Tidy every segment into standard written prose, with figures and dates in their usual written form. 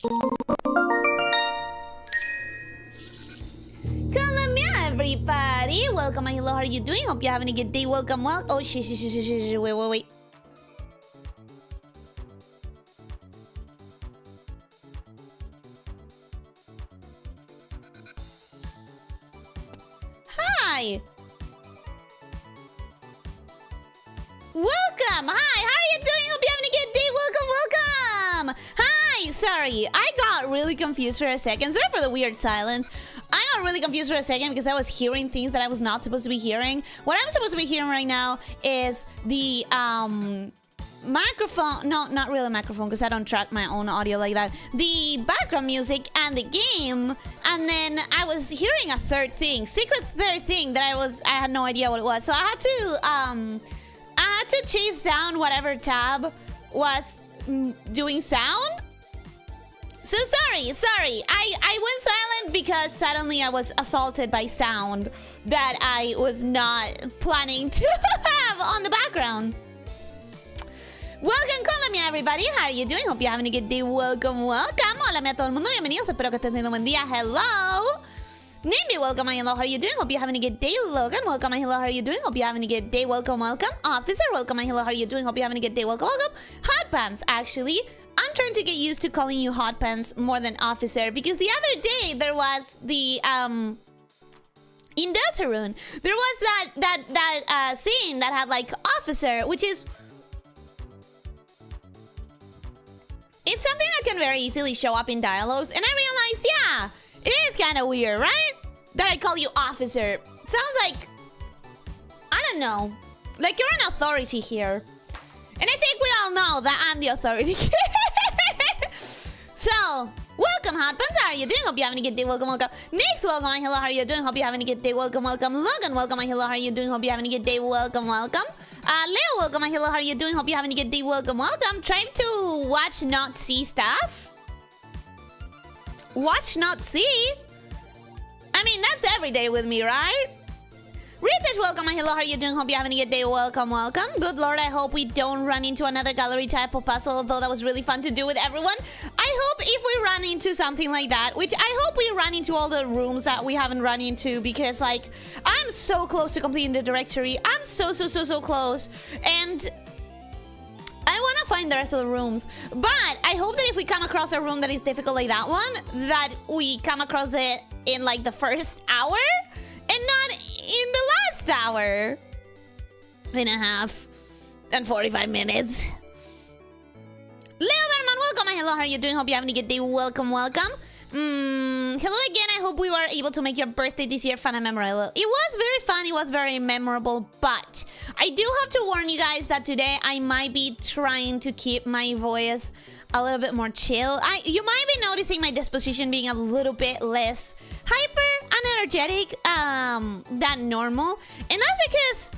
Lamia, everybody! Welcome, hello, how are you doing? Hope you're having a good day. Welcome, oh, shit, wait. Hi! Welcome! Hi, how are you doing? Hope you're having a good day. Welcome! Hi! Sorry, I got really confused for a second. Sorry for the weird silence. I got really confused for a second because I was hearing things that I was not supposed to be hearing. What I'm supposed to be hearing right now is the microphone. No, not really a microphone because I don't track my own audio like that. The background music and the game. And then I was hearing a third thing, secret third thing that I had no idea what it was. So I had to chase down whatever tab was doing sound. So sorry. I went silent because suddenly I was assaulted by sound that I was not planning to have on the background. Welcome, Colombia, everybody. How are you doing? Hope you're having a good day. Welcome. Hola a todo el mundo. Bienvenidos. Espero que estén teniendo un buen día. Hello. Nimby, welcome, hello, how are you doing? Hope you're having a good day. Logan, welcome, hello, how are you doing? Hope you're having a good day. Welcome. Officer, welcome, hello, how are you doing? Hope you're having a good day. Welcome. Hot Pants, actually. I'm trying to get used to calling you Hot Pants more than Officer because the other day there was the in Deltarune there was that scene that had like Officer, which is it's something that can very easily show up in dialogues, and I realized, yeah, it is kind of weird, right? That I call you Officer. Sounds like, I don't know, like you're an authority here. And I think we all know that I'm the authority. So, welcome, Hot Pants. How are you doing? Hope you're having a good day. Welcome. Next, welcome. Hello, how are you doing? Hope you're having a good day. Welcome. Logan, welcome. Hello, how are you doing? Hope you're having a good day. Welcome. Leo, welcome. Hello, how are you doing? Hope you're having a good day. Welcome. Trying to watch, not see stuff. Watch, not see? I mean, that's every day with me, right? Rita's welcome. Hello, how are you doing? Hope you're having a good day. Welcome. Good lord, I hope we don't run into another gallery type of puzzle, although that was really fun to do with everyone. I hope if we run into something like that, which I hope we run into all the rooms that we haven't run into, because, like, I'm so close to completing the directory. I'm so close. And I want to find the rest of the rooms. But I hope that if we come across a room that is difficult like that one, that we come across it in, like, the first hour and not in the last hour and a half and 45 minutes. Leo Berman, welcome. Hello, how are you doing? Hope you're having a good day. Welcome. Hello again. I hope we were able to make your birthday this year fun and memorable. It was very fun. It was very memorable. But I do have to warn you guys that today I might be trying to keep my voice a little bit more chill. You might be noticing my disposition being a little bit less hyper and energetic than normal. And that's because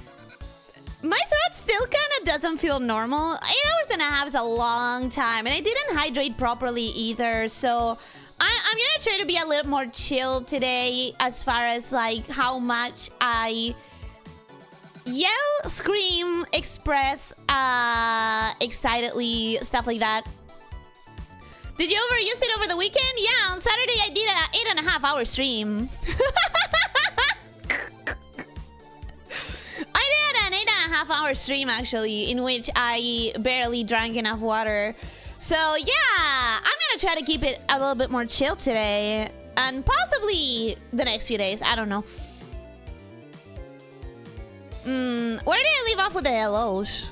my throat still kind of doesn't feel normal. 8 hours and a half is a long time. And I didn't hydrate properly either. So I'm gonna try to be a little more chill today as far as like how much I yell, scream, express excitedly, stuff like that. Did you overuse it over the weekend? Yeah, on Saturday I did an 8.5-hour stream. I did an 8.5-hour stream actually, in which I barely drank enough water. So yeah, I'm gonna try to keep it a little bit more chill today, and possibly the next few days. I don't know. Where did I leave off with the hellos?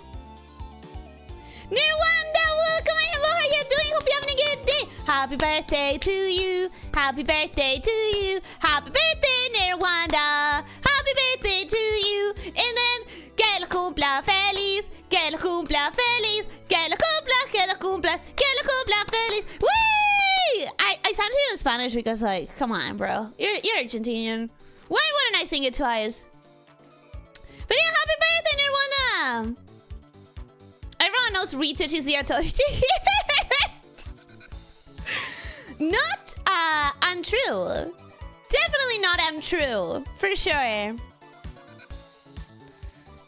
Nirwanda, welcome. Hello, how are you doing? Hope you're having a good day. Happy birthday to you. Happy birthday to you. Happy birthday, Nirwanda. Happy birthday to you. And then, que lo cumpla feliz. Que lo cumpla feliz. Que lo cumpla feliz. Whee! I sound to you in Spanish because, like, come on, bro. You're Argentinian. Why wouldn't I sing it twice? But yeah, happy birthday, Nirwanda. Everyone knows Rita is the authority. Not untrue. Definitely not untrue. For sure.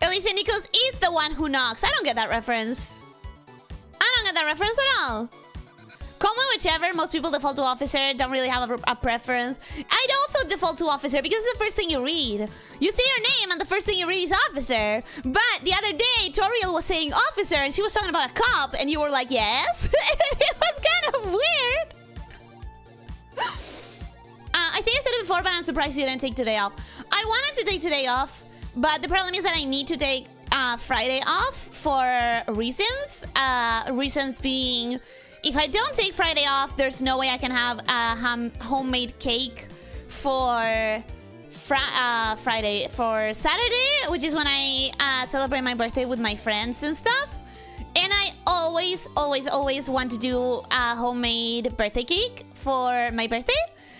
Elyssia Nichols is the one who knocks. I don't get that reference. I don't get that reference at all. Common, whichever. Most people default to officer. Don't really have a preference. I'd also default to officer because it's the first thing you read. You see your name and the first thing you read is officer. But the other day, Toriel was saying officer and she was talking about a cop and you were like, yes? It was kind of weird. I think I said it before, but I'm surprised you didn't take today off. I wanted to take today off, but the problem is that I need to take Friday off for reasons. Reasons being, if I don't take Friday off, there's no way I can have a homemade cake for Friday. For Saturday, which is when I celebrate my birthday with my friends and stuff. And I always want to do a homemade birthday cake for my birthday.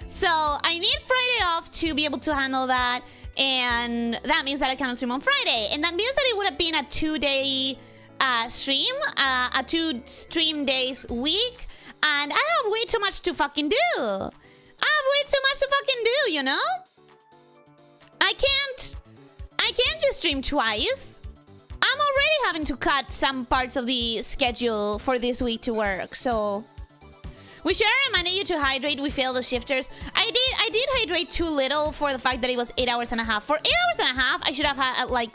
So I need Friday off to be able to handle that. And that means that I cannot stream on Friday. And that means that it would have been a 2-day stream. A 2 stream days week. And I have way too much to fucking do. You know? I can't just stream twice. I'm already having to cut some parts of the schedule for this week to work, so... We should have reminded you to hydrate. We failed the shifters. I did hydrate too little for the fact that it was 8 hours and a half. For 8 hours and a half, I should have had like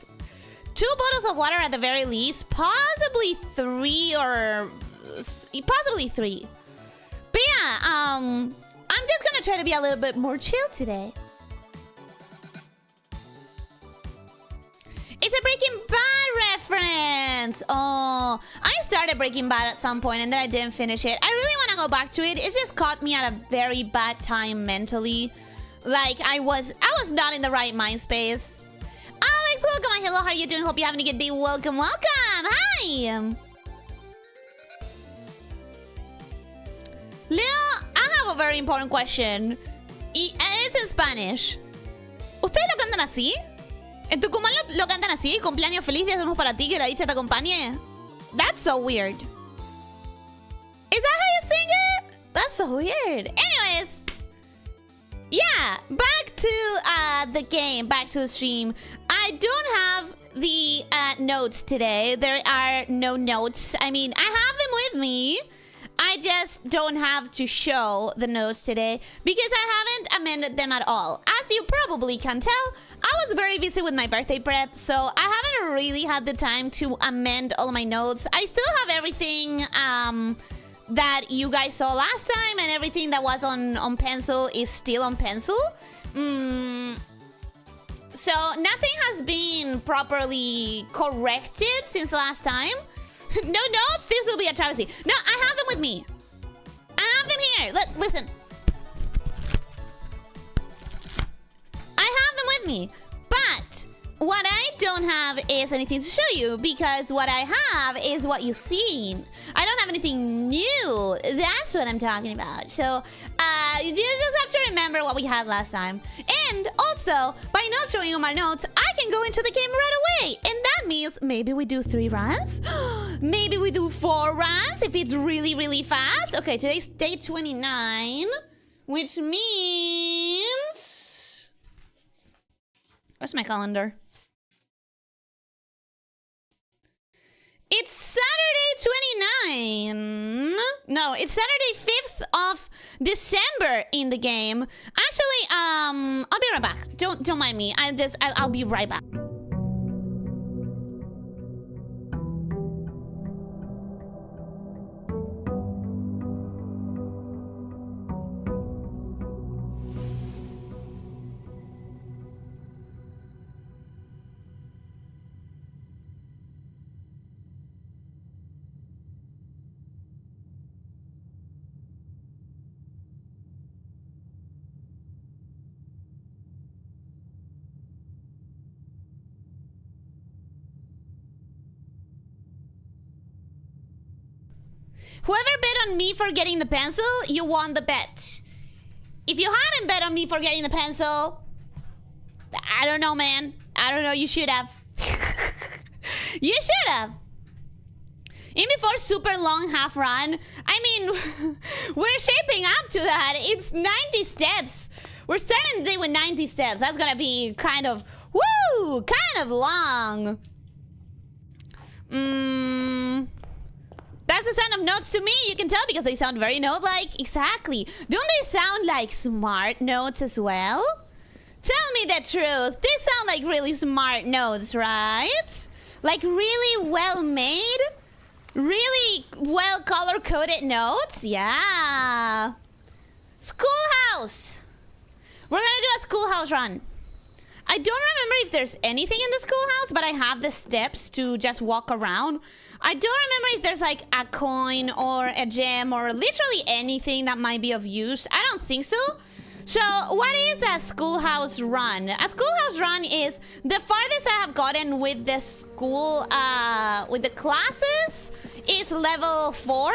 2 bottles of water at the very least. Possibly 3 or... Possibly 3. But yeah, I'm just gonna try to be a little bit more chill today. It's a Breaking Bad reference! Oh, I started Breaking Bad at some point and then I didn't finish it. I really want to go back to it. It just caught me at a very bad time mentally. Like, I was not in the right mind space. Alex, welcome. Hello, how are you doing? Hope you're having a good day. Welcome, welcome. Hi! Leo, I have a very important question. Y it's in Spanish. ¿Ustedes lo cantan así? ¿En Tucumán lo cantan así? ¿Cumpleaños feliz, días unos para ti, que la dicha te acompañe? That's so weird. Is that how you sing it? That's so weird. Anyways. Yeah, back to the game, back to the stream. I don't have the notes today. There are no notes. I mean, I have them with me. I just don't have to show the notes today because I haven't amended them at all. As you probably can tell, I was very busy with my birthday prep, so I haven't really had the time to amend all my notes. I still have everything that you guys saw last time, and everything that was on pencil is still on pencil. So nothing has been properly corrected since last time. No notes? This will be a travesty. No, I have them with me. I have them here. Look, listen. I have them with me. But what I don't have is anything to show you, because what I have is what you've seen. I don't have anything new. That's what I'm talking about. So, you just have to remember what we had last time. And also, by not showing you my notes, I can go into the game right away. And that means maybe we do 3 runs. Maybe we do 4 runs if it's really, really fast. Okay, today's day 29, which means... Where's my calendar? It's Saturday 29. No, it's Saturday 5th of December in the game. Actually, I'll be right back. Don't mind me. I'll be right back. Whoever bet on me for getting the pencil, you won the bet. If you hadn't bet on me for getting the pencil, I don't know, man. I don't know, you should have. You should have. In before super long half run, I mean, we're shaping up to that. It's 90 steps. We're starting the day with 90 steps. That's gonna be kind of, woo, kind of long. That's the sound of notes to me. You can tell because they sound very note-like. Exactly. Don't they sound like smart notes as well? Tell me the truth. They sound like really smart notes, right? Like really well-made? Really well color-coded notes? Yeah. Schoolhouse. We're gonna do a schoolhouse run. I don't remember if there's anything in the schoolhouse, but I have the steps to just walk around. I don't remember if there's like a coin or a gem or literally anything that might be of use. I don't think so. So what is a schoolhouse run? A schoolhouse run is the farthest I have gotten with the school, with the classes is level 4.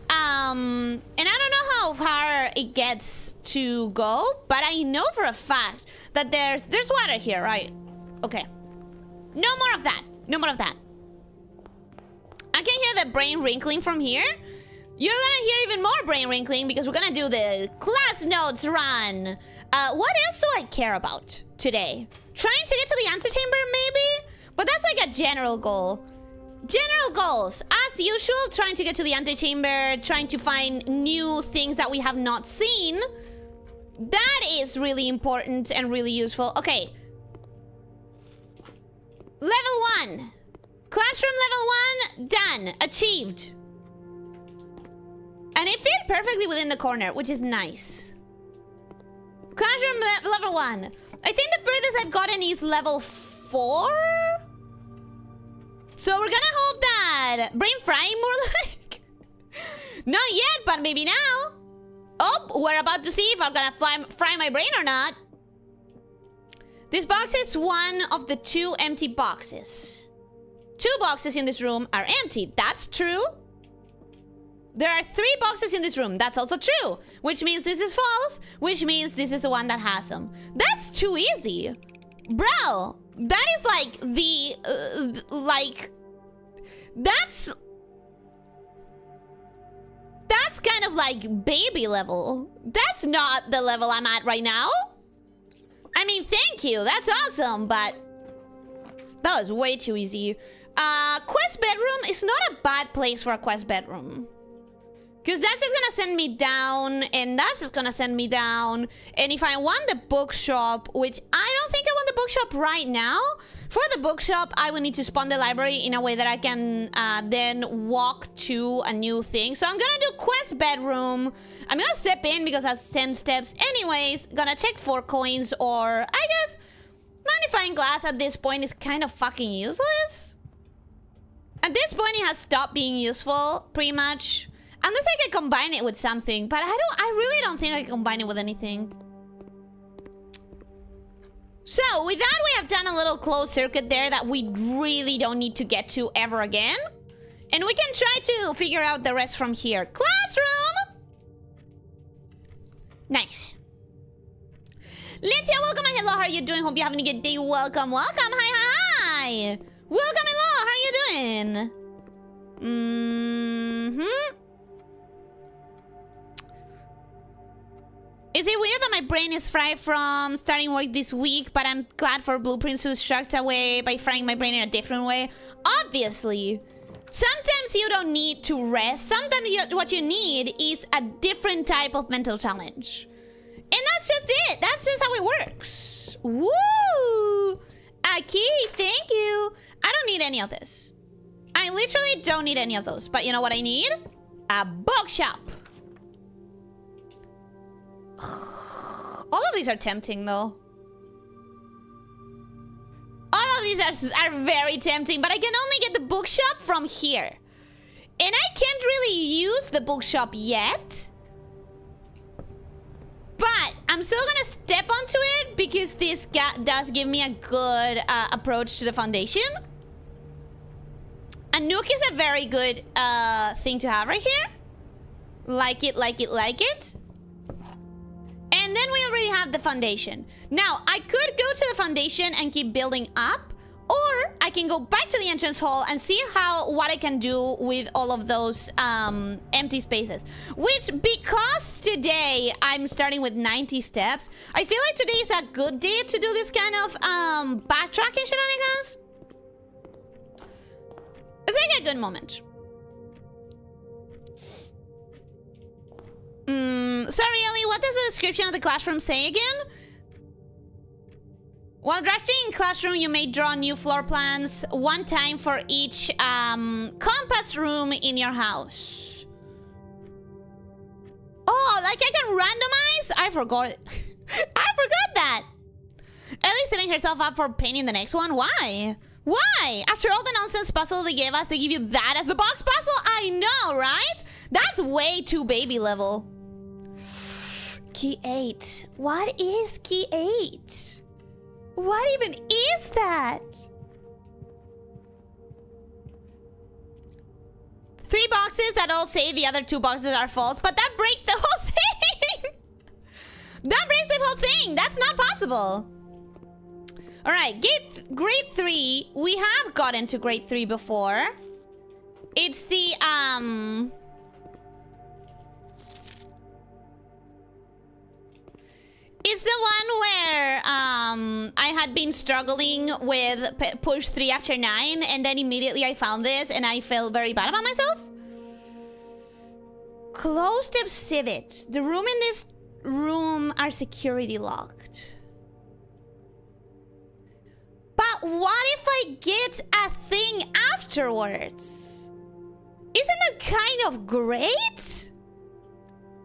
And I don't know how far it gets to go, but I know for a fact that there's water here, right? Okay. No more of that. No more of that. I can hear the brain wrinkling from here. You're gonna hear even more brain wrinkling because we're gonna do the class notes run. What else do I care about today? Trying to get to the antechamber, maybe? But that's like a general goal. General goals. As usual, trying to get to the antechamber, trying to find new things that we have not seen. That is really important and really useful. Okay. Level 1. Classroom level 1, done. Achieved. And it fit perfectly within the corner, which is nice. Classroom level 1. I think the furthest I've gotten is level 4. So we're gonna hope that brain frying more like. Not yet, but maybe now. Oh, we're about to see if I'm gonna fry my brain or not. This box is one of the 2 empty boxes. 2 boxes in this room are empty. That's true. There are 3 boxes in this room. That's also true. Which means this is false. Which means this is the one that has them. That's too easy. Bro, that is like the... That's kind of like baby level. That's not the level I'm at right now. I mean, thank you. That's awesome, but... That was way too easy. Quest bedroom is not a bad place for a quest bedroom. Because that's just gonna send me down, and that's just gonna send me down. And if I want the bookshop, which I don't think I want the bookshop right now. For the bookshop, I will need to spawn the library in a way that I can then walk to a new thing. So I'm gonna do quest bedroom. I'm gonna step in because that's 10 steps. Anyways, gonna check for coins, or I guess magnifying glass at this point is kind of fucking useless. At this point, it has stopped being useful, pretty much. Unless I can combine it with something, but I really don't think I can combine it with anything. So, with that, we have done a little closed circuit there that we really don't need to get to ever again. And we can try to figure out the rest from here. Classroom! Nice. Elyssia, welcome and hello, how are you doing? Hope you're having a good day. Welcome, welcome. Hi, hi, hi. Welcome, hello, how are you doing? Is it weird that my brain is fried from starting work this week, but I'm glad for blueprints to structure away by frying my brain in a different way? Obviously. Sometimes you don't need to rest. Sometimes what you need is a different type of mental challenge. And that's just it. That's just how it works. Woo! Aki, thank you. I don't need any of this. I literally don't need any of those. But you know what I need? A bookshop. All of these are tempting, though. All of these are very tempting, but I can only get the bookshop from here. And I can't really use the bookshop yet. But I'm still gonna step onto it because this does give me a good approach to the foundation. A nuke is a very good thing to have right here. Like it, like it, like it. And then we already have the foundation. Now, I could go to the foundation and keep building up. Or I can go back to the entrance hall and see what I can do with all of those empty spaces. Which, because today I'm starting with 90 steps, I feel like today is a good day to do this kind of backtracking shenanigans. It's like a good moment. Sorry, Ellie, what does the description of the classroom say again? While drafting in classroom, you may draw new floor plans one time for each compass room in your house. Oh, like I can randomize? I forgot. I forgot that. Ellie's setting herself up for painting the next one. Why? Why? After all the nonsense puzzle they gave us, they give you that as the box puzzle? I know, right? That's way too baby level. Key 8. What is key 8? What even is that? 3 boxes that all say the other 2 boxes are false, but that breaks the whole thing. That breaks the whole thing. That's not possible. All right, grade 3. We have gotten to grade 3 before. It's the it's the one where I had been struggling with push 3 after 9, and then immediately I found this and I felt very bad about myself. Closed exhibit. The room in this room are security locked. But what if I get a thing afterwards? Isn't that kind of great?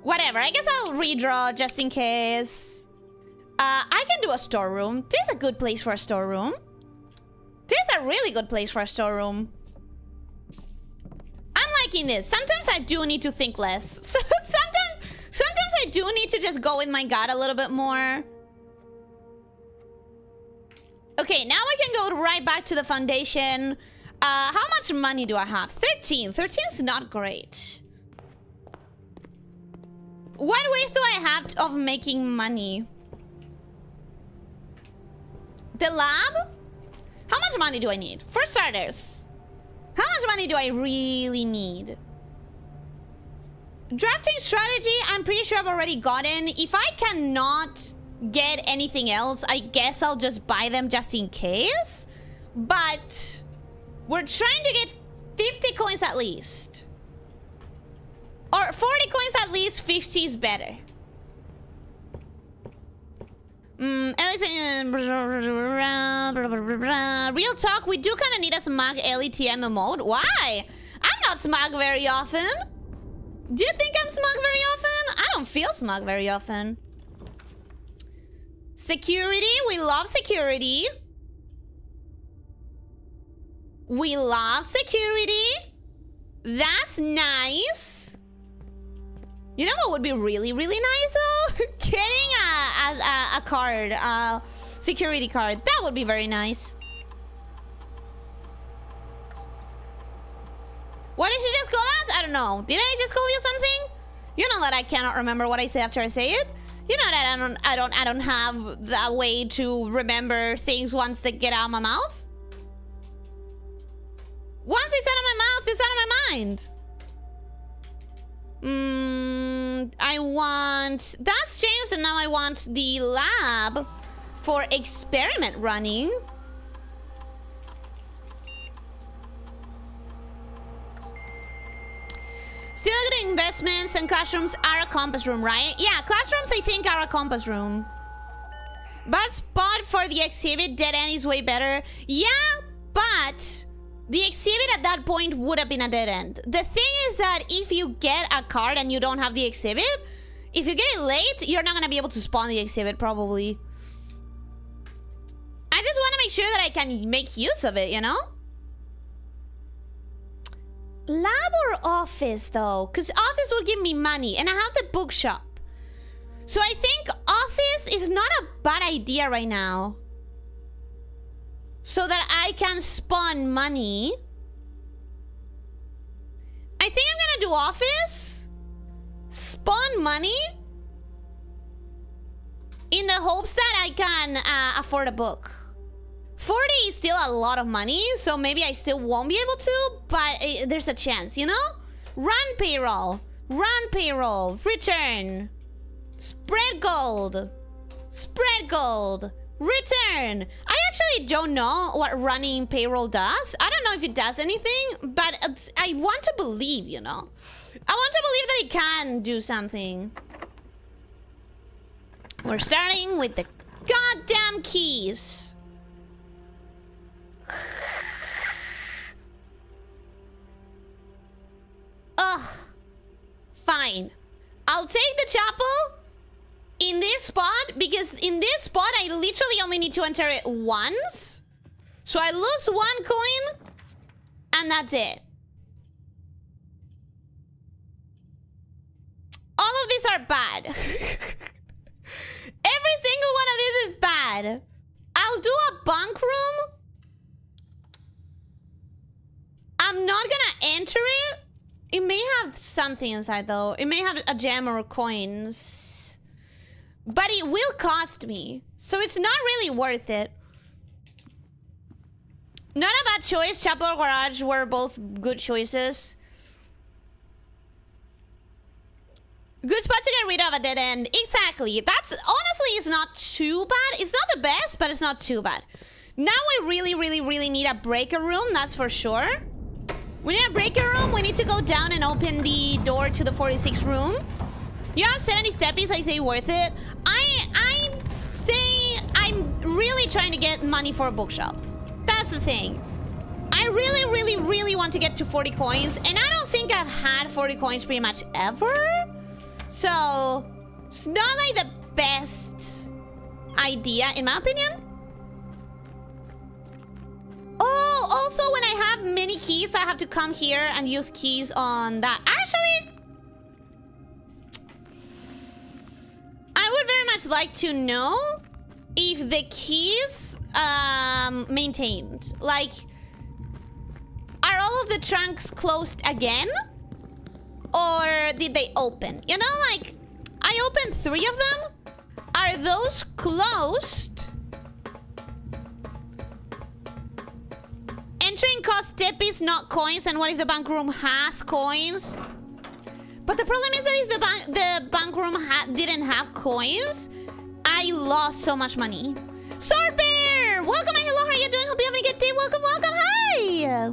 Whatever, I guess I'll redraw just in case. I can do a storeroom. This is a good place for a storeroom. This is a really good place for a storeroom. I'm liking this. Sometimes I do need to think less. Sometimes I do need to just go with my gut a little bit more. Okay, now I can go right back to the foundation. How much money do I have? 13. 13 is not great. What ways do I have of making money? The lab? How much money do I need? For starters, how much money do I really need? Drafting strategy, I'm pretty sure I've already gotten. If I cannot get anything else, I guess I'll just buy them just in case. But we're trying to get 50 coins at least. Or 40 coins at least, 50 is better. Real talk, we do kind of need a smug LETM mode. Why? I'm not smug very often. Do you think I'm smug very often? I don't feel smug very often. Security, we love security. We love security. That's nice. You know what would be really, really nice though? Getting a card, a security card. That would be very nice. What did you just call us? I don't know. Did I just call you something? You know that I cannot remember what I say after I say it. You know that I don't have the way to remember things once they get out of my mouth. Once it's out of my mouth, it's out of my mind. I want... That's changed, and now I want the lab for experiment running. Still good investments, and classrooms are a compass room, right? Yeah, classrooms I think are a compass room. But spot for the exhibit, dead end is way better. Yeah, but the exhibit at that point would have been a dead end. The thing is that if you get a card and you don't have the exhibit, if you get it late, you're not gonna be able to spawn the exhibit, probably. I just want to make sure that I can make use of it, you know? Lab or office, though? Because office will give me money, and I have the bookshop. So I think office is not a bad idea right now. So that I can spawn money. I think I'm gonna do office. Spawn money. In the hopes that I can afford a book. 40 is still a lot of money, so maybe I still won't be able to, but there's a chance, you know? Run payroll. Run payroll. Return. Spread gold. Spread gold. Return. I actually don't know what running payroll does. I don't know if it does anything, but I want to believe, you know. I want to believe that it can do something. We're starting with the goddamn keys. Ugh. Fine. I'll take the chapel in this spot, because in this spot I literally only need to enter it once. So I lose 1 coin, and that's it. All of these are bad. Every single one of these is bad. I'll do a bunk room. I'm not gonna enter it. It may have something inside though. It may have a gem or coins. But it will cost me. So it's not really worth it. Not a bad choice. Chapel or garage were both good choices. Good spot to get rid of a dead end. Exactly. That's honestly, it's not too bad. It's not the best, but it's not too bad. Now we really need a breaker room. That's for sure. We need a breaker room. We need to go down and open the door to the 46 room. You have 70 steppies. I say worth it. I say I'm really trying to get money for a bookshop. That's the thing. I really want to get to 40 coins. And I don't think I've had 40 coins pretty much ever. So, it's not like the best idea, in my opinion. Oh, also when I have many keys, I have to come here and use keys on that. Actually, I would very much like to know if the keys maintained. Like, are all of the trunks closed again? Or did they open? You know, like, I opened 3 of them. Are those closed? Entering costs steppies, not coins. And what if the bank room has coins? But the problem is that if the bank room didn't have coins, I lost so much money. Sword Bear! Welcome and hello, how are you doing? Hope you're having a good day. Welcome, welcome, hi!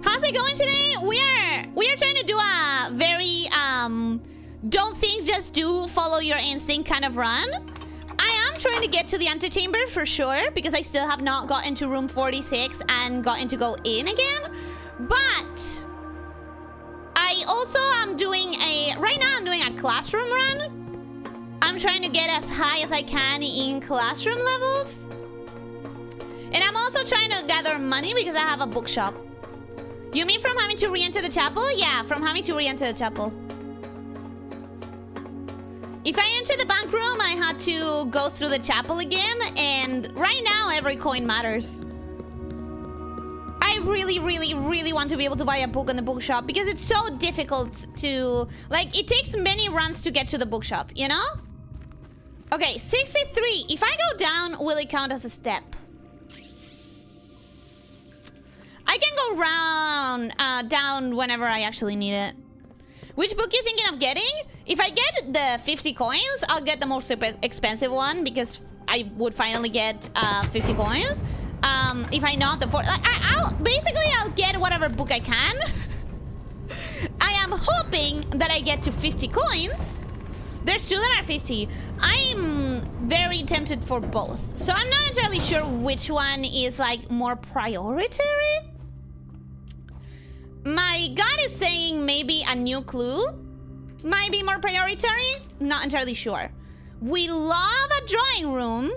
How's it going today? We are trying to do a very don't think, just do, follow your instinct kind of run. I am trying to get to the antechamber for sure, because I still have not gotten to room 46 and gotten to go in again. But I also am doing right now I'm doing a classroom run. I'm trying to get as high as I can in classroom levels. And I'm also trying to gather money because I have a bookshop. You mean from having to re-enter the chapel? Yeah, from having to re-enter the chapel. If I enter the bank room, I had to go through the chapel again. And right now, every coin matters. I really want to be able to buy a book in the bookshop because it's so difficult to... Like, it takes many runs to get to the bookshop, you know? Okay, 63. If I go down, will it count as a step? I can go round, down whenever I actually need it. Which book you thinking of getting? If I get the 50 coins, I'll get the most expensive one because I would finally get 50 coins. If I not the I'll get whatever book I can. I am hoping that I get to 50 coins. There's 2 that are 50. I'm very tempted for both. So I'm not entirely sure which one is like more prioritary. My gut is saying maybe a new clue might be more prioritary. Not entirely sure. We love a drawing room,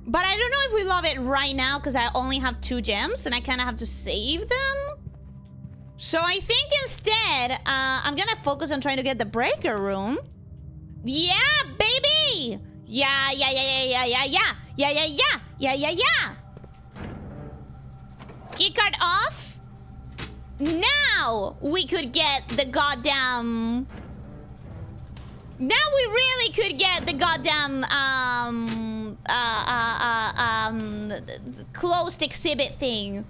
but I don't know if we love it right now because I only have 2 gems and I kind of have to save them. So I think instead, I'm gonna focus on trying to get the breaker room. Yeah, baby! Yeah. Key card off. Now we could get the goddamn... Now we really could get the goddamn closed exhibit thing.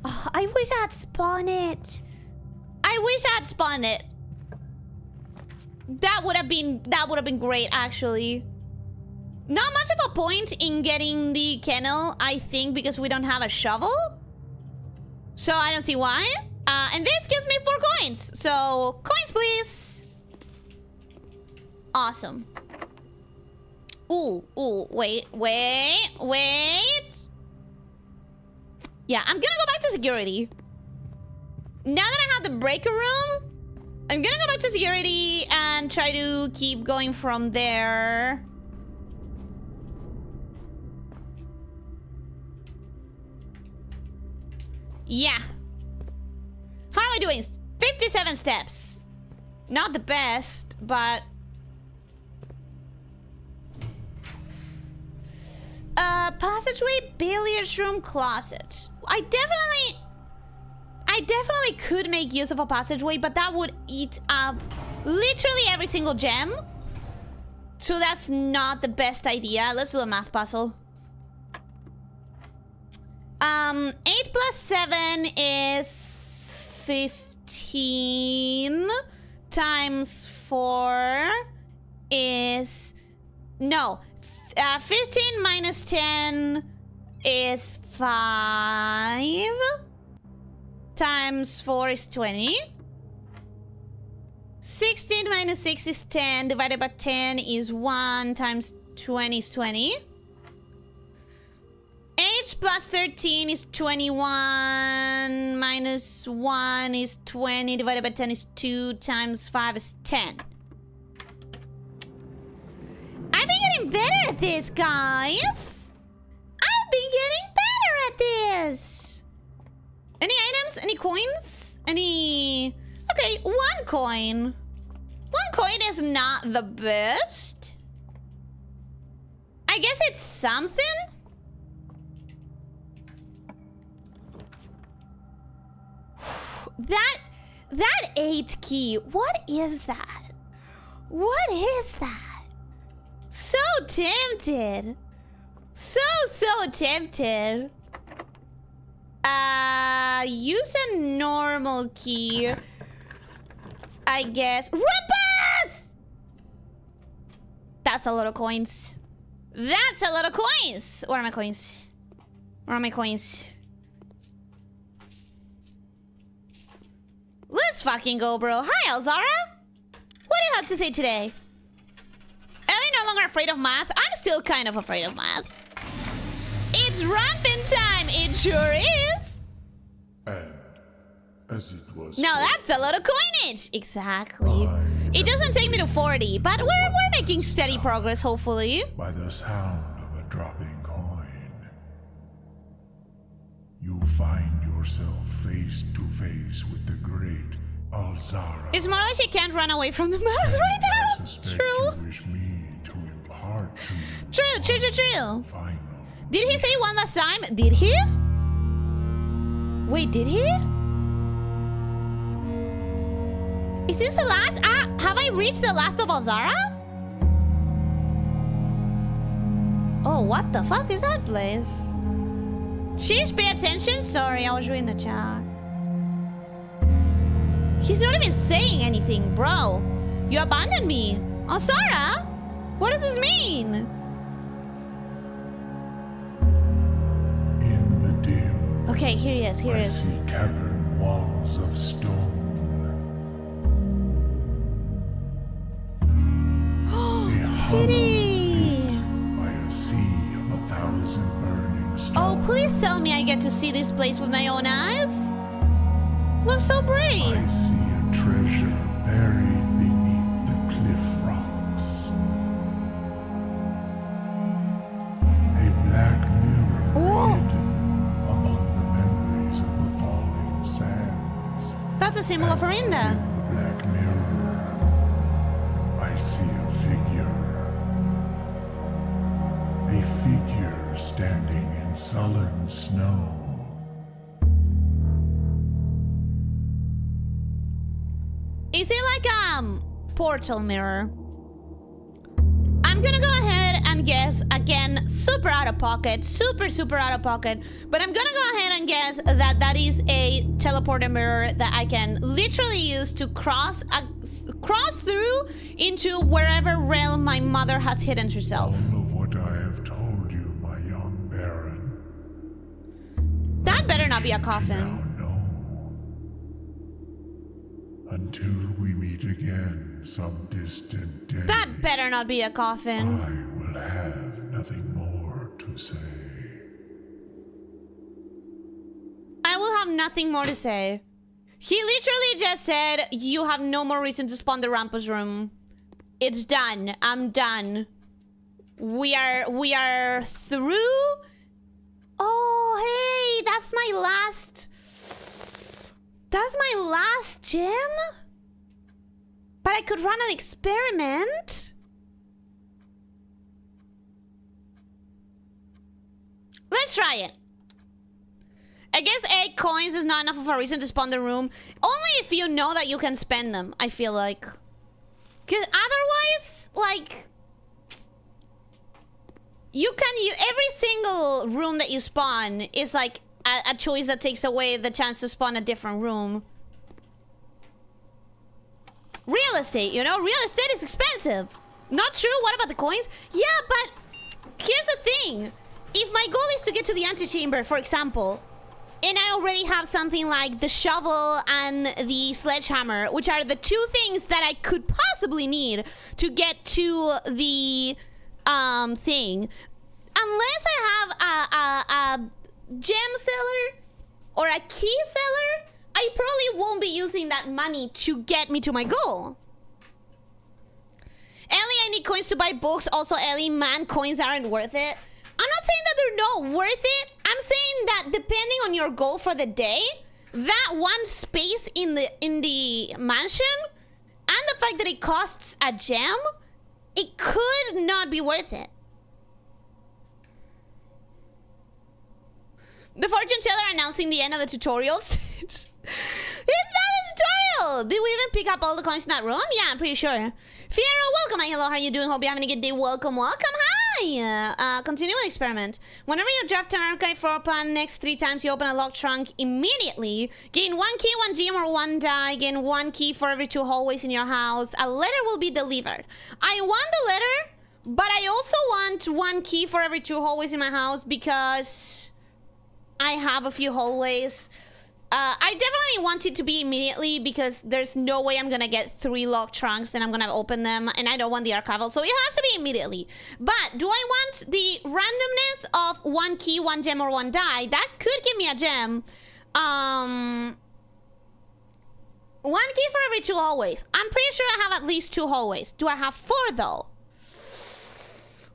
Oh, I wish I had spawned it. I wish I had spawned it. That would have been great, actually. Not much of a point in getting the kennel, I think, because we don't have a shovel. So I don't see why. And this gives me 4 coins. So, coins, please. Awesome. Ooh, wait. Yeah, I'm gonna go back to security. Now that I have the breaker room, I'm gonna go back to security and try to keep going from there. Yeah. How are we doing? 57 steps. Not the best, but... passageway, billiards room, closet. I definitely could make use of a passageway, but that would eat up literally every single gem. So that's not the best idea. Let's do a math puzzle. 8 plus 7 is 15 times 4 is... No. 15 minus 10 is 5 times 4 is 20. 16 minus 6 is 10 divided by 10 is 1 times 20 is 20. 8 plus 13 is 21 minus 1 is 20 divided by 10 is 2 times 5 is 10. I've been getting better at this, guys. I've been getting better at this. Any items? Any coins? Any... Okay, 1 coin. 1 coin is not the best. I guess it's something. That 8 key. What is that? What is that? So tempted. So tempted. Use a normal key. I guess. Rumpus! That's a lot of coins. That's a lot of coins. Where are my coins? Where are my coins? Let's fucking go, bro. Hi, Elzara. What do you have to say today? Ellie no longer afraid of math. I'm still kind of afraid of math. It's rampant time. It sure is. And as it was. No, that's a lot of coinage. Exactly. It doesn't take me to 40, but we're making steady progress, hopefully. By the sound of a dropping coin, you find yourself face to face with the great Elyssia. It's more like she can't run away from the math right now. True. You wish me to impart to you. True. Final. Did he say one last time? Did he? Wait, did he? Is this the last? Have I reached the last of Elyssia? Oh, what the fuck is that place? Sheesh, pay attention. Sorry, I was reading the chat. He's not even saying anything, bro. You abandoned me. Elyssia? What does this mean? In the dim. Okay, here he is. I see cavern walls of stone. Pity. By a sea of 1,000 burning stones. Oh, please tell me I get to see this place with my own eyes. Looks so pretty. I see a treasure buried beneath the cliff rocks. A black mirror hidden among the memories of the falling sands. That's a symbol of Orinda. In the black mirror, I see a figure. A figure standing in sullen snow. Is it like a portal mirror? I'm gonna go ahead and guess, again, super out of pocket, super out of pocket, but I'm gonna go ahead and guess that that is a teleporter mirror that I can literally use to cross through into wherever realm my mother has hidden herself. All of what I have told you, my young baron. That better not be a coffin. Now know. Until we meet again some distant day. That better not be a coffin. I will have nothing more to say. I will have nothing more to say. He literally just said, you have no more reason to spawn the Rampus room. It's done. I'm done. We are through. Oh, hey, that's my last gem? But I could run an experiment. Let's try it. I guess 8 coins is not enough of a reason to spawn the room. Only if you know that you can spend them, I feel like. Because otherwise, like... every single room that you spawn is like a choice that takes away the chance to spawn a different room. Real estate, you know? Real estate is expensive. Not true? What about the coins? Yeah, but here's the thing. If my goal is to get to the antechamber, for example, and I already have something like the shovel and the sledgehammer, which are the 2 things that I could possibly need to get to the thing. Unless I have a gem seller or a key seller, I probably won't be using that money to get me to my goal. Ellie, I need coins to buy books. Also, Ellie, man, coins aren't worth it. I'm not saying that they're not worth it. I'm saying that depending on your goal for the day, that one space in the mansion and the fact that it costs a gem, it could not be worth it. The fortune teller announcing the end of the tutorial stage. It's not a tutorial! Did we even pick up all the coins in that room? Yeah, I'm pretty sure. Fiero, welcome. Hi, hello, how are you doing? Hope you're having a good day. Welcome, welcome. Hi! Continue with experiment. Whenever you draft an archive floor plan, next 3 times you open a locked trunk immediately. Gain 1 key, 1 gem, or 1 die. Gain 1 key for every 2 hallways in your house. A letter will be delivered. I want the letter, but I also want 1 key for every 2 hallways in my house because I have a few hallways. I definitely want it to be immediately because there's no way I'm gonna get 3 locked trunks, then I'm gonna open them, and I don't want the archival, so it has to be immediately. But do I want the randomness of 1 key, 1 gem, or 1 die? That could give me a gem. 1 key for every 2 hallways. I'm pretty sure I have at least 2 hallways. Do I have 4 though?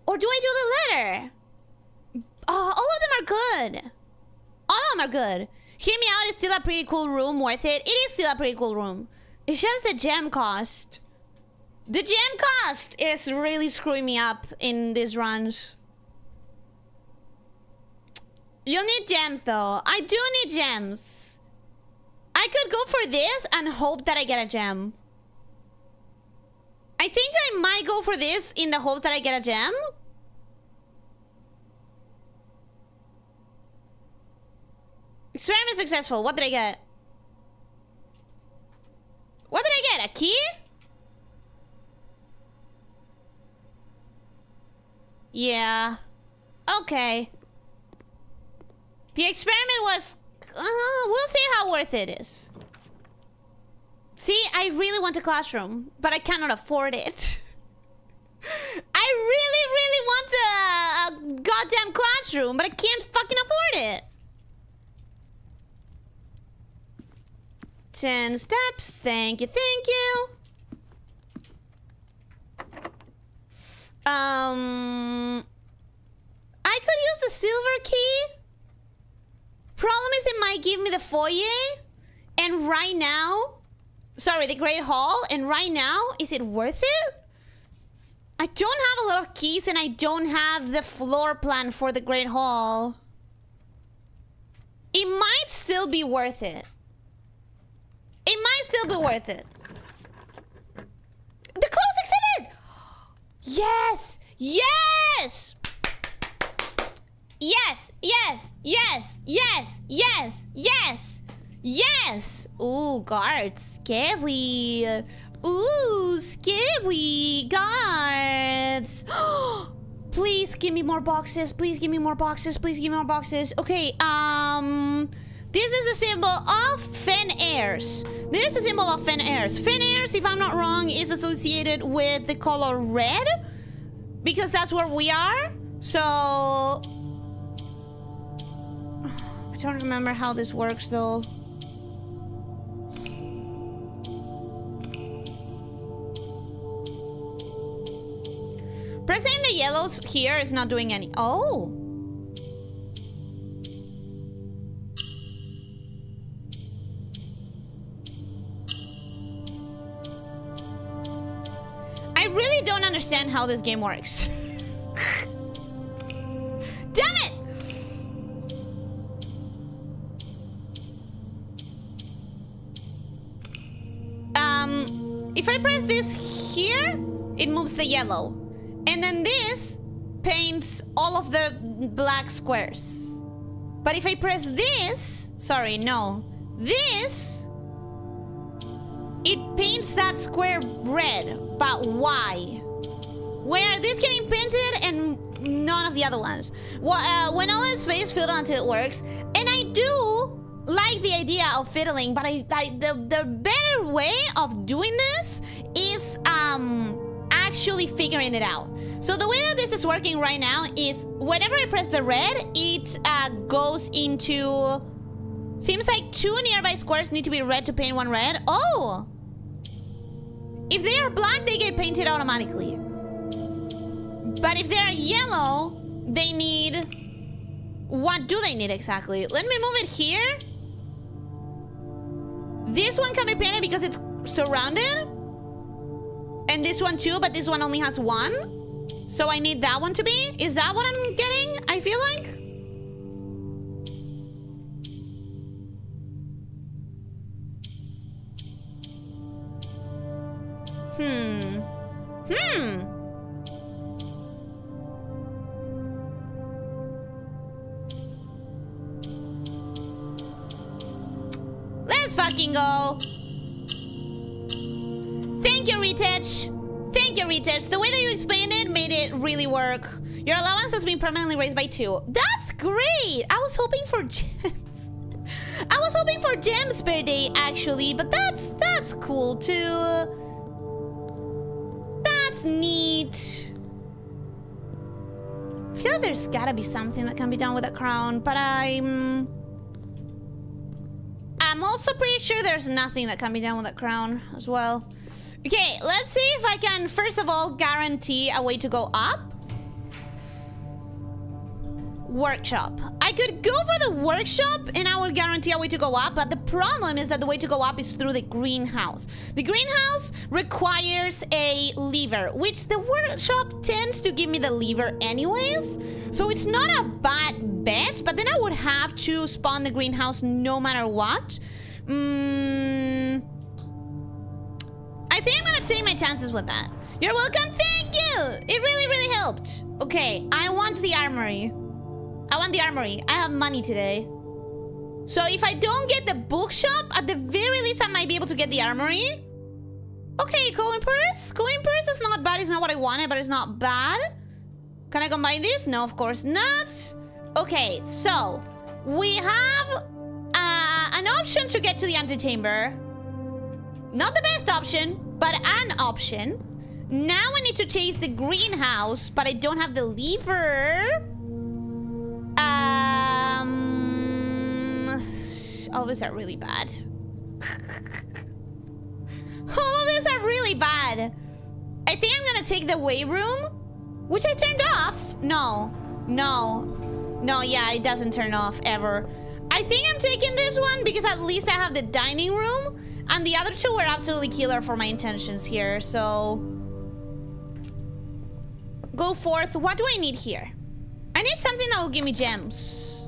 Or do I do the letter? All of them are good. All of them are good. Hear me out, it's still a pretty cool room, worth it. It is still a pretty cool room. It's just the gem cost. The gem cost is really screwing me up in these runs. You'll need gems though. I do need gems. I could go for this and hope that I get a gem. I think I might go for this in the hope that I get a gem. Experiment successful. What did I get? What did I get? A key? Yeah. Okay. The experiment was... we'll see how worth it is. See, I really want a classroom, but I cannot afford it. I really, really want a goddamn classroom, but I can't fucking afford it. 10 steps. Thank you, thank you. I could use the silver key. Problem is it might give me the foyer. And right now... Sorry, the Great Hall. And right now, is it worth it? I don't have a lot of keys and I don't have the floor plan for the Great Hall. It might still be worth it. It might still be worth it. The closed exhibit! Yes! Yes! Yes! Yes! Yes! Yes! Yes! Yes! Yes! Ooh, guards. Scary. Ooh, scary. Guards. Please give me more boxes. Please give me more boxes. Please give me more boxes. Okay, This is a symbol of Fen Airs. This is a symbol of Fen Airs. Fen Airs, if I'm not wrong, is associated with the color red. Because that's where we are. So... I don't remember how this works though. Pressing the yellows here is not doing any... Oh! I really don't understand how this game works. Damn it! If I press this here, it moves the yellow. And then this paints all of the black squares. But if I press this, sorry, no, this, it paints that square red. But why? Where are these getting painted and none of the other ones? Well, when all is face filled until it works, and I do like the idea of fiddling, but the better way of doing this is actually figuring it out. So the way that this is working right now is whenever I press the red, it goes into... Seems like 2 nearby squares need to be red to paint one red. Oh! If they are black, they get painted automatically. But if they are yellow, they need... What do they need exactly? Let me move it here. This one can be painted because it's surrounded. And this one too, but this one only has 1. So I need that one to be. Is that what I'm getting? I feel like. Let's fucking go. Thank you, Retouch. Thank you, Retouch. The way that you explained it made it really work. Your allowance has been permanently raised by 2. That's great. I was hoping for gems. I was hoping for gems per day, actually, but that's cool too. That's neat. I feel like there's gotta be something that can be done with a crown, but I'm also pretty sure there's nothing that can be done with a crown as well. Okay, let's see if I can, first of all, guarantee a way to go up. Workshop. I could go for the workshop and I would guarantee a way to go up, but the problem is that the way to go up is through the greenhouse. The greenhouse requires a lever, which the workshop tends to give me the lever anyways. So it's not a bad bet, but then I would have to spawn the greenhouse no matter what. I think I'm gonna take my chances with that. You're welcome. Thank you. It really, really helped. Okay, I want the armory. I want the armory. I have money today. So if I don't get the bookshop, at the very least I might be able to get the armory. Okay, coin purse. Coin purse is not bad. It's not what I wanted, but it's not bad. Can I combine this? No, of course not. Okay, so we have an option to get to the antechamber. Not the best option, but an option. Now I need to chase the greenhouse, but I don't have the lever. All of these are really bad. All of these are really bad. I think I'm gonna take the weight room, which I turned off. No, yeah, it doesn't turn off ever. I think I'm taking this one because at least I have the dining room, and the other two were absolutely killer for my intentions here, so... Go forth. What do I need here? I need something that will give me gems.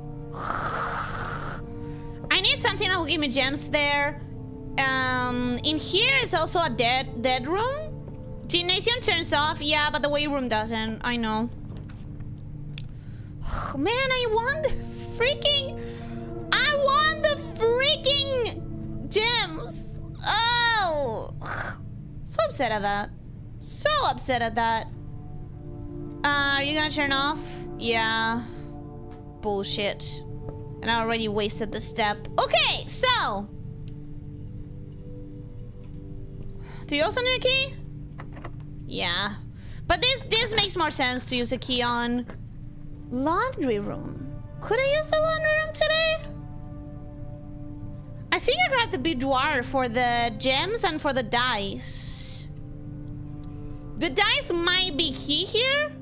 I need something that will give me gems there. In here is also a dead room. Gymnasium turns off. Yeah, but the weight room doesn't. I know. Oh, man, I want the freaking gems. Oh. So upset at that. So upset at that. Are you gonna turn off? Yeah. Bullshit. And I already wasted the step. Okay, so. Do you also need a key? Yeah. But this makes more sense to use a key on. Laundry room. Could I use the laundry room today? I think I grabbed the boudoir for the gems and for the dice. The dice might be key here.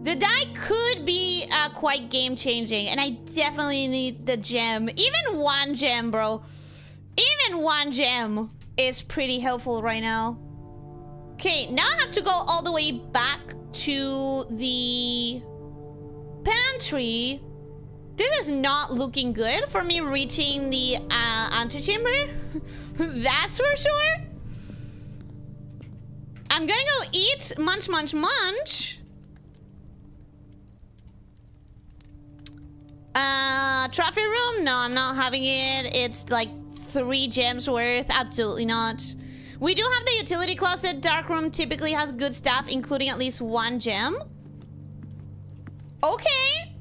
The die could be quite game-changing, and I definitely need the gem. Even one gem, bro. Even one gem is pretty helpful right now. Okay, now I have to go all the way back to the pantry. This is not looking good for me reaching the antechamber. That's for sure. I'm gonna go eat, munch, munch, munch. Trophy room? No, I'm not having it. It's like 3 gems worth. Absolutely not. We do have the utility closet. Dark room typically has good stuff, including at least 1 gem. Okay.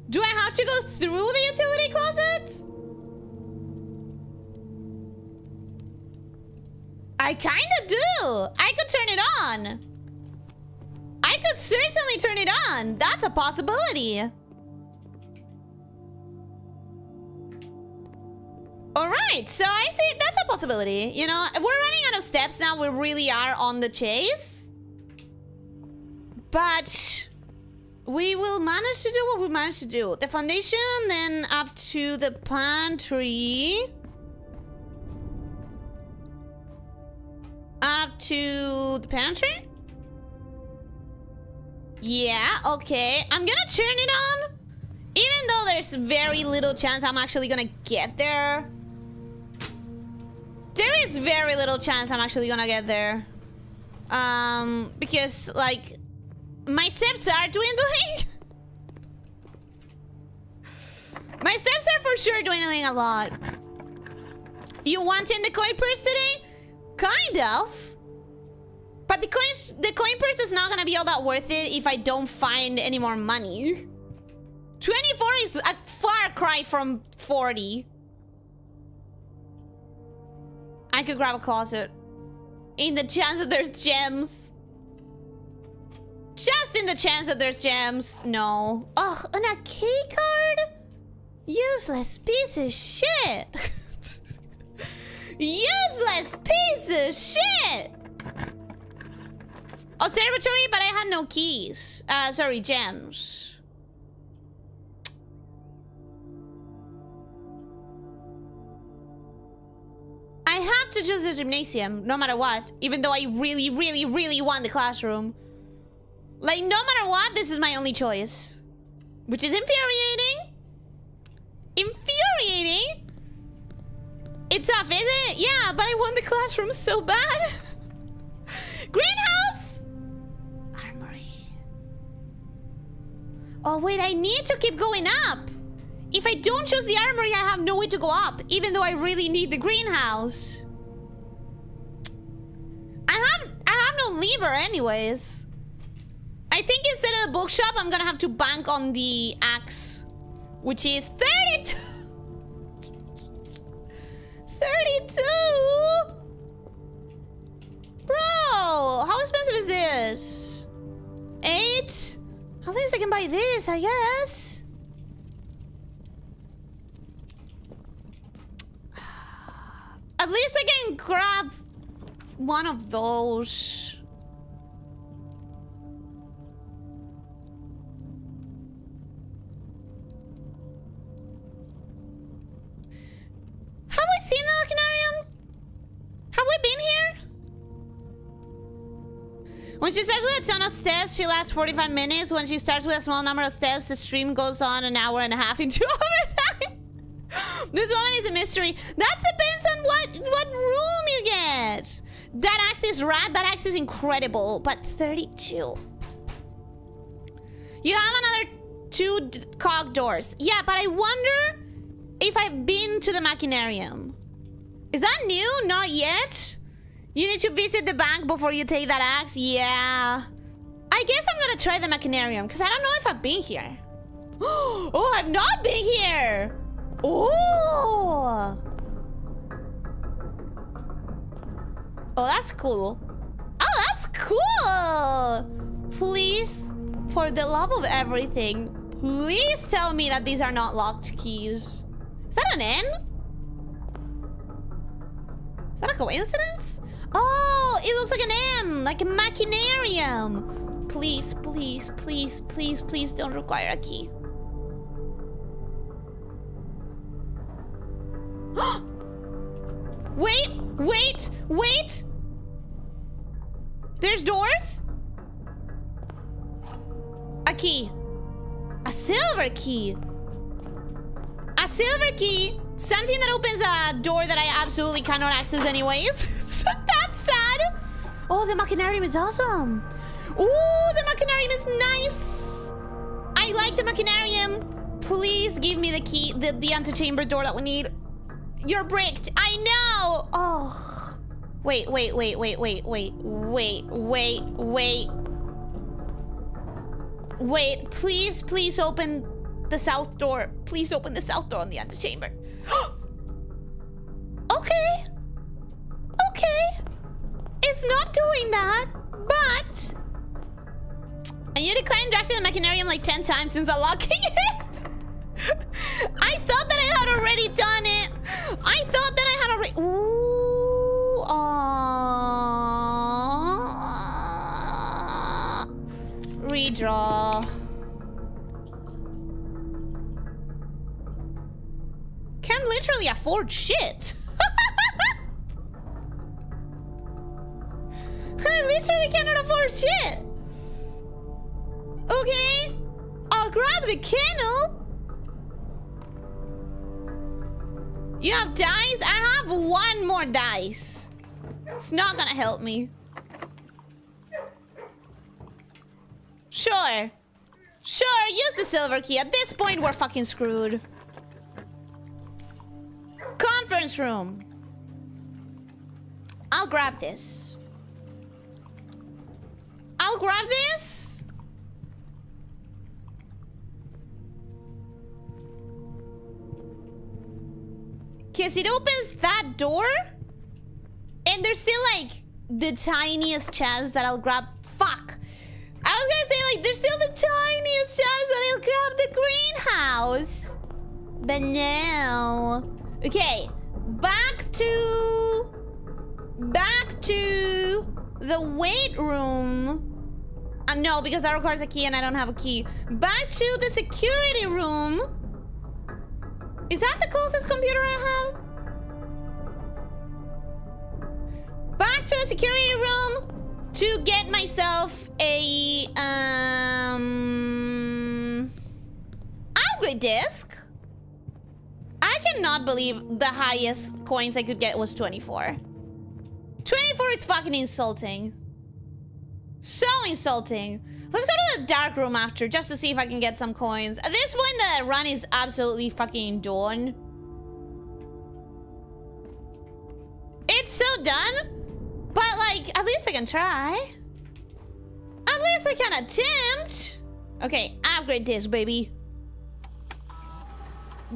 Do I have to go through the utility closet? I kinda do. I could turn it on. I could certainly turn it on. That's a possibility. All right, so I see that's a possibility. You know, we're running out of steps now. We really are on the chase. But we will manage to do what we managed to do. The foundation, then up to the pantry. Up to the pantry? Yeah, okay. I'm gonna turn it on. Even though there's very little chance I'm actually gonna get there. There is very little chance I'm actually gonna get there. Because, like, my steps are dwindling. My steps are for sure dwindling a lot. You wanting the coin purse today? Kind of. But the coin purse is not gonna be all that worth it if I don't find any more money. 24 is a far cry from 40. I could grab a closet. In the chance that there's gems. Just in the chance that there's gems. No. Oh, and a key card? Useless piece of shit. Useless piece of shit. Observatory, but I had no keys. Sorry, gems. I have to choose the gymnasium, no matter what. Even though I really, really, really want the classroom. Like, no matter what, this is my only choice. Which is infuriating. Infuriating? It's tough, is it? Yeah, but I want the classroom so bad. Greenhouse! Armory. Oh, wait, I need to keep going up. If I don't choose the armory, I have no way to go up, even though I really need the greenhouse. I have no lever anyways. I think instead of the bookshop, I'm gonna have to bank on the axe, which is 32. 32? Bro, how expensive is this? 8? At least I can buy this, I guess. At least I can grab one of those. Have we seen the Machinarium? Have we been here? When she starts with a ton of steps, she lasts 45 minutes. When she starts with a small number of steps, the stream goes on an hour and a half into overtime. This woman is a mystery. That depends on what room you get. That axe is rad. That axe is incredible. But 32. You have another 2 cog doors. Yeah, but I wonder if I've been to the Machinarium. Is that new? Not yet. You need to visit the bank before you take that axe. Yeah. I guess I'm gonna try the Machinarium because I don't know if I've been here. Oh, I've not been here. Oh. Oh, that's cool. Oh, that's cool. Please, for the love of everything, please tell me that these are not locked keys. Is that an N? Is that a coincidence? Oh, it looks like an M, like a machinarium. Please, please, please, please, please don't require a key. Wait, wait, wait. There's doors? A key. A silver key. A silver key. Something that opens a door that I absolutely cannot access anyways. That's sad. Oh, the machinarium is awesome. Oh, the machinarium is nice. I like the machinarium. Please give me the key, the antechamber door that we need. You're bricked. I know. Oh. Wait, wait, wait, wait, wait, wait, wait, wait, wait. Wait, please, please open the south door. Please open the south door on the antechamber. Okay. Okay. It's not doing that, but I need to decline drafting the machinarium like 10 times since unlocking it. I thought that I had already done it. I thought that I had already. Ooh. Redraw. Can't literally afford shit. I literally cannot afford shit. Okay. I'll grab the kennel. You have dice? I have one more dice. It's not gonna help me. Sure. Sure, use the silver key. At this point, we're fucking screwed. Conference room. I'll grab this. I'll grab this. Because it opens that door. And there's still like the tiniest chance that I'll grab. Fuck. I was gonna say like there's still the tiniest chance that I'll grab the greenhouse. But no. Okay. Back to the weight room. No, because that requires a key and I don't have a key. Back to the security room. Is that the closest computer I have? Back to the security room to get myself a upgrade disc. I cannot believe the highest coins I could get was 24. 24 is fucking insulting. So insulting. Let's go to the dark room after, just to see if I can get some coins. At this point, the run is absolutely fucking done. It's so done. But, like, at least I can try. At least I can attempt. Okay, upgrade this, baby.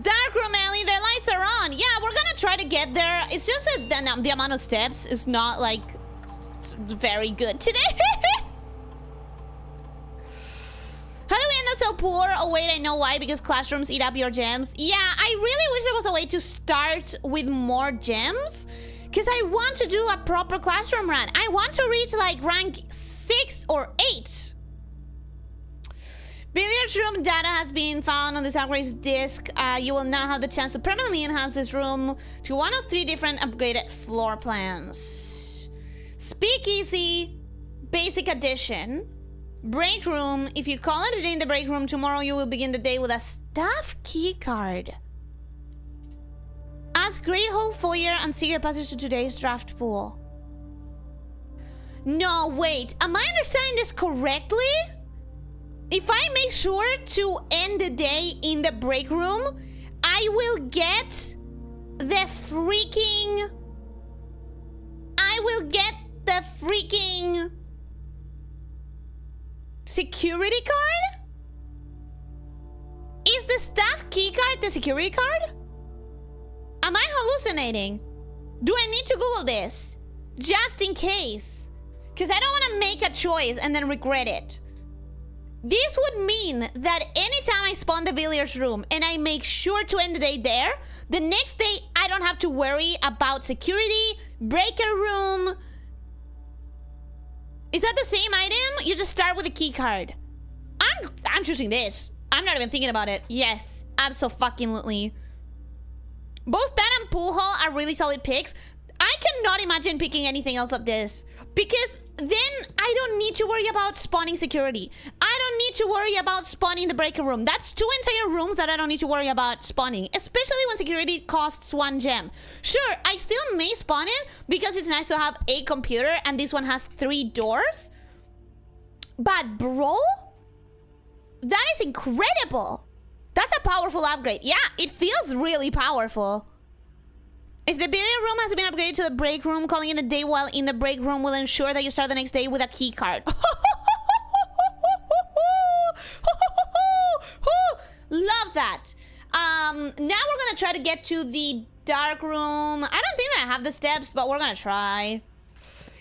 Dark room, Ellie, their lights are on. Yeah, we're gonna try to get there. It's just that the amount of steps is not, like, very good today. How do we end up so poor? Oh, wait, I know why. Because classrooms eat up your gems. Yeah, I really wish there was a way to start with more gems. Because I want to do a proper classroom run. I want to reach, like, rank 6 or 8. Billiards room data has been found on this upgrade disc. You will now have the chance to permanently enhance this room to one of 3 different upgraded floor plans. Speakeasy, basic addition. Break room. If you call it a day in the break room, tomorrow you will begin the day with a staff key card. Ask Great Hall Foyer and secret passage to today's draft pool. No, wait. Am I understanding this correctly? If I make sure to end the day in the break room, I will get the freaking... security card? the staff keycard the security card? Am I hallucinating? Do I need to Google this? Just in case. Because I don't want to make a choice and then regret it. This would mean that anytime I spawn the billiards room and I make sure to end the day there, the next day I don't have to worry about security, breaker room. Is that the same item? You just start with a key card. I'm choosing this. I'm not even thinking about it. Yes, absolutely. Both that and pool hall are really solid picks. I cannot imagine picking anything else like this. Because then I don't need to worry about spawning security. I don't need to worry about spawning the breaker room. That's 2 entire rooms that I don't need to worry about spawning. Especially when security costs 1 gem. Sure, I still may spawn it because it's nice to have a computer and this one has 3 doors. But bro, that is incredible. That's a powerful upgrade. Yeah, it feels really powerful. If the billiard room has been upgraded to the break room, calling it a day while in the break room will ensure that you start the next day with a key card. Love that. Now we're gonna try to get to the dark room. I don't think that I have the steps, but we're gonna try.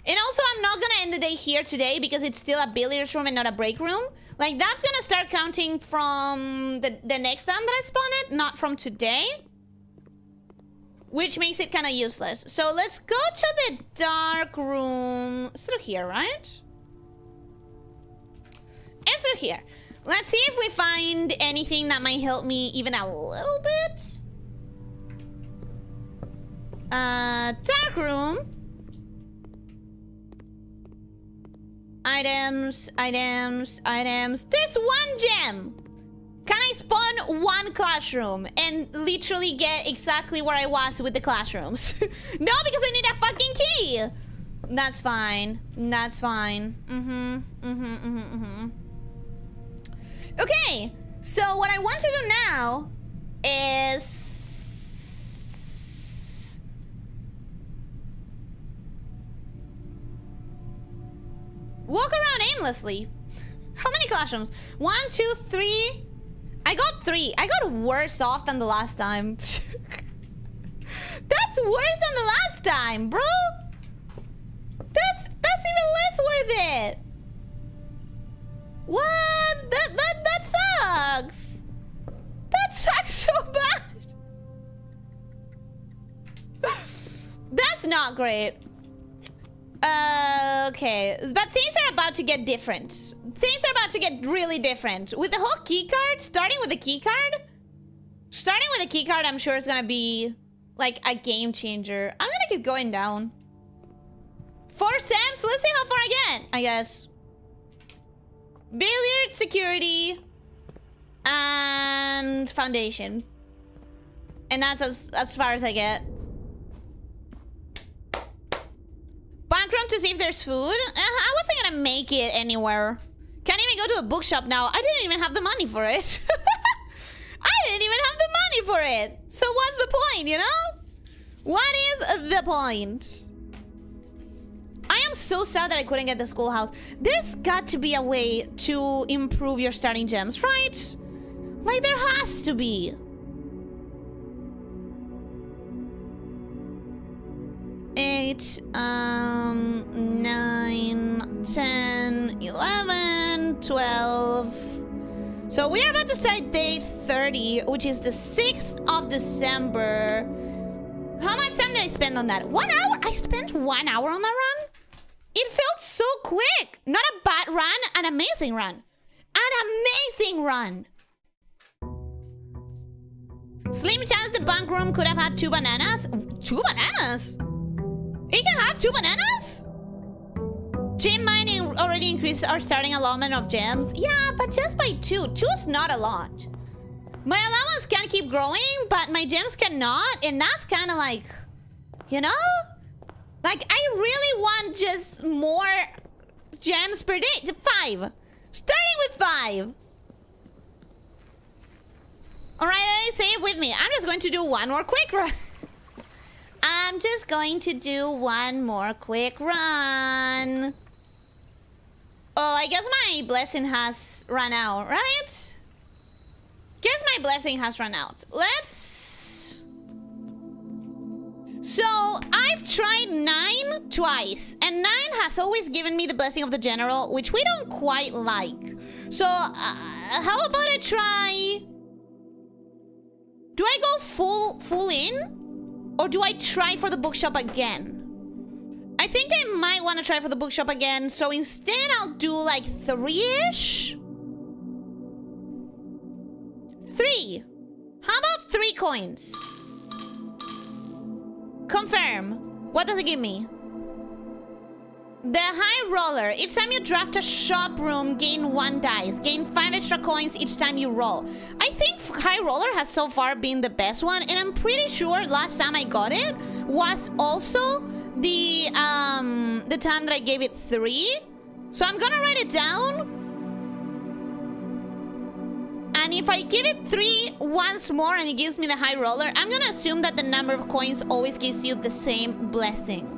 And also, I'm not gonna end the day here today because it's still a billiards room and not a break room. Like, that's gonna start counting from the next time that I spawn it, not from today. Which makes it kind of useless. So let's go to the dark room. It's through here, right? It's through here. Let's see if we find anything that might help me even a little bit. Dark room. Items. There's 1 gem. Can I spawn 1 classroom and literally get exactly where I was with the classrooms? No, because I need a fucking key. That's fine. That's fine. Okay, so what I want to do now is... walk around aimlessly. How many classrooms? 1, 2, 3... I got 3. I got worse off than the last time. That's worse than the last time, bro. That's even less worth it. What? That sucks. That sucks so bad. That's not great. Okay, but things are about to get different. Things are about to get really different. With the whole key card, starting with the key card, I'm sure is gonna be like a game changer. I'm gonna keep going down. 4 steps, let's see how far I get, I guess. Billiard, security, and foundation. And that's as far as I get. Back room to see if there's food. I wasn't gonna make it anywhere. Can't even go to a bookshop now. I didn't even have the money for it. I didn't even have the money for it. So what's the point, you know? What is the point? I am so sad that I couldn't get the schoolhouse. There's got to be a way to improve your starting gems, right? Like, there has to be. Eight, 9, 10, 11, 12. So we are about to start day 30, which is the 6th of December. How much time did I spend on that? 1 hour? I spent 1 hour on that run? It felt so quick. Not a bad run, an amazing run. An amazing run. Slim chance the bank room could have had 2 bananas. 2 bananas? It can have 2 bananas? Gem mining already increased our starting allotment of gems. Yeah, but just by 2. 2 is not a lot. My allowance can keep growing, but my gems cannot. And that's kind of like, you know? Like, I really want just more gems per day. 5. Starting with 5. Alright, say it with me. I'm just going to do one more quick run. I'm just going to do one more quick run. Oh, I guess my blessing has run out, right? Guess my blessing has run out. Let's... So, I've tried 9 twice. And 9 has always given me the blessing of the general, which we don't quite like. So, how about I try... Do I go full in? Or do I try for the bookshop again? I think I might want to try for the bookshop again. So instead, I'll do like 3-ish. 3. How about 3 coins? Confirm. What does it give me? The high roller. Each time you draft a shop room, gain 1 dice. Gain 5 extra coins each time you roll. I think high roller has so far been the best one. And I'm pretty sure last time I got it was also the time that I gave it 3. So I'm gonna write it down. And if I give it 3 once more and it gives me the high roller, I'm gonna assume that the number of coins always gives you the same blessing.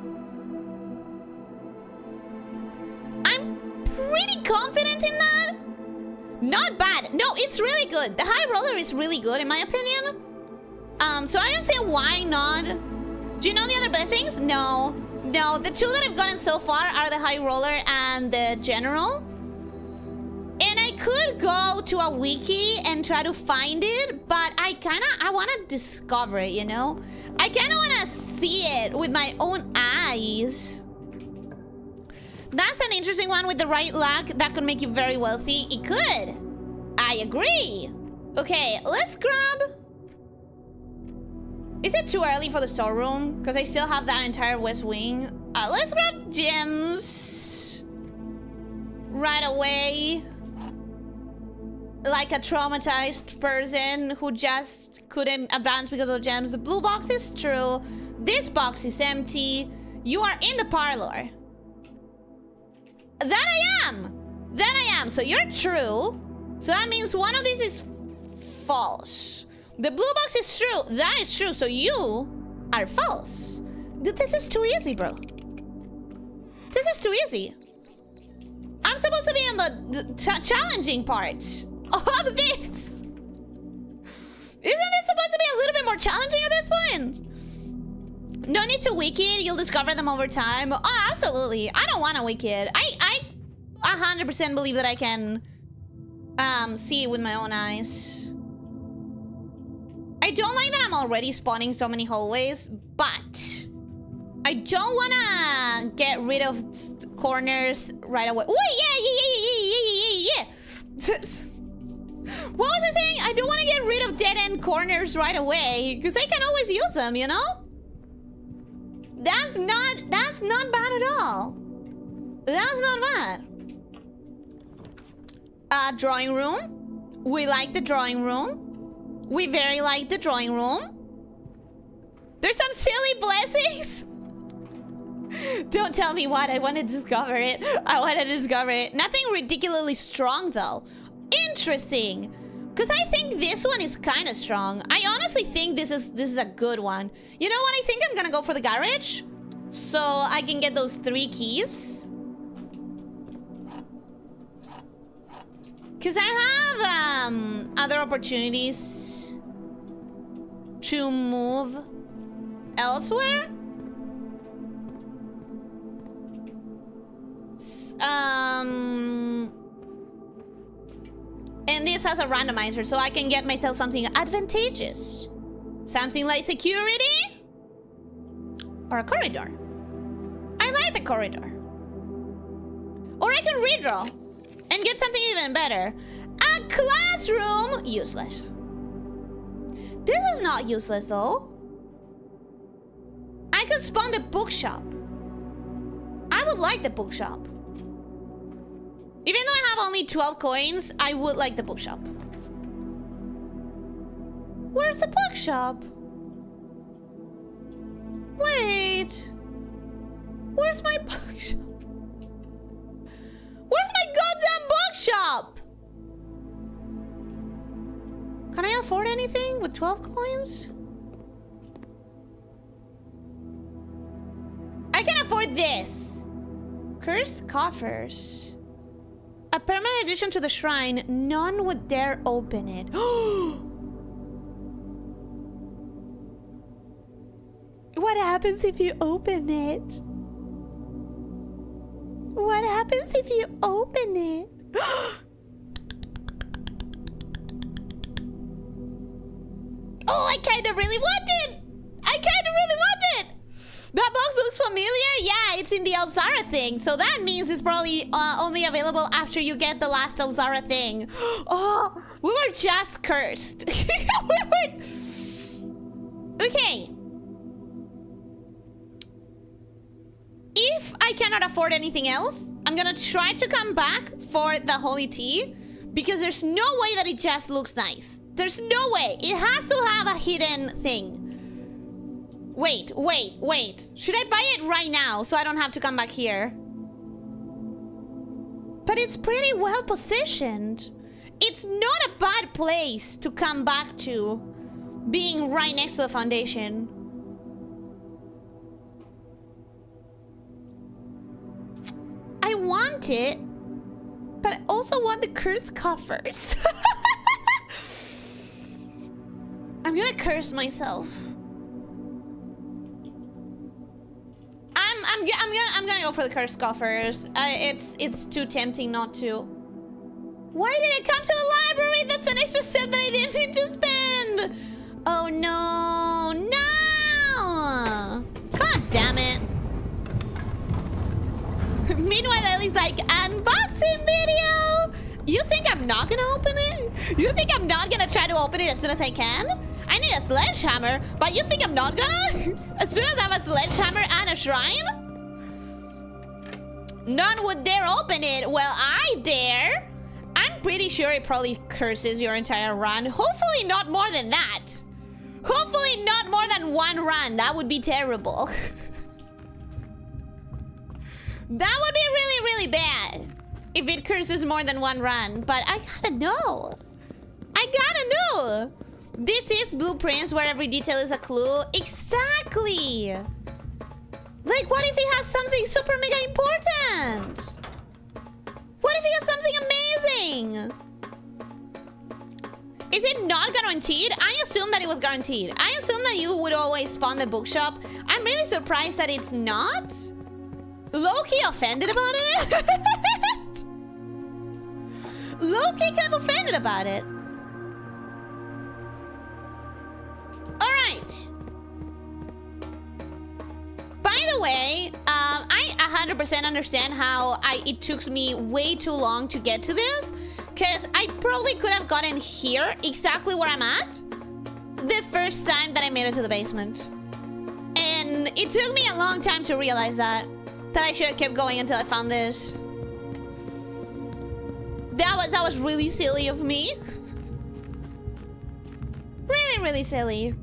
I'm pretty confident in that. Not bad. No, it's really good. The high roller is really good in my opinion. So I don't see why not. Do you know the other blessings? No. No, the 2 that I've gotten so far are the high roller and the general. And I could go to a wiki and try to find it, but I want to discover it, you know? I kind of want to see it with my own eyes. That's an interesting one. With the right luck, that could make you very wealthy. It could. I agree. Okay, let's grab... Is it too early for the storeroom? Because I still have that entire west wing. Let's grab gems right away. Like a traumatized person who just couldn't advance because of gems. The blue box is true. This box is empty. You are in the parlor. That I am. That I am. So you're true. So that means one of these is false. The blue box is true. That is true. So you are false. This is too easy, bro. This is too easy. I'm supposed to be in the challenging part of this. Isn't it supposed to be a little bit more challenging at this point? No need to wiki it. You'll discover them over time. Oh, absolutely. I don't want to wiki it. I 100% believe that I can see it with my own eyes. I don't like that I'm already spawning so many hallways, but I don't want to get rid of corners right away. Oh, yeah. What was I saying? I don't want to get rid of dead-end corners right away, because I can always use them, you know? That's not bad at all. That's not bad. Drawing room. We like the drawing room. We very like the drawing room. There's some silly blessings. Don't tell me what. I want to discover it. I want to discover it. Nothing ridiculously strong, though. Interesting. Because I think this one is kind of strong. I honestly think this is a good one. You know what? I think I'm going to go for the garage. So I can get those 3 keys. Because I have other opportunities to move elsewhere. And this has a randomizer, so I can get myself something advantageous. Something like security or a corridor. I like the corridor. Or I can redraw and get something even better. A classroom, useless. This is not useless though. I could spawn the bookshop. I would like the bookshop. Even though I have only 12 coins, I would like the bookshop. Where's the bookshop? Wait. Where's my bookshop? Where's my goddamn bookshop? Can I afford anything with 12 coins? I can afford this. Cursed coffers. A permanent addition to the shrine. None would dare open it. What happens if you open it? What happens if you open it? Oh, I kind of really want it! I kind of really want it! That box looks familiar. Yeah, it's in the Elzara thing. So that means it's probably only available after you get the last Elzara thing. Oh, we were just cursed. Okay. If I cannot afford anything else, I'm gonna try to come back for the holy tea. Because there's no way that it just looks nice. There's no way. It has to have a hidden thing. Wait. Should I buy it right now so I don't have to come back here? But it's pretty well positioned. It's not a bad place to come back to, being right next to the foundation. I want it, but I also want the curse coffers. I'm gonna curse myself. I'm gonna go for the curse coffers. It's too tempting not to. Why did I come to the library? That's an extra step that I didn't need to spend. Oh no, no! God damn it! Meanwhile, Ellie's like, unboxing video. You think I'm not gonna open it? You think I'm not gonna try to open it as soon as I can? I need a sledgehammer, but you think I'm not gonna? As soon as I have a sledgehammer and a shrine? None would dare open it. Well, I dare. I'm pretty sure it probably curses your entire run. Hopefully not more than that. Hopefully not more than one run. That would be terrible. That would be really, really bad if it curses more than one run. But I gotta know. I gotta know. This is blueprints where every detail is a clue. Exactly. Like, what if he has something super mega important? What if he has something amazing? Is it not guaranteed? I assume that it was guaranteed. I assume that you would always spawn the bookshop. I'm really surprised that it's not. Low-key offended about it? Low-key kind of offended about it. Alright. By the way, I 100% understand how it took me way too long to get to this. Because I probably could have gotten here, exactly where I'm at, the first time that I made it to the basement. And it took me a long time to realize that I should have kept going until I found this. That was really silly of me. Really, really silly.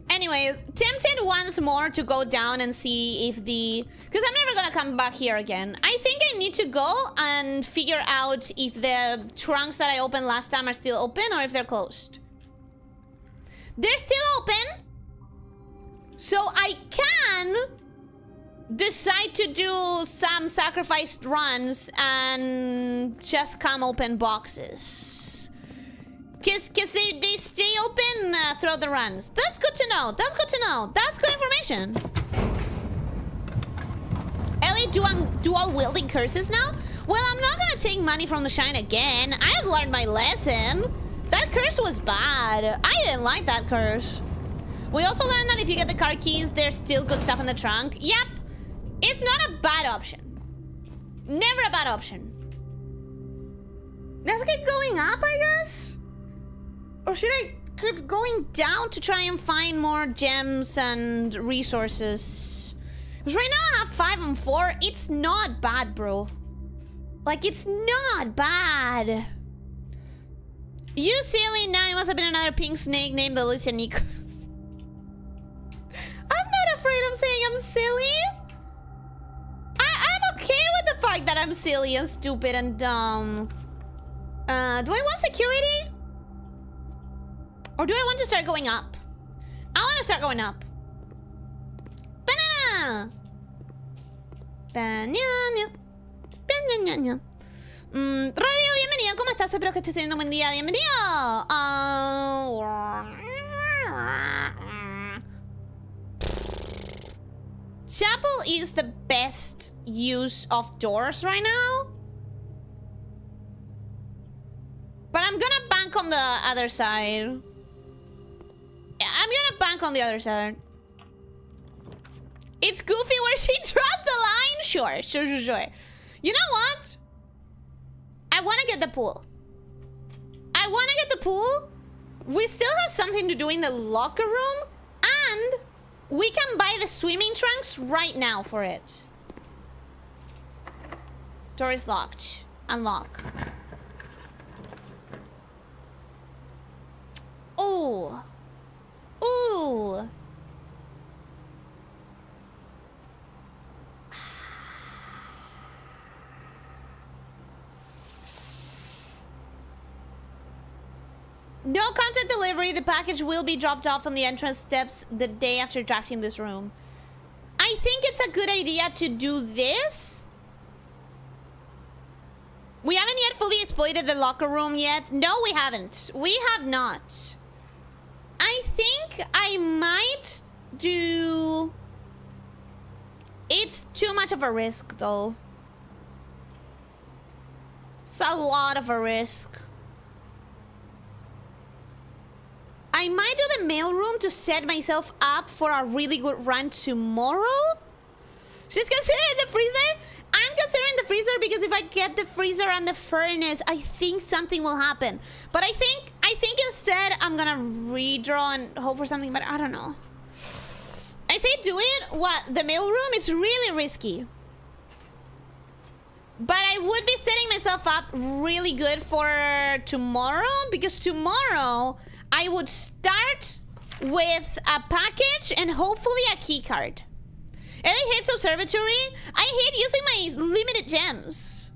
Anyways, tempted once more to go down and see if the... Because I'm never gonna come back here again. I think I need to go and figure out if the trunks that I opened last time are still open or if they're closed. They're still open. So I can decide to do some sacrificed runs and just come open boxes. Because they stay open throughout the runs. That's good to know. That's good to know. That's good information. Ellie, dual wielding curses now? Well, I'm not gonna take money from the shrine again. I've learned my lesson. That curse was bad. I didn't like that curse. We also learned that if you get the car keys, there's still good stuff in the trunk. Yep. It's not a bad option. Never a bad option. Let's keep going up, I guess? Or should I keep going down to try and find more gems and resources? Because right now I have 5 and 4. It's not bad, bro. Like, it's not bad. You silly, now it must have been another pink snake named Elyssia Nikos. I'm not afraid of saying I'm silly. I'm okay with the fact that I'm silly and stupid and dumb. Do I want security? Or do I want to start going up? I want to start going up. Banana! Banana! Rodrigo, bienvenido. ¿Cómo estás? Espero que estés teniendo un buen día. Bienvenido. Chapel is the best use of doors right now. But I'm gonna bank on the other side. Yeah, I'm gonna bank on the other side. It's Goofy where she draws the line? Sure. You know what? I want to get the pool. We still have something to do in the locker room. And we can buy the swimming trunks right now for it. Door is locked. Unlock. Ooh. Ooh. No content delivery. The package will be dropped off on the entrance steps the day after drafting this room. I think it's a good idea to do this. We haven't yet fully exploited the locker room yet. No, we haven't. We have not. I think I might do... It's too much of a risk, though. It's a lot of a risk. I might do the mailroom to set myself up for a really good run tomorrow. She's considering the freezer. I'm considering the freezer because if I get the freezer and the furnace, I think something will happen. But I think instead I'm gonna redraw and hope for something, but I don't know. I say do it. What? The mailroom is really risky. But I would be setting myself up really good for tomorrow because tomorrow I would start with a package and hopefully a key card. Ellie hates observatory. I hate using my limited gems.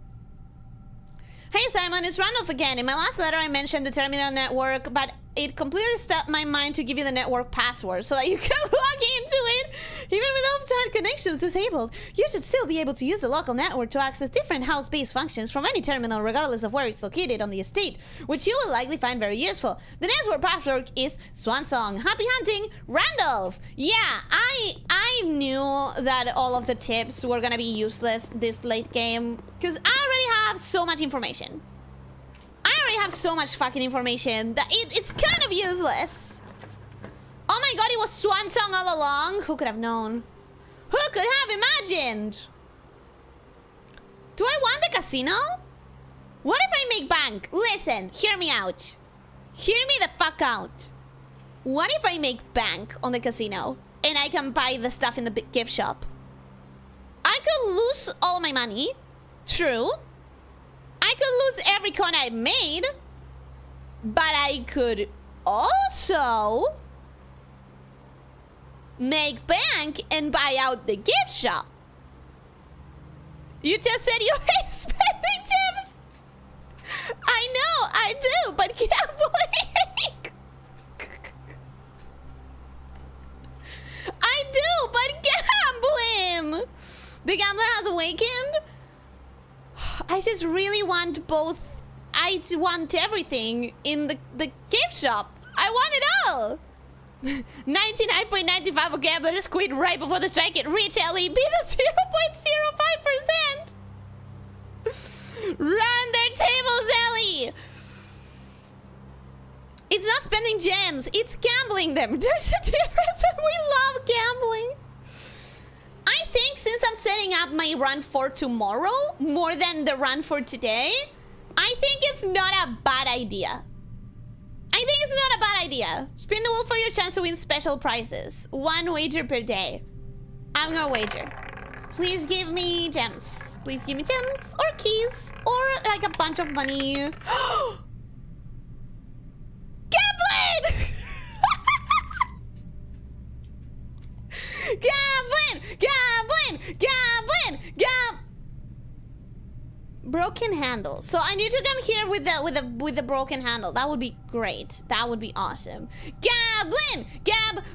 Hey Simon, it's Randolph again. In my last letter I mentioned the terminal network, but it completely stopped my mind to give you the network password so that you can log into it even with outside connections disabled. You should still be able to use the local network to access different house-based functions from any terminal regardless of where it's located on the estate, which you will likely find very useful. The network password is Swansong. Happy hunting, Randolph! Yeah, I knew that all of the tips were gonna be useless this late game because I already have so much information. I already have so much fucking information that it's kind of useless. Oh my god, it was Swansong all along. Who could have known? Who could have imagined? Do I want the casino? What if I make bank? Listen, hear me out. Hear me the fuck out. What if I make bank on the casino and I can buy the stuff in the gift shop? I could lose all my money. True. I could lose every coin I made, but I could also make bank and buy out the gift shop. You just said you hate spending gems. I know, I do, but gambling. I do, but gambling. The gambler has awakened. I just really want both. I want everything in the gift shop. I want it all. 99.95 of gamblers quit right before the strike at reach LE. Be the 0.05%. Run their tables, Ellie. It's not spending gems. It's gambling them. There's a difference and we love gambling. I think since I'm setting up my run for tomorrow more than the run for today, I think it's not a bad idea. I think it's not a bad idea. Spin the wheel for your chance to win special prizes. 1 wager per day. I'm gonna wager. Please give me gems. Please give me gems or keys or like a bunch of money. Gambling! Gambling! Broken handle. So I need to come here with the broken handle. That would be great. That would be awesome. Gambling!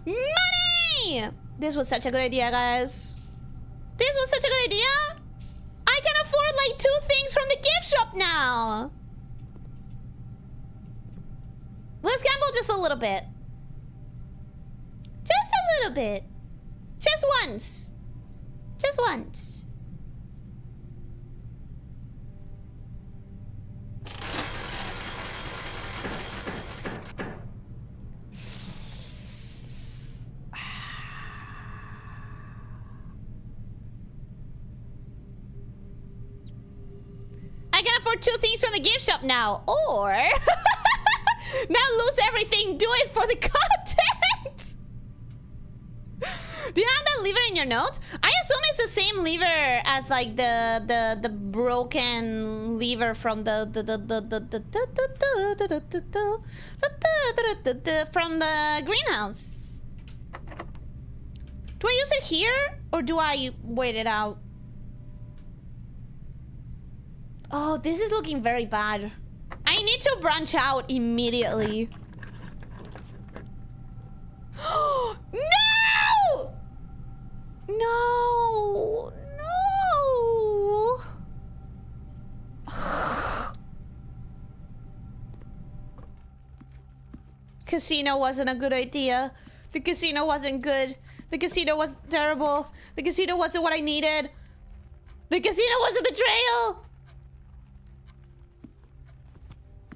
Money! This was such a good idea, guys. This was such a good idea. I can afford like 2 things from the gift shop now. Let's gamble just a little bit. Just a little bit. Just once. Just once. I can afford 2 things from the gift shop now. Or now lose everything. Do it for the content. Do you have that lever in your notes? I assume it's the same lever as like the broken lever from from the greenhouse. Do I use it here or do I wait it out? Oh, this is looking very bad. I need to branch out immediately. No! No! No! Casino wasn't a good idea. The casino wasn't good. The casino was terrible. The casino wasn't what I needed. The casino was a betrayal.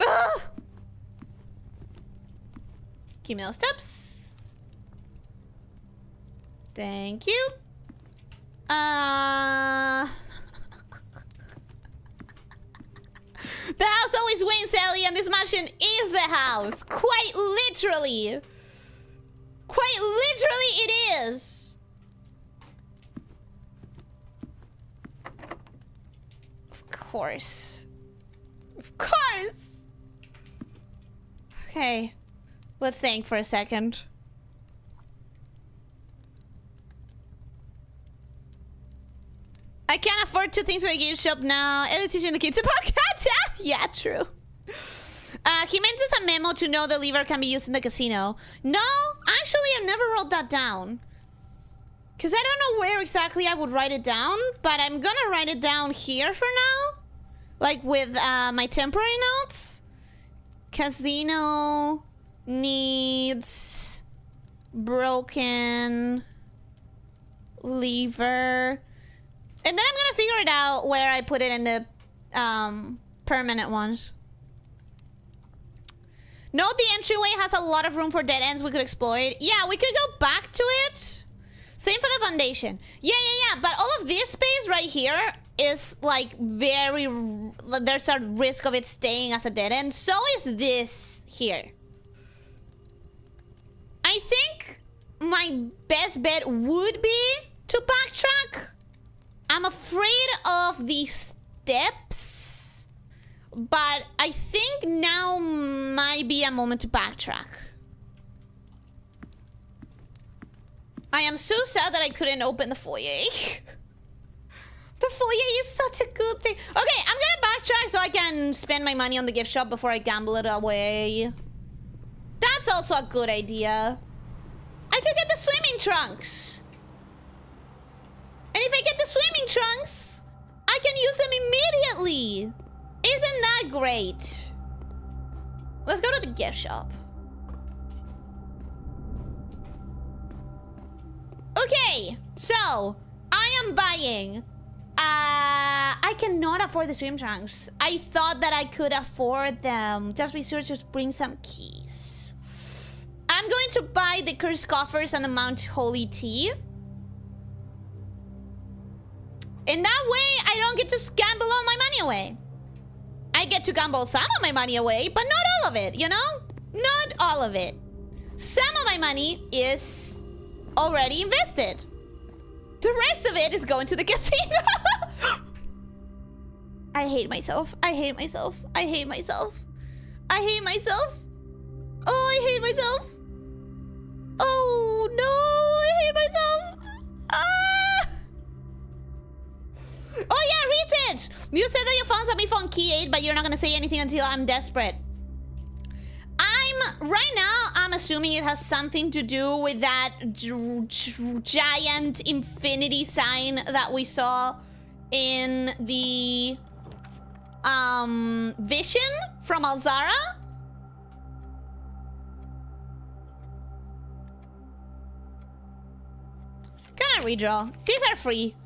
Ugh. Give me those steps. Thank you. The house always wins, Ellie, and this mansion is the house. Quite literally. Quite literally it is. Of course. Of course. Okay, let's think for a second. I can't afford 2 things from the gift shop now. Ellie teaching the kids about gacha. Yeah, true. He meant us a memo to know the lever can be used in the casino. No, actually, I've never wrote that down. Because I don't know where exactly I would write it down, but I'm gonna write it down here for now. Like with my temporary notes. Casino needs broken lever. And then I'm gonna figure it out where I put it in the permanent ones. Note the entryway has a lot of room for dead ends we could exploit. Yeah, we could go back to it. Same for the foundation. Yeah. But all of this space right here is like very... There's a risk of it staying as a dead end. So is this here. I think my best bet would be to backtrack. I'm afraid of the steps, but I think now might be a moment to backtrack. I am so sad that I couldn't open the foyer. The foyer is such a good thing. Okay, I'm gonna backtrack so I can spend my money on the gift shop before I gamble it away. That's also a good idea. I could get the swimming trunks. And if I get the swimming trunks, I can use them immediately. Isn't that great? Let's go to the gift shop. Okay, so I am buying. I cannot afford the swim trunks. I thought that I could afford them. Just be sure to bring some keys. I'm going to buy the cursed coffers and the Mount Holy Tea. In that way, I don't get to gamble all my money away. I get to gamble some of my money away, but not all of it, you know? Not all of it. Some of my money is already invested. The rest of it is going to the casino. I hate myself. I hate myself. I hate myself. I hate myself. Oh, I hate myself. Oh, no. I hate myself. Ah. Oh, yeah, read it. You said that you found something from Key 8, but you're not going to say anything until I'm desperate. Right now, I'm assuming it has something to do with that giant infinity sign that we saw in the vision from Alzara. Gonna redraw. These are free.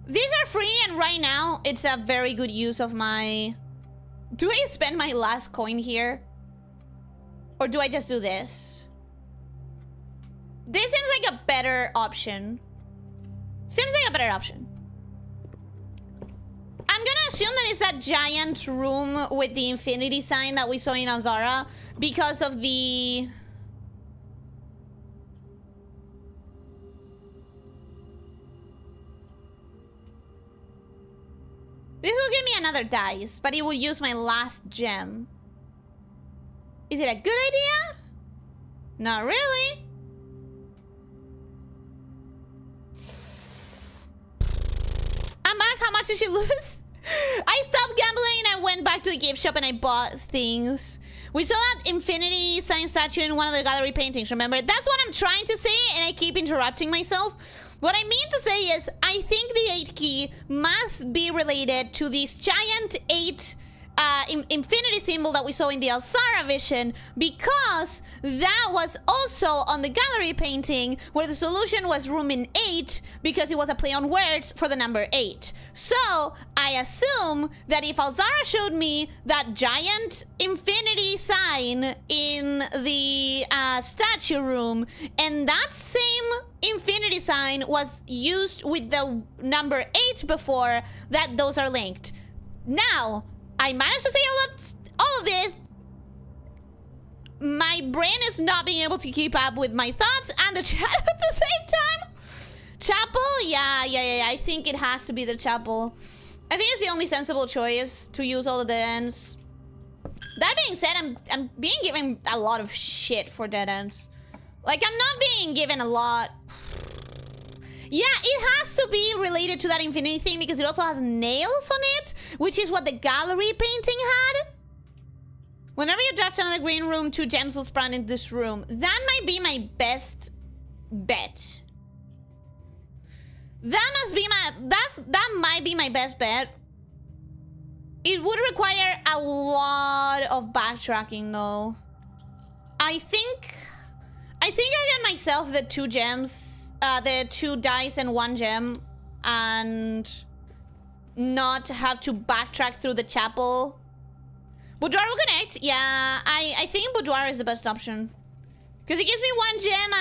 These are free, and right now it's a very good use of my... Do I spend my last coin here? Or do I just do this? This seems like a better option. Seems like a better option. I'm gonna assume that it's that giant room with the infinity sign that we saw in Alzara because of the... This will give me another dice, but it will use my last gem. Is it a good idea? Not really. I'm back. How much did she lose? I stopped gambling and I went back to the gift shop and I bought things. We saw that infinity sign statue in one of the gallery paintings, remember? That's what I'm trying to say, and I keep interrupting myself. What I mean to say is, I think the 8 key must be related to this giant 8 infinity symbol that we saw in the Alzara vision, because that was also on the gallery painting where the solution was room in 8 because it was a play on words for the number 8. So I assume that if Alzara showed me that giant infinity sign in the statue room, and that same infinity sign was used with the number 8 before, that those are linked. Now, I managed to say all of this. My brain is not being able to keep up with my thoughts and the chat at the same time. Chapel? Yeah. I think it has to be the chapel. I think it's the only sensible choice to use all the dead ends. That being said, I'm being given a lot of shit for dead ends. Like, I'm not being given a lot. Yeah, it has to be related to that infinity thing because it also has nails on it, which is what the gallery painting had. Whenever you draft another green room, 2 gems will spawn in this room. That might be my best bet. That might be my best bet. It would require a lot of backtracking though. I think I get myself the 2 gems. The 2 dice and 1 gem, and not have to backtrack through the chapel. Boudoir will connect. Yeah, I think boudoir is the best option because it gives me 1 gem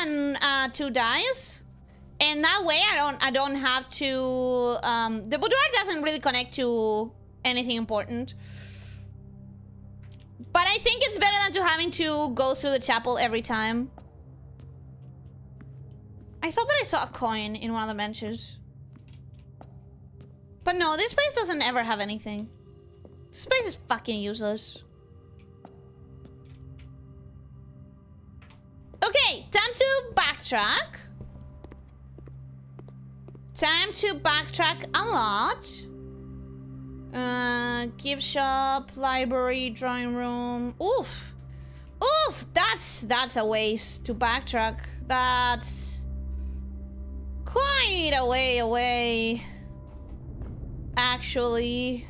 and 2 dice, and that way I don't have to. The boudoir doesn't really connect to anything important, but I think it's better than to having to go through the chapel every time. I thought that I saw a coin in one of the benches. But no, this place doesn't ever have anything. This place is fucking useless. Okay, time to backtrack. Time to backtrack a lot. Gift shop, library, drawing room. Oof. Oof, that's a waste to backtrack. That's quite a way away, actually.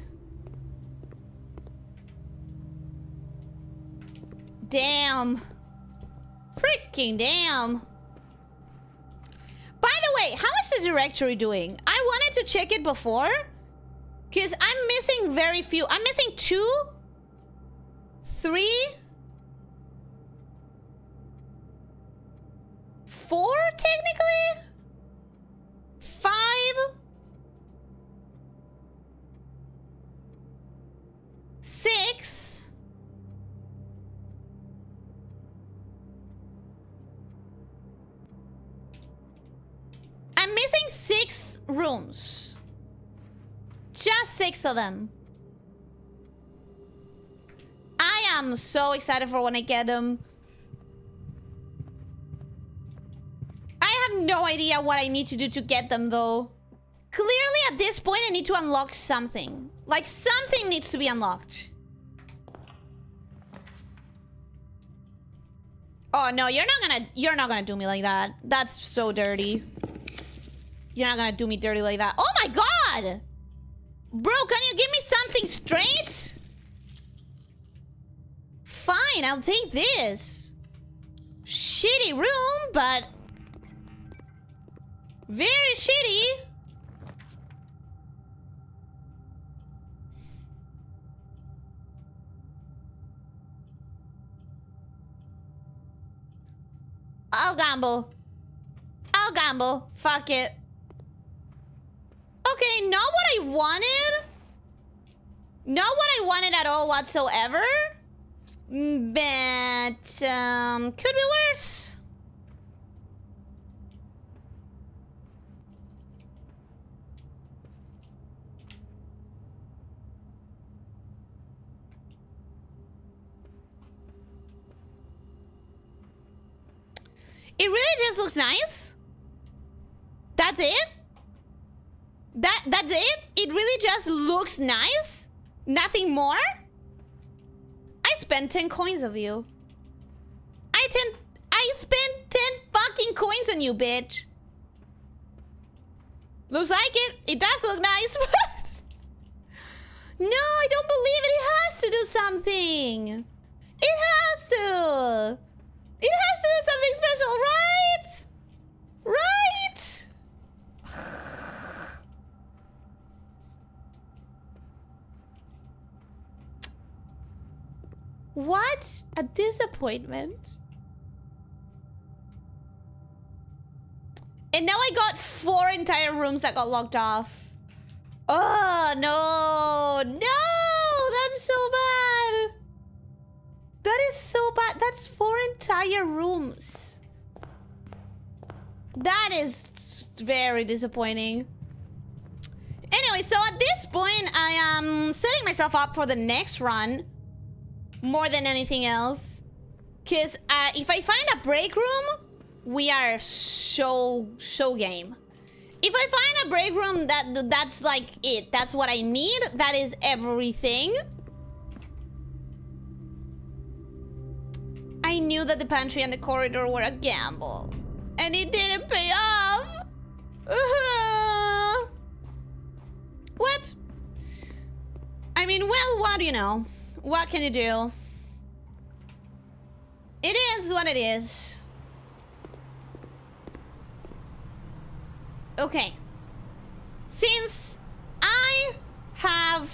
Damn. Freaking damn. By the way, how is the directory doing? I wanted to check it before, because I'm missing very few. I'm missing 2, 3, 4 technically. 5. 6. I'm missing 6 rooms. Just 6 of them. I am so excited for when I get them. I have no idea what I need to do to get them, though. Clearly, at this point, I need to unlock something. Like, something needs to be unlocked. Oh, no, you're not gonna do me like that. That's so dirty. You're not gonna do me dirty like that. Oh, my God! Bro, can you give me something straight? Fine, I'll take this. Shitty room, but very shitty. I'll gamble. I'll gamble. Fuck it. Okay, not what I wanted. Not what I wanted at all whatsoever. But, could be worse. It really just looks nice. That's it? That's it? It really just looks nice? Nothing more? I spent 10 coins of you. I spent 10 fucking coins on you, bitch. Looks like it. It does look nice. No, I don't believe it. It has to do something. It has to. It has to do something special, right? Right? What a disappointment. And now I got 4 entire rooms that got locked off. Oh, no. No, that's so bad. That is so bad. That's 4 entire rooms. That is very disappointing. Anyway, so at this point, I am setting myself up for the next run. More than anything else. Because if I find a break room, we are so game. If I find a break room, that's like it. That's what I need. That is everything. I knew that the pantry and the corridor were a gamble. And it didn't pay off. What? I mean, well, what do you know? What can you do? It is what it is. Okay. Since I have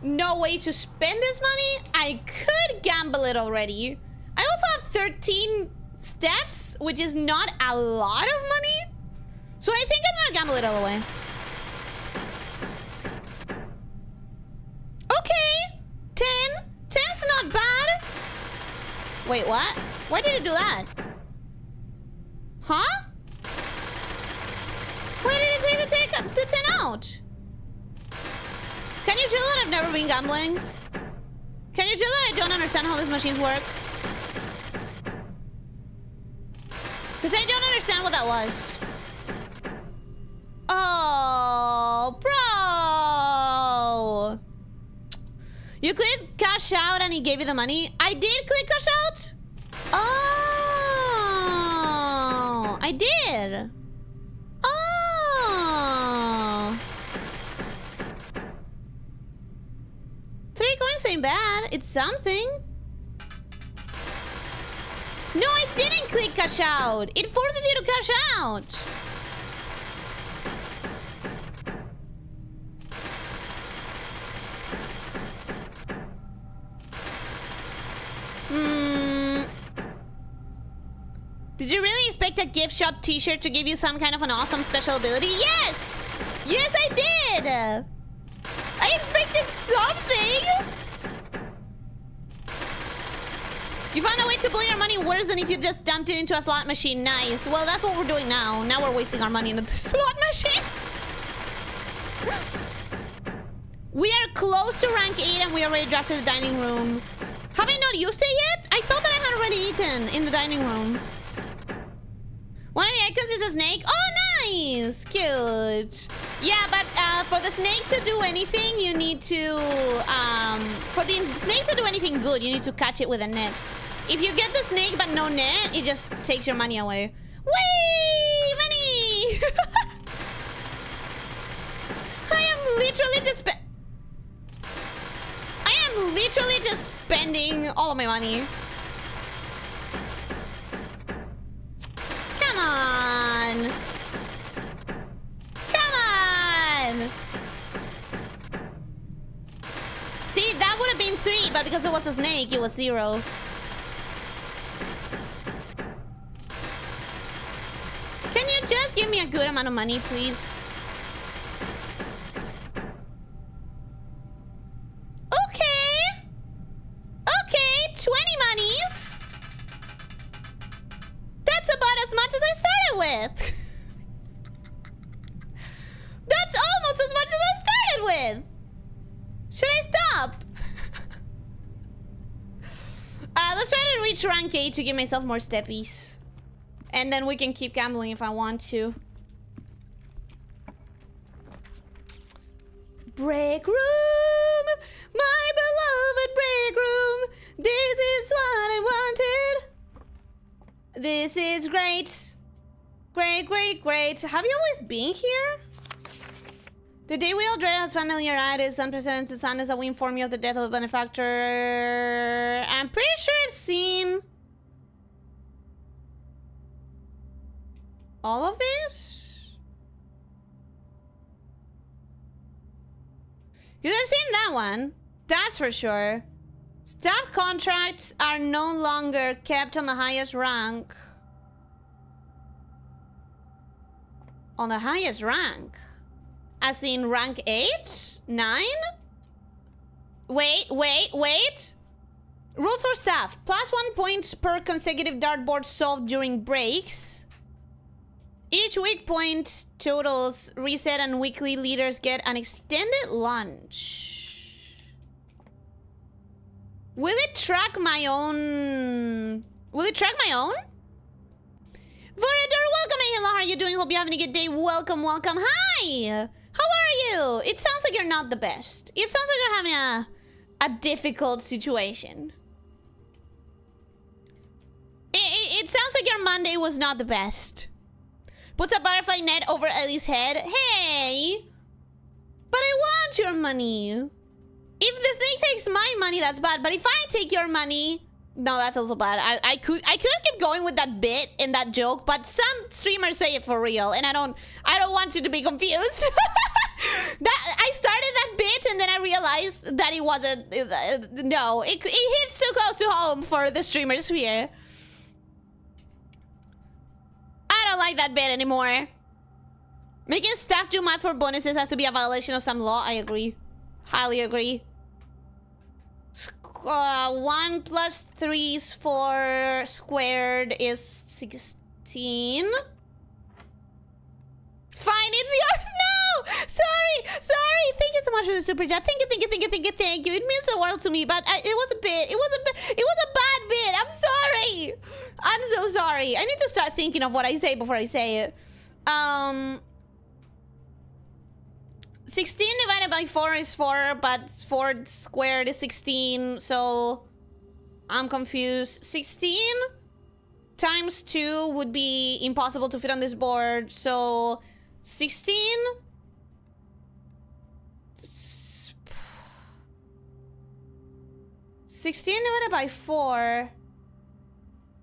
no way to spend this money, I could gamble it already. I also have 13 steps, which is not a lot of money. So I think I'm gonna gamble it all the way. Okay. 10. 10's not bad. Wait, what? Why did it do that? Huh? Why did it take the 10 out? Can you tell that I've never been gambling? Can you tell that I don't understand how these machines work? Because I don't understand what that was. Oh, bro. You clicked cash out and he gave you the money? I did click cash out? Oh, I did. Oh. 3 coins ain't bad. It's something. No, I didn't click cash out. It forces you to cash out. Did you really expect a gift shop t-shirt to give you some kind of an awesome special ability? Yes! Yes, I did! I expected something! You found a way to blow your money worse than if you just dumped it into a slot machine. Nice. Well, that's what we're doing now. Now we're wasting our money into the slot machine. We are close to rank 8 and we already drafted the dining room. Have I not used it yet? I thought that I had already eaten in the dining room. One of the icons is a snake. Oh, nice. Cute. Yeah, but for the snake to do anything, you need to... for the snake to do anything good, you need to catch it with a net. If you get the snake but no net, it just takes your money away. Whee! Money! I am literally just spending all of my money. Come on. Come on. See, that would have been 3, but because it was a snake, it was 0. Can you just give me a good amount of money, please? Okay. Okay, 20 monies. That's about as much as I started with. That's almost as much as I started with. Should I stop? Let's try to reach rank 8 to give myself more steppies. And then we can keep gambling if I want to. Break room! My beloved break room! This is what I wanted! This is great! Great, great, great. Have you always been here? The day we all dread has familiaritis, unprecedented sadness that we inform you of the death of the benefactor. I'm pretty sure I've seen all of this? Because I've seen that one. That's for sure. Staff contracts are no longer kept on the highest rank. On the highest rank? As in rank 8? 9? Wait. Rules for staff. +1 point per consecutive dartboard solved during breaks. Each week point totals reset and weekly leaders get an extended lunch. Will it track my own? Will it track my own? Vorador, welcome. Hello, how are you doing? Hope you're having a good day. Welcome, welcome. Hi! How are you? It sounds like you're not the best. It sounds like you're having a difficult situation. It sounds like your Monday was not the best. Puts a butterfly net over Ellie's head. Hey! But I want your money. If the snake takes my money, that's bad. But if I take your money... No, that's also bad. I could keep going with that bit and that joke, but some streamers say it for real, and I don't want you to be confused. I started that bit and then I realized that it wasn't. No, it hits too close to home for the streamers here. I don't like that bit anymore. Making staff do math for bonuses has to be a violation of some law. I agree. Highly agree. 1 plus 3 is 4 squared is 16. Fine, it's yours. No! Sorry. Thank you so much for the super chat. Thank you. It means the world to me, but it was a bad bit. I'm sorry. I'm so sorry. I need to start thinking of what I say before I say it. 16 divided by 4 is 4, but 4 squared is 16, so I'm confused. 16 times 2 would be impossible to fit on this board, so 16... 16 divided by 4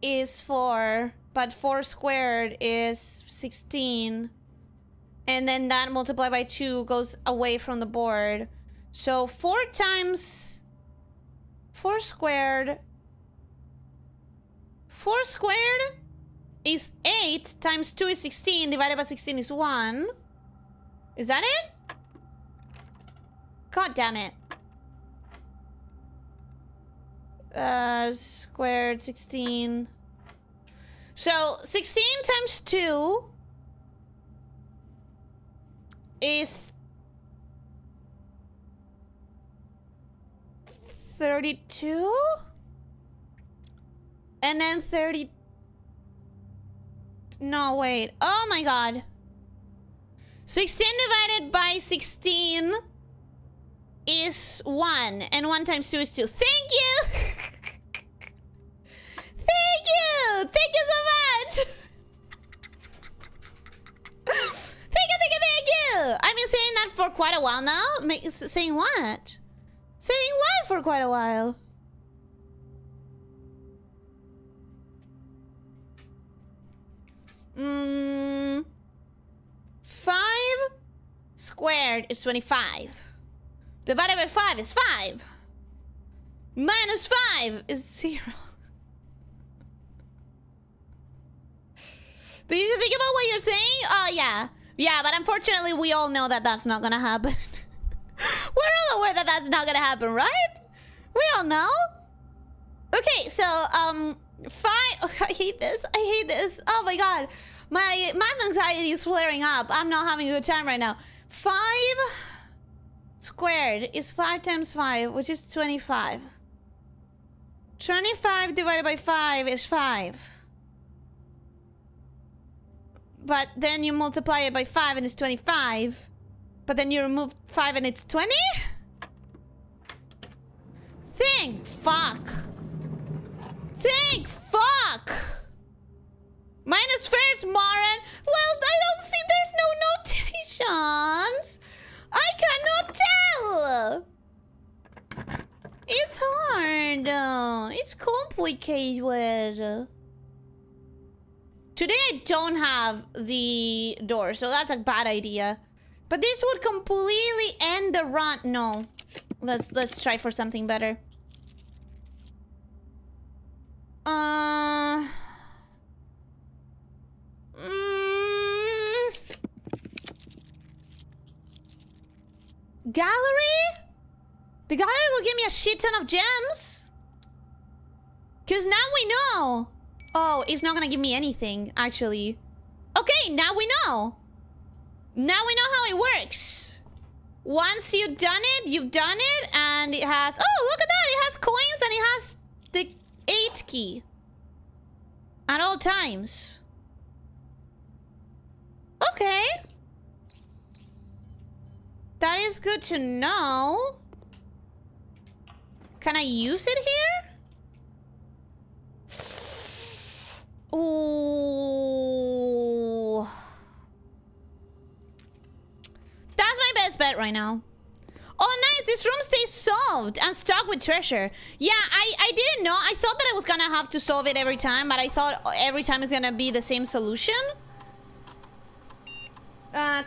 is 4, but 4 squared is 16. And then that multiplied by 2 goes away from the board. So 4 times 4 squared. 4 squared is 8 times 2 is 16. Divided by 16 is 1. Is that it? God damn it. Squared 16. So 16 times 2 is 32, and then 30. No, wait. Oh my god. 16 divided by 16 is 1, and 1 times 2 is 2. Thank you. Thank you so much. Thank you! I've been saying that for quite a while now. Saying what? Saying what for quite a while? 5 squared is 25. Divided by 5 is 5. Minus 5 is 0. Do you think about what you're saying? Oh, yeah. Yeah, but unfortunately, we all know that that's not gonna happen. We're all aware that that's not gonna happen, right? We all know. Okay, so, 5... Oh, I hate this. I hate this. Oh, my God. My math anxiety is flaring up. I'm not having a good time right now. 5 squared is 5 times 5, which is 25. 25 divided by 5 is 5. But then you multiply it by 5 and it's 25. But then you remove 5 and it's 20? Think fuck. Think fuck. Minus first, Maren. Well, I don't see there's no notations. I cannot tell. It's hard. It's complicated. Today I don't have the door, so that's a bad idea. But this would completely end the run. No. Let's try for something better. Gallery? The gallery will give me a shit ton of gems. Cause now we know. Oh, it's not gonna give me anything, actually. Okay, now we know. Now we know how it works. Once you've done it, and it has... Oh, look at that! It has coins and it has the 8 key. At all times. Okay. That is good to know. Can I use it here? Ooh. That's my best bet right now. Oh, nice. This room stays solved and stocked with treasure. Yeah, I didn't know. I thought that I was gonna have to solve it every time, but I thought every time it's gonna be the same solution.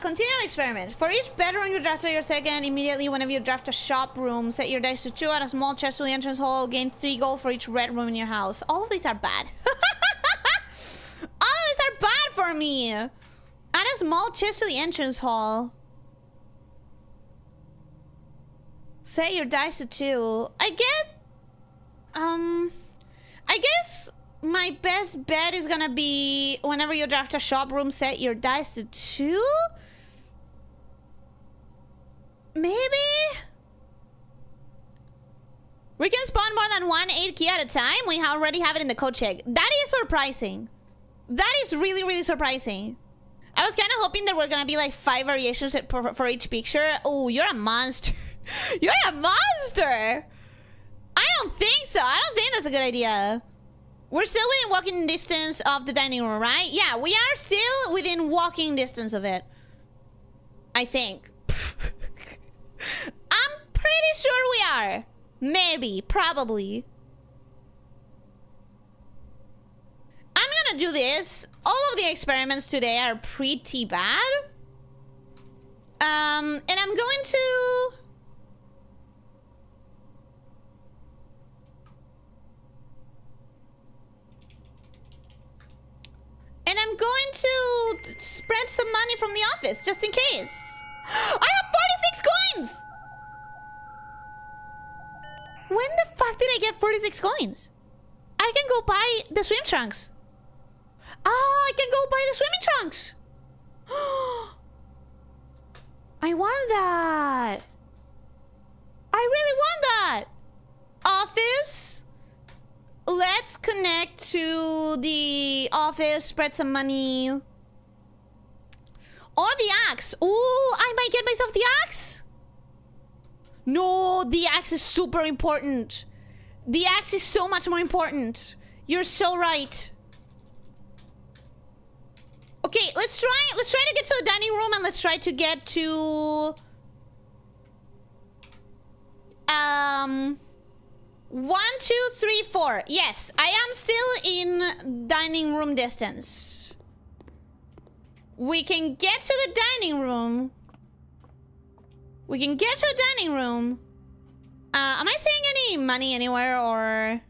Continue experiment. For each bedroom you draft to your second, immediately whenever you draft a shop room, set your dice to 2, add a small chest to the entrance hall, gain 3 gold for each red room in your house. All of these are bad. All of these are bad for me. Add a small chest to the entrance hall. Set your dice to 2. I guess my best bet is gonna be whenever you draft a shop room, set your dice to 2? Maybe? We can spawn more than 1 8 key at a time. We already have it in the code check. That is surprising. That is really, really surprising. I was kind of hoping there were gonna be like 5 variations for each picture. Oh, you're a monster. You're a monster. I don't think so. I don't think that's a good idea. We're still within walking distance of the dining room, right? Yeah, we are still within walking distance of it. I think. I'm pretty sure we are. Maybe. Probably. I'm gonna do this. All of the experiments today are pretty bad. And I'm going to... And I'm going to spread some money from the office, just in case. I have 46 coins! When the fuck did I get 46 coins? I can go buy the swim trunks. Oh, I can go buy the swimming trunks. I want that. I really want that. Office. Let's connect to the office, spread some money. Or the axe. Ooh, I might get myself the axe. No, the axe is super important. The axe is so much more important. You're so right. Okay, let's try to get to the dining room and let's try to get to 1, 2, 3, 4. Yes, I am still in dining room distance. We can get to the dining room. We can get to the dining room. Am I seeing any money anywhere or...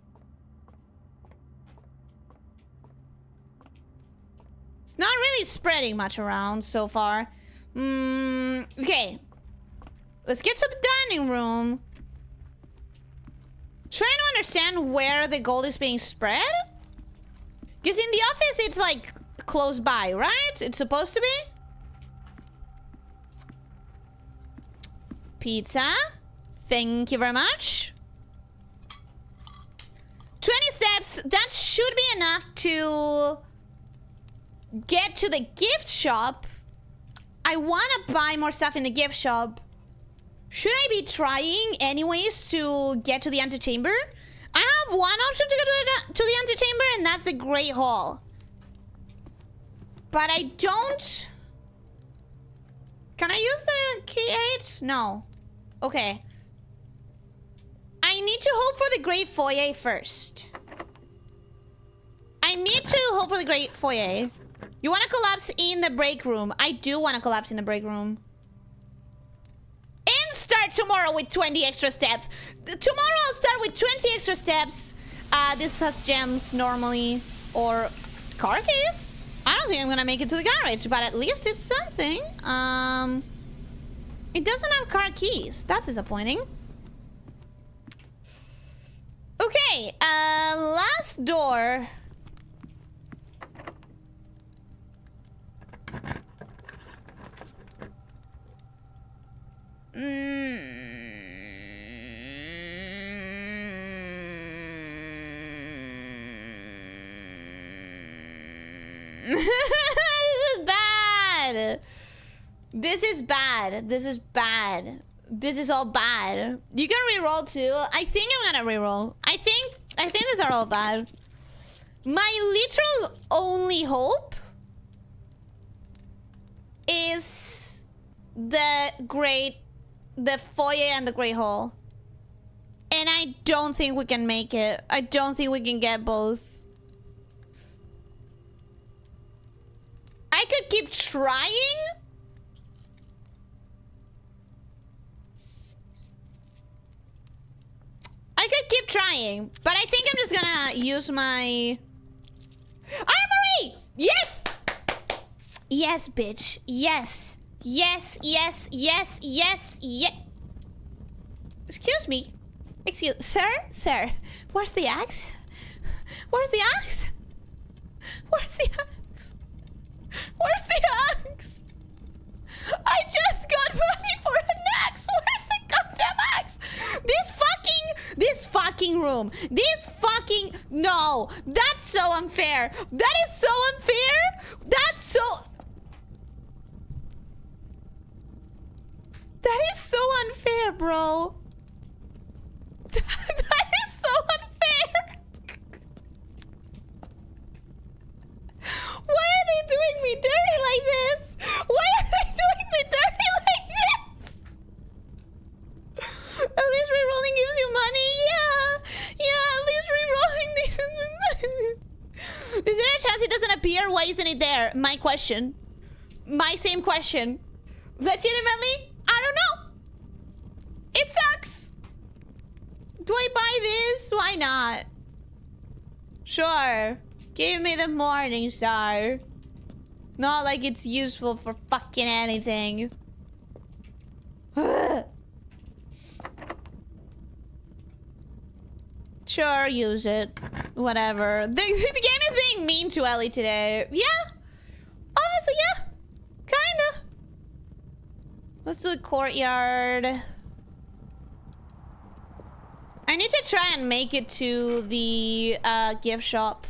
It's not really spreading much around so far. Okay. Let's get to the dining room. Trying to understand where the gold is being spread. Because in the office, it's like close by, right? It's supposed to be. Pizza. Thank you very much. 20 steps. That should be enough to get to the gift shop. I want to buy more stuff in the gift shop. Should I be trying anyways to get to the antechamber? I have one option to go to the antechamber, and that's the Great Hall. But I don't... Can I use the key 8? No. Okay. I need to hope for the Great Foyer first. I need to hope for the Great Foyer. You want to collapse in the break room. I do want to collapse in the break room. And start tomorrow with 20 extra steps. Tomorrow I'll start with 20 extra steps. This has gems normally. Or car keys? I don't think I'm gonna make it to the garage, but at least it's something. It doesn't have car keys. That's disappointing. Okay, last door. This is bad. This is bad. This is all bad. You can reroll too. I think I'm gonna reroll. I think these are all bad. My literal only hope is the foyer and the Great Hall. And I don't think we can make it. I don't think we can get both. I could keep trying. I could keep trying, but I think I'm just gonna use my armory. Yes! Yes, bitch. Yes. Yes, yes, yes, yes, yes. Excuse me. Excuse, sir, where's the axe? Where's the axe? Where's the axe? Where's the axe? I just got money for an axe. Where's the goddamn axe? This fucking room. No, that's so unfair. That is so unfair. That is so unfair, bro. That is so unfair. Why are they doing me dirty like this? Why are they doing me dirty like this? At least rerolling gives you money. Yeah, at least rerolling gives me money. Is there a chance it doesn't appear? Why isn't it there? My question. My same question. Legitimately, I don't know. It sucks. Do I buy this? Why not? Sure. Give me the morning star. Not like it's useful for fucking anything. Sure, use it. Whatever. The game is being mean to Ellie today. Yeah. Honestly, yeah. Kinda. Let's do the courtyard. I need to try and make it to the gift shop.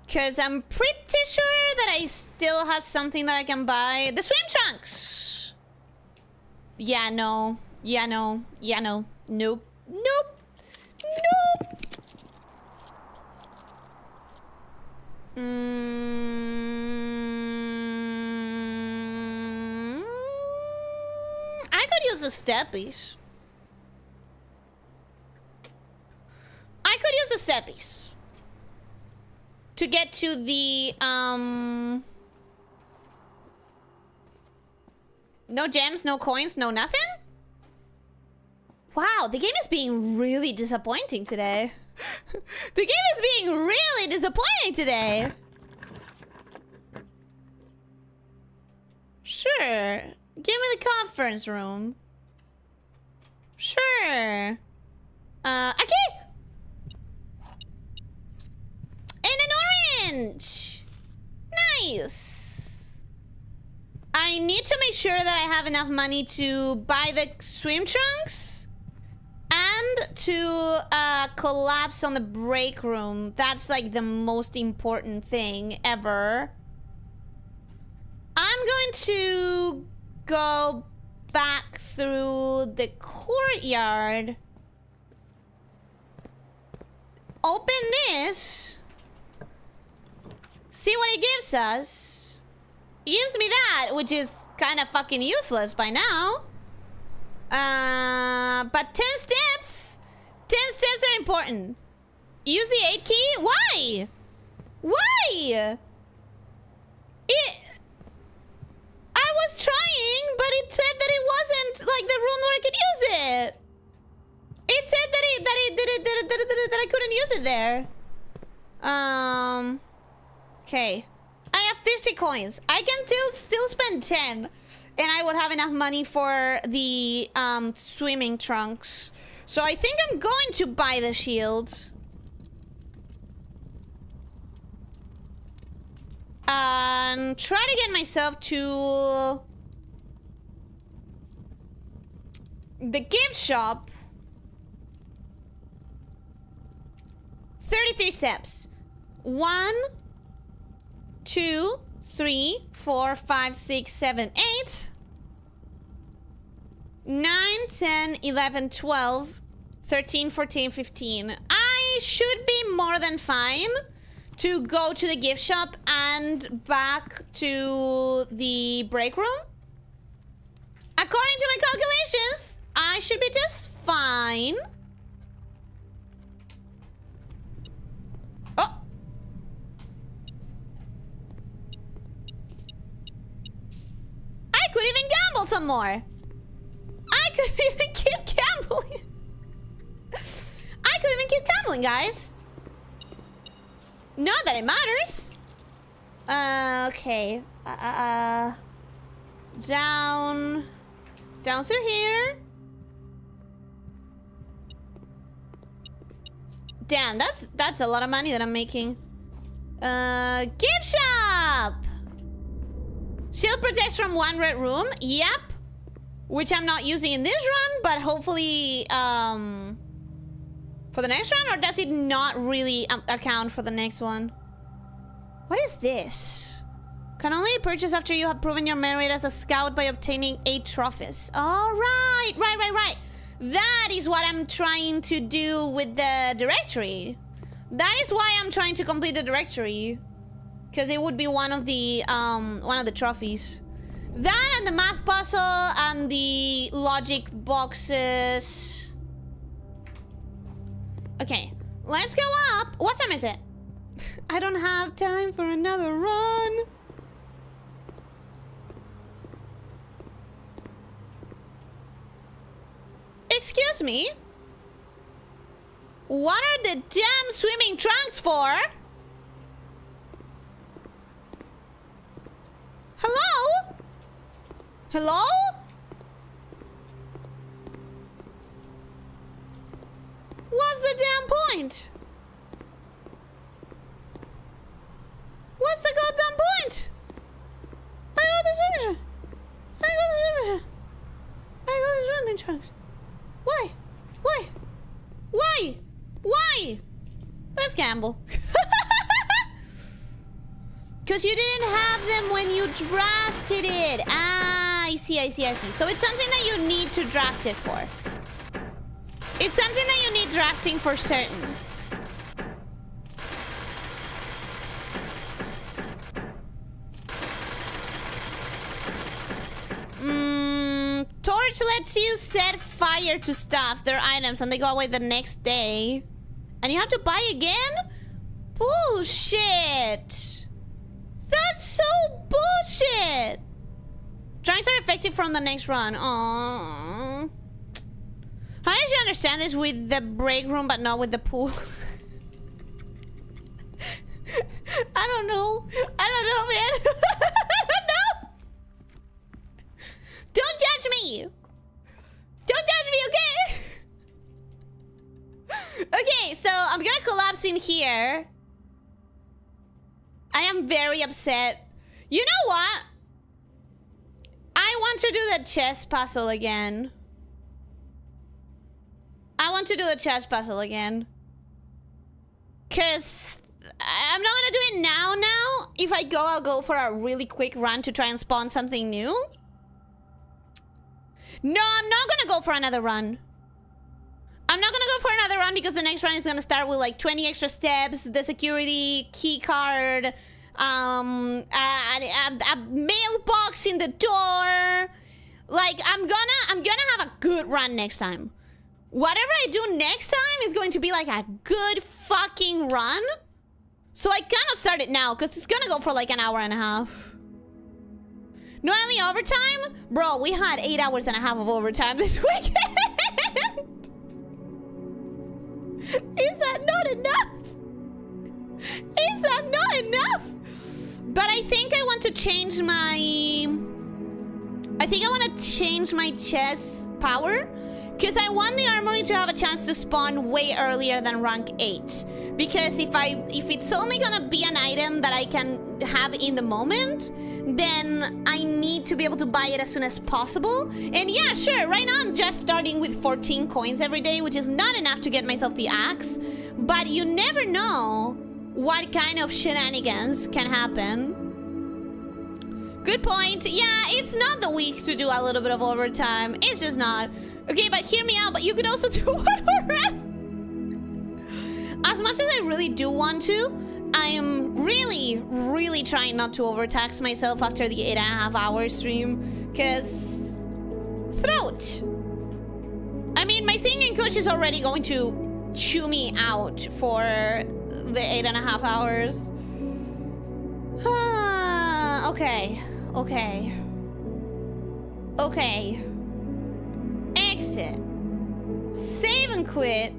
Because I'm pretty sure that I still have something that I can buy. The swim trunks! Yeah, no. Yeah, no. Yeah, no. Nope. Nope. Nope. I could use the steppies. I could use the steppies. to get to the, no gems, no coins, no nothing? Wow, the game is being really disappointing today. The game is being really disappointing today. Sure. Give me the conference room. Sure. Okay. And an orange. Nice. I need to make sure that I have enough money to buy the swim trunks and to collapse on the break room. That's like the most important thing ever. I'm going to go back through the courtyard. Open this. See what it gives us. It gives me that, which is kind of fucking useless by now. But 10 steps. 10 steps are important. Use the 8 key? Why? Why? I was trying, but it said that it wasn't like the room where I could use it. It said that I couldn't use it there. Okay. I have 50 coins. I can still spend 10, and I would have enough money for the swimming trunks. So I think I'm going to buy the shield. And try to get myself to the gift shop. 33 steps. 1, 2, 3, 4, 5, 6, 7, 8, 9, 10, 11, 12, 13, 14, 15. I should be more than fine to go to the gift shop and back to the break room. According to my calculations, I should be just fine. Oh. I could even gamble some more. I could even keep gambling. I could even keep gambling, guys. Not that it matters. Okay. Down through here. Damn, that's a lot of money that I'm making. Gift shop. Shield protects from 1 red room. Yep. Which I'm not using in this run, but hopefully, for the next run, or does it not really account for the next one? What is this? Can only be purchased after you have proven your merit as a scout by obtaining 8 trophies. All right, right. That is what I'm trying to do with the directory. That is why I'm trying to complete the directory, because it would be one of the trophies. That and the math puzzle and the logic boxes. Okay, let's go up. What time is it? I don't have time for another run. Excuse me? What are the damn swimming trunks for? Hello? Hello? What's the damn point? What's the goddamn point? I got the swimming trunks. Why? Let's gamble. Because you didn't have them when you drafted it. Ah, I see. So it's something that you need to draft it for. It's something that you need drafting for certain. Torch lets you set fire to stuff, their items, and they go away the next day. And you have to buy again? bullshit. That's so bullshit. Drawings are effective from the next run. Aww. I actually understand this with the break room, but not with the pool. I don't know. I don't know, man. I don't know. Don't judge me. Don't judge me, okay? Okay, so I'm gonna collapse in here. I am very upset. You know what? I want to do the chess puzzle again. I want to do the chess puzzle again. Because I'm not gonna do it now. If I go, I'll go for a really quick run to try and spawn something new. No, I'm not gonna go for another run. I'm not gonna go for another run because the next run is gonna start with like 20 extra steps, the security key card, a mailbox in the door. Like I'm gonna have a good run next time. Whatever I do next time is going to be like a good fucking run. So I cannot start it now because it's gonna go for like an hour and a half. Not only overtime, bro, we had 8 hours and a half of overtime this weekend. Is that not enough? Is that not enough? But I think I want to change my... I think I want to change my chest power. Because I want the armory to have a chance to spawn way earlier than rank 8. Because if it's only gonna be an item that I can have in the moment, then I need to be able to buy it as soon as possible. And yeah, sure, right now I'm just starting with 14 coins every day, which is not enough to get myself the axe. But you never know what kind of shenanigans can happen. Good point. Yeah, it's not the week to do a little bit of overtime. It's just not. Okay, but hear me out, but you could also do one more rep. As much as I really do want to, I am really trying not to overtax myself after the 8.5 hour stream. Because... throat. I mean, my singing coach is already going to chew me out for the 8.5 hours. Okay. Exit. Save and quit.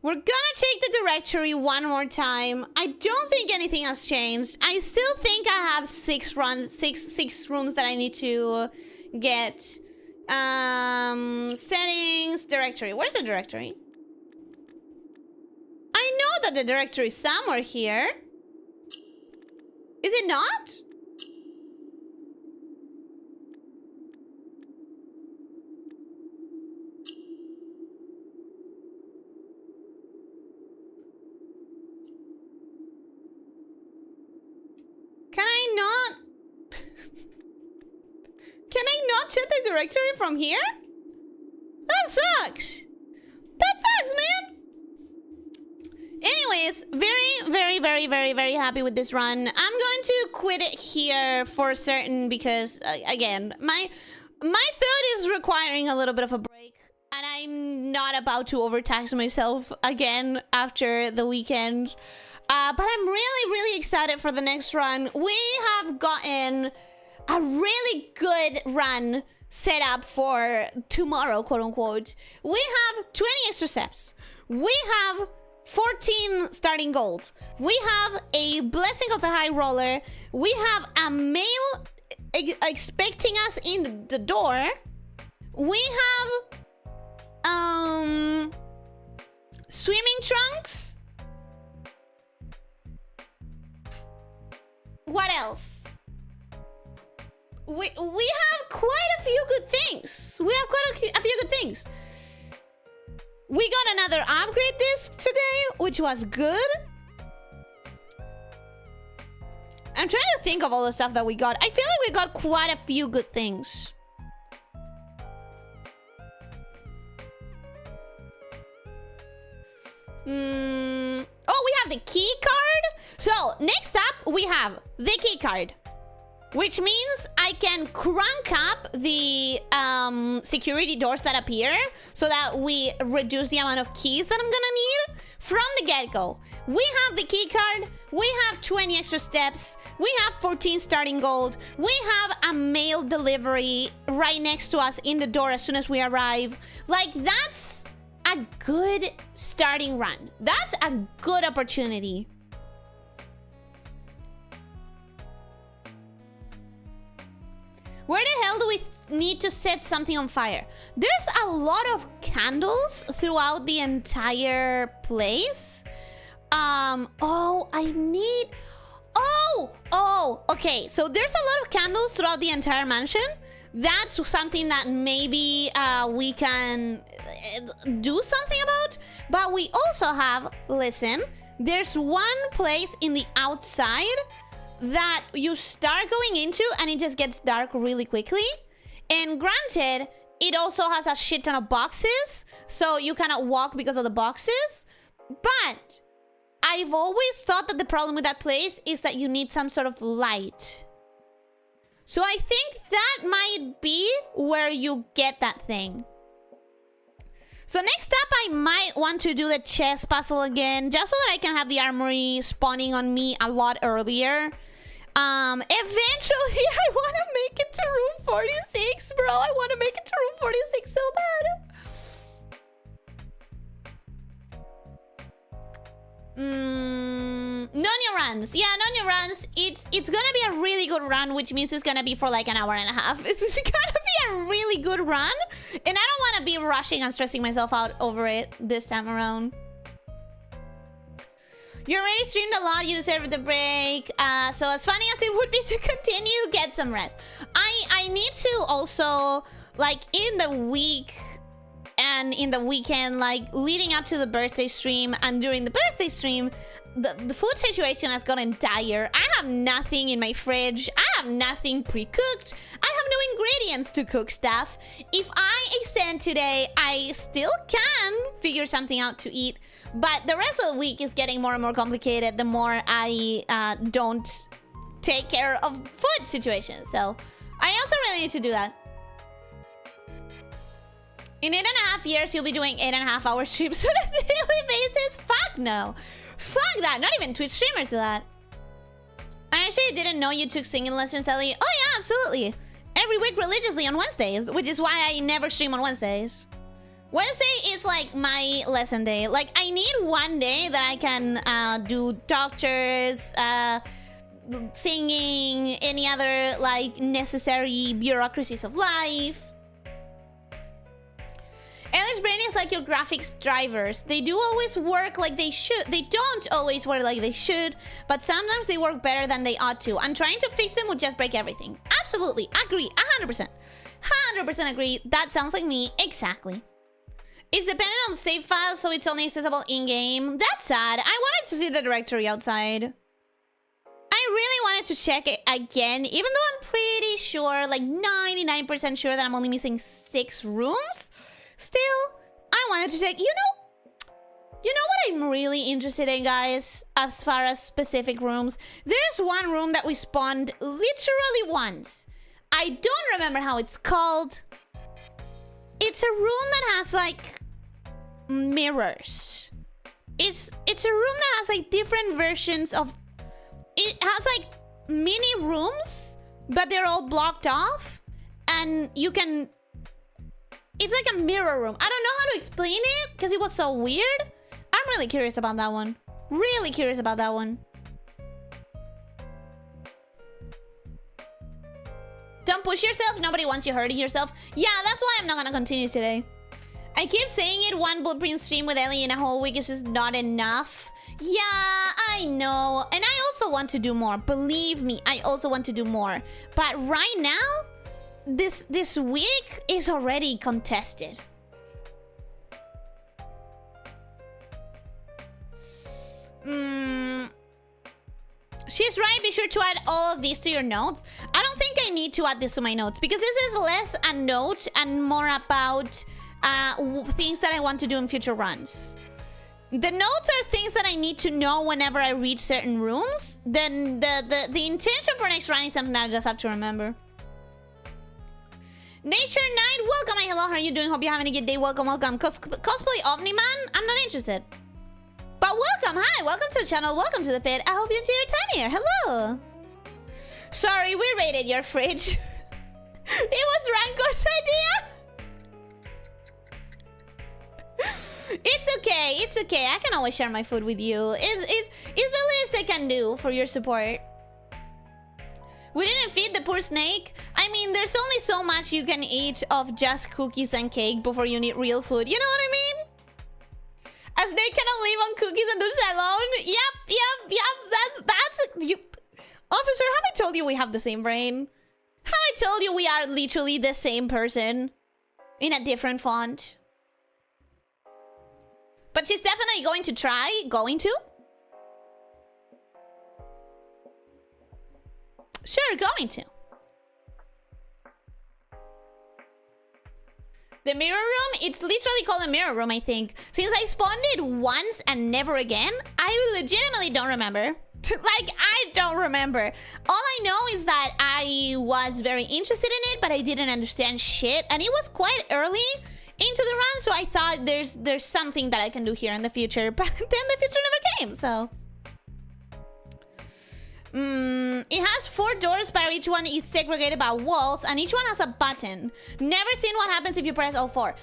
We're gonna check the directory one more time. I don't think anything has changed. I still think I have six rooms that I need to get. Settings, directory. Where's the directory? I know that the directory is somewhere here. Is it not? Can I not check the directory from here? That sucks. That sucks, man. Anyways, very happy with this run. I'm going to quit it here for certain because, again, my throat is requiring a little bit of a break. And I'm not about to overtax myself again after the weekend. But I'm really excited for the next run. We have gotten a really good run set up for tomorrow, quote unquote. We have 20 extra steps. We have 14 starting gold. We have a blessing of the high roller. We have a male expecting us in the door. We have swimming trunks. What else? We have quite a few good things. We have quite a few good things. We got another upgrade disc today, which was good. I'm trying to think of all the stuff that we got. I feel like we got quite a few good things. Oh, we have the key card. So, next up, we have the key card. which means I can crank up the security doors that appear so that we reduce the amount of keys that I'm gonna need from the get-go. We have the key card, we have 20 extra steps, we have 14 starting gold, we have a mail delivery right next to us in the door as soon as we arrive. Like, that's a good starting run. That's a good opportunity. Where the hell do we need to set something on fire? There's a lot of candles throughout the entire place. Oh, I need... Oh, okay. So there's a lot of candles throughout the entire mansion. That's something that maybe we can do something about. But we also have, listen, there's one place in the outside that you start going into and it just gets dark really quickly. And granted, it also has a shit ton of boxes, so you cannot walk because of the boxes. But I've always thought that the problem with that place is that you need some sort of light. So I think that might be where you get that thing. So next up, I might want to do the chest puzzle again, just so that I can have the armory spawning on me a lot earlier. Eventually, I want to make it to room 46, bro. I want to make it to room 46 so bad. No new runs. Yeah, no new runs. It's gonna be a really good run, which means it's gonna be for like an hour and a half. It's gonna be a really good run, and I don't want to be rushing and stressing myself out over it this time around. You already streamed a lot, you deserve the break. So as funny as it would be to continue, get some rest. I need to also, like, in the week and in the weekend, like, leading up to the birthday stream and during the birthday stream, the food situation has gotten dire. I have nothing in my fridge. I have nothing pre-cooked. I have no ingredients to cook stuff. If I extend today, I still can figure something out to eat. But the rest of the week is getting more and more complicated the more I don't take care of food situations. So I also really need to do that. In 8.5 years, you'll be doing 8.5 hour streams on a daily basis? Fuck no. Fuck that. Not even Twitch streamers do that. I actually didn't know you took singing lessons, Ellie. Oh yeah, absolutely. Every week religiously on Wednesdays, which is why I never stream on Wednesdays. Wednesday is like my lesson day. Like, I need one day that I can do doctors, singing, any other like necessary bureaucracies of life. Ellie's brain is like your graphics drivers. They do always work like they should. They don't always work like they should, but sometimes they work better than they ought to. And trying to fix them would just break everything. Absolutely. Agree. 100%. 100% agree. That sounds like me. Exactly. It's dependent on save files, so it's only accessible in-game. That's sad. I wanted to see the directory outside. I really wanted to check it again, even though I'm pretty sure, like 99% sure that I'm only missing 6 rooms. Still, I wanted to check. You know what I'm really interested in, guys, as far as specific rooms? There's one room that we spawned literally once. I don't remember how it's called. It's a room that has like mirrors. It's a room that has like different versions of... It has like mini rooms, but they're all blocked off. And you can... It's like a mirror room. I don't know how to explain it because it was so weird. I'm really curious about that one. Really curious about that one. Don't push yourself. Nobody wants you hurting yourself. Yeah, that's why I'm not gonna continue today. I keep saying it. One Blueprint stream with Ellie in a whole week is just not enough. Yeah, I know. And I also want to do more. Believe me, I also want to do more. But right now, this week is already contested. She's right. Be sure to add all of these to your notes. I don't think I need to add this to my notes because this is less a note and more about things that I want to do in future runs. The notes are things that I need to know whenever I reach certain rooms. Then the intention for next run is something that I just have to remember. Nature Knight, welcome. Hello, how are you doing? Hope you're having a good day. Welcome, welcome. Cosplay Omni-Man? I'm not interested. But welcome, hi, welcome to the channel, welcome to the pit. I hope you enjoy your time here. Hello. Sorry, we raided your fridge. It was Rancor's idea. It's okay, it's okay. I can always share my food with you. It's the least I can do for your support. We didn't feed the poor snake. I mean, there's only so much you can eat of just cookies and cake before you need real food. You know what I mean? A snake cannot live on cookies and dulce alone. Yep. That's you. Officer, have I told you we have the same brain? Have I told you we are literally the same person in a different font? But she's definitely going to try. Going to? Sure, going to. The mirror room? It's literally called a mirror room, I think. Since I spawned it once and never again, I legitimately don't remember. Like, I don't remember. All I know is that I was very interested in it, but I didn't understand shit. And it was quite early into the run, so I thought there's something that I can do here in the future. But then the future never came, so... it has 4 doors, but each one is segregated by walls, and each one has a button. Never seen what happens if you press L4.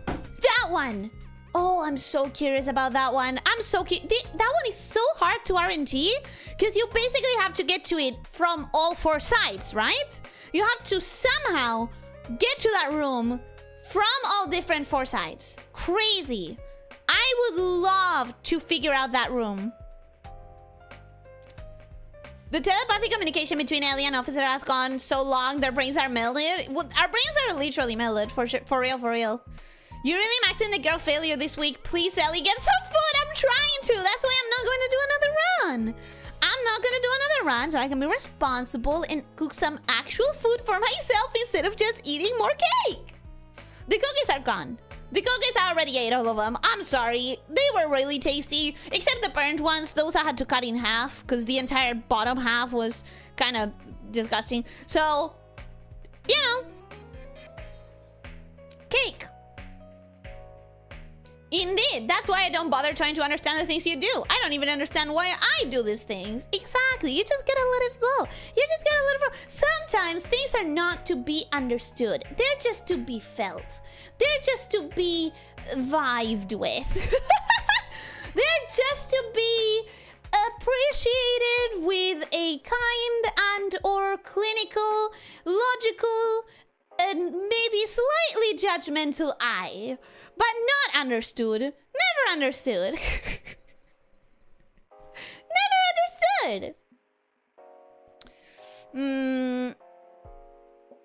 That one! Oh, I'm so curious about that one. I'm so curious. That one is so hard to RNG, because you basically have to get to it from all 4 sides, right? You have to somehow get to that room from all different 4 sides. Crazy. I would love to figure out that room. The telepathic communication between Ellie and Officer has gone so long, their brains are melted. Well, our brains are literally melted, for sure, for real. You're really maxing the girl failure this week. Please, Ellie, get some food. I'm trying to. That's why I'm not going to do another run. I'm not going to do another run so I can be responsible and cook some actual food for myself instead of just eating more cake. The cookies are gone. The cookies, I already ate all of them. I'm sorry. They were really tasty. Except the burnt ones. Those I had to cut in half because the entire bottom half was kind of disgusting. So, you know. Cake. Indeed. That's why I don't bother trying to understand the things you do. I don't even understand why I do these things. Exactly. You just gotta let it flow. You just gotta let it flow. Sometimes things are not to be understood. They're just to be felt. They're just to be vibed with. They're just to be appreciated with a kind and or clinical, logical, and maybe slightly judgmental eye. But not understood. Never understood. Never understood.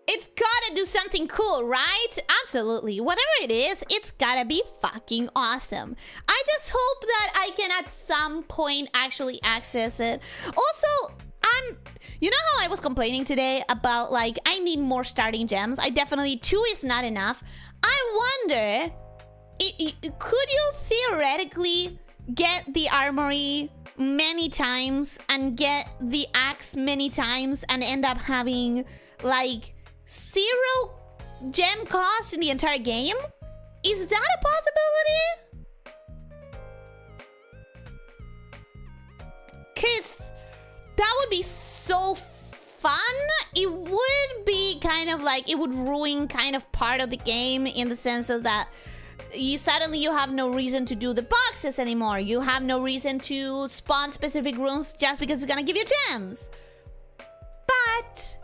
It's gotta do something cool, right? Absolutely. Whatever it is, it's gotta be fucking awesome. I just hope that I can at some point actually access it. Also, you know how I was complaining today about, like, I need more starting gems? 2 is not enough. I wonder, could you theoretically get the armory many times and get the axe many times and end up having, like, 0 gem cost in the entire game? Is that a possibility? Cause that would be so fun. It would be kind of like, it would ruin kind of part of the game in the sense of that you have no reason to do the boxes anymore. You have no reason to spawn specific rooms just because it's gonna give you gems. But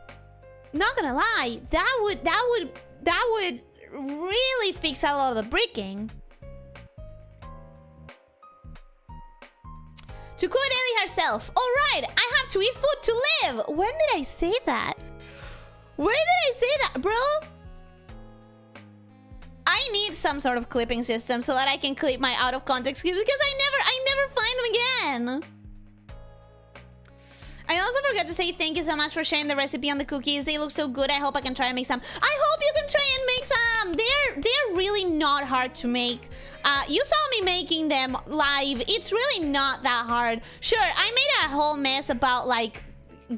not gonna lie, that would really fix a lot of the bricking. To quote Ellie herself, alright, I have to eat food to live. When did I say that? When did I say that, bro? I need some sort of clipping system so that I can clip my out of context clips because I never find them again. I also forgot to say thank you so much for sharing the recipe on the cookies. They look so good. I hope I can try and make some. I hope you can try and make some. They're really not hard to make. You saw me making them live. It's really not that hard. Sure, I made a whole mess about like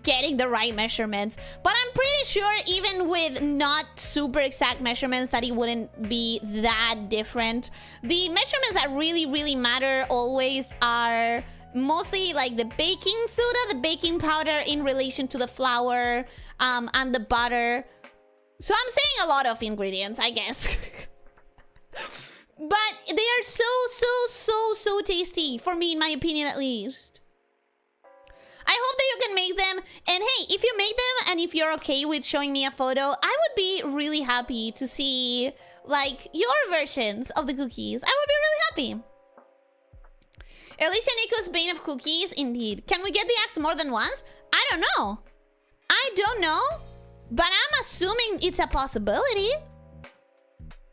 getting the right measurements, but I'm pretty sure even with not super exact measurements that it wouldn't be that different. The measurements that really matter always are mostly like the baking soda, the baking powder in relation to the flour, and the butter. So I'm saying a lot of ingredients, I guess. But they are so tasty, for me, in my opinion at least. I hope that you can make them. And hey, if you make them and if you're okay with showing me a photo, I would be really happy to see like your versions of the cookies. I would be really happy. Elyssia Nico's bane of cookies, indeed. Can we get the axe more than once? I don't know. I don't know, but I'm assuming it's a possibility.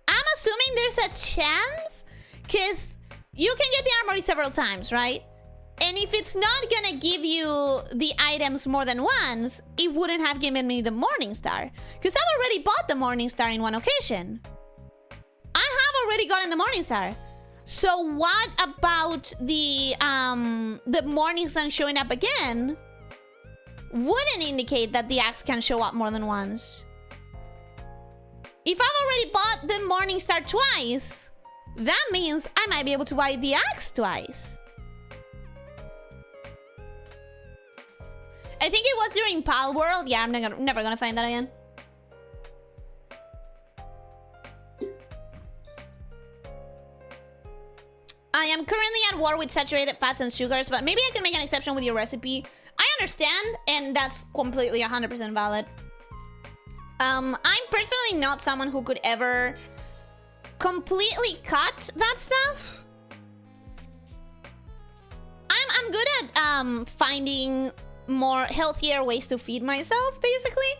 I'm assuming there's a chance, because you can get the armory several times, right? And if it's not gonna give you the items more than once, it wouldn't have given me the Morning Star. Because I've already bought the Morning Star in one occasion. I have already gotten the Morning Star. So what about the Morning Sun showing up again wouldn't indicate that the axe can show up more than once. If I've already bought the Morning Star twice, that means I might be able to buy the axe twice. I think it was during Pal World. Yeah, I'm never gonna find that again. I am currently at war with saturated fats and sugars, but maybe I can make an exception with your recipe. I understand, and that's completely 100% valid. I'm personally not someone who could ever completely cut that stuff. I'm good at finding more healthier ways to feed myself, basically.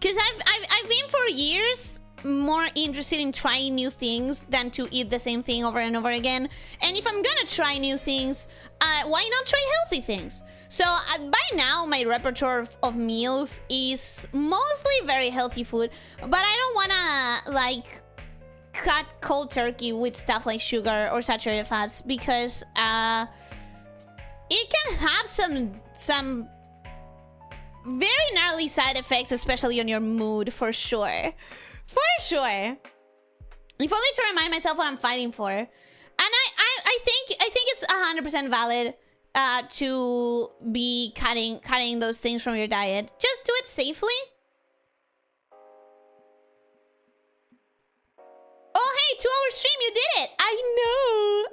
Because I've been for years more interested in trying new things than to eat the same thing over and over again. And if I'm gonna try new things, why not try healthy things? So by now my repertoire of meals is mostly very healthy food, but I don't wanna like cut cold turkey with stuff like sugar or saturated fats, because it can have some very gnarly side effects, especially on your mood, for sure. For sure. If only to remind myself what I'm fighting for. And I think it's 100% valid to be cutting those things from your diet. Just do it safely. Oh hey, 2-hour stream, you did it! I know!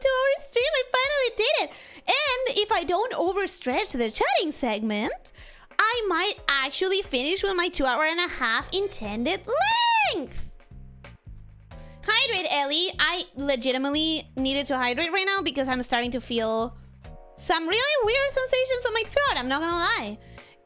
2-hour stream, I finally did it! And if I don't overstretch the chatting segment, I might actually finish with my 2.5-hour intended length! Hydrate, Ellie. I legitimately needed to hydrate right now because I'm starting to feel some really weird sensations on my throat, I'm not gonna lie.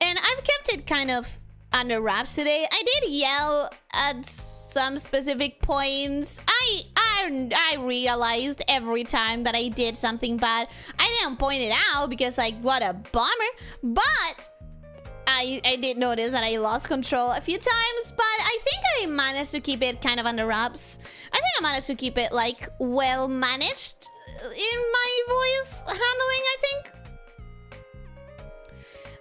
And I've kept it kind of under wraps today. I did yell at some specific points. I realized every time that I did something bad. I didn't point it out because, like, what a bummer. But I did notice that I lost control a few times, but I think I managed to keep it kind of under wraps. I think I managed to keep it, like, well managed in my voice handling, I think.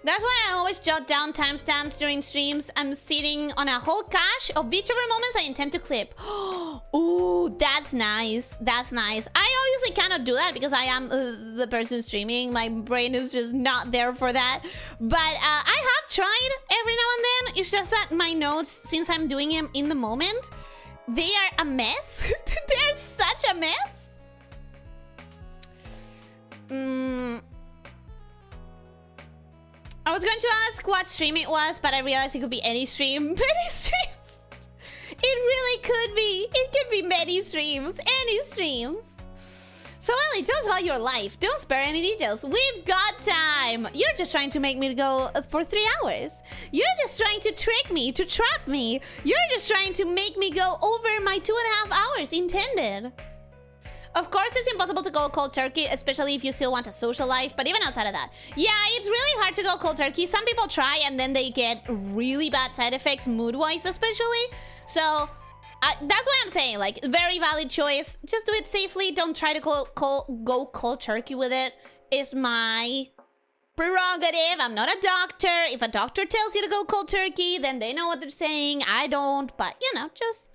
That's why I always jot down timestamps during streams. I'm sitting on a whole cache of VTuber moments I intend to clip. Ooh, that's nice. That's nice. I obviously cannot do that because I am the person streaming. My brain is just not there for that. But I have tried every now and then. It's just that my notes, since I'm doing them in the moment, they are a mess. They're such a mess. I was going to ask what stream it was, but I realized it could be any stream. Many streams. It really could be. It could be many streams. Any streams. So, Ellie, tell us about your life. Don't spare any details. We've got time. You're just trying to make me go for 3 hours. You're just trying to trick me, to trap me. You're just trying to make me go over my 2.5 hours intended. Of course, it's impossible to go cold turkey, especially if you still want a social life. But even outside of that, yeah, it's really hard to go cold turkey. Some people try and then they get really bad side effects, mood-wise especially. So, That's what I'm saying. Like, very valid choice. Just do it safely. Don't try to go cold turkey with it. It's my prerogative. I'm not a doctor. If a doctor tells you to go cold turkey, then they know what they're saying. I don't. But, you know, just...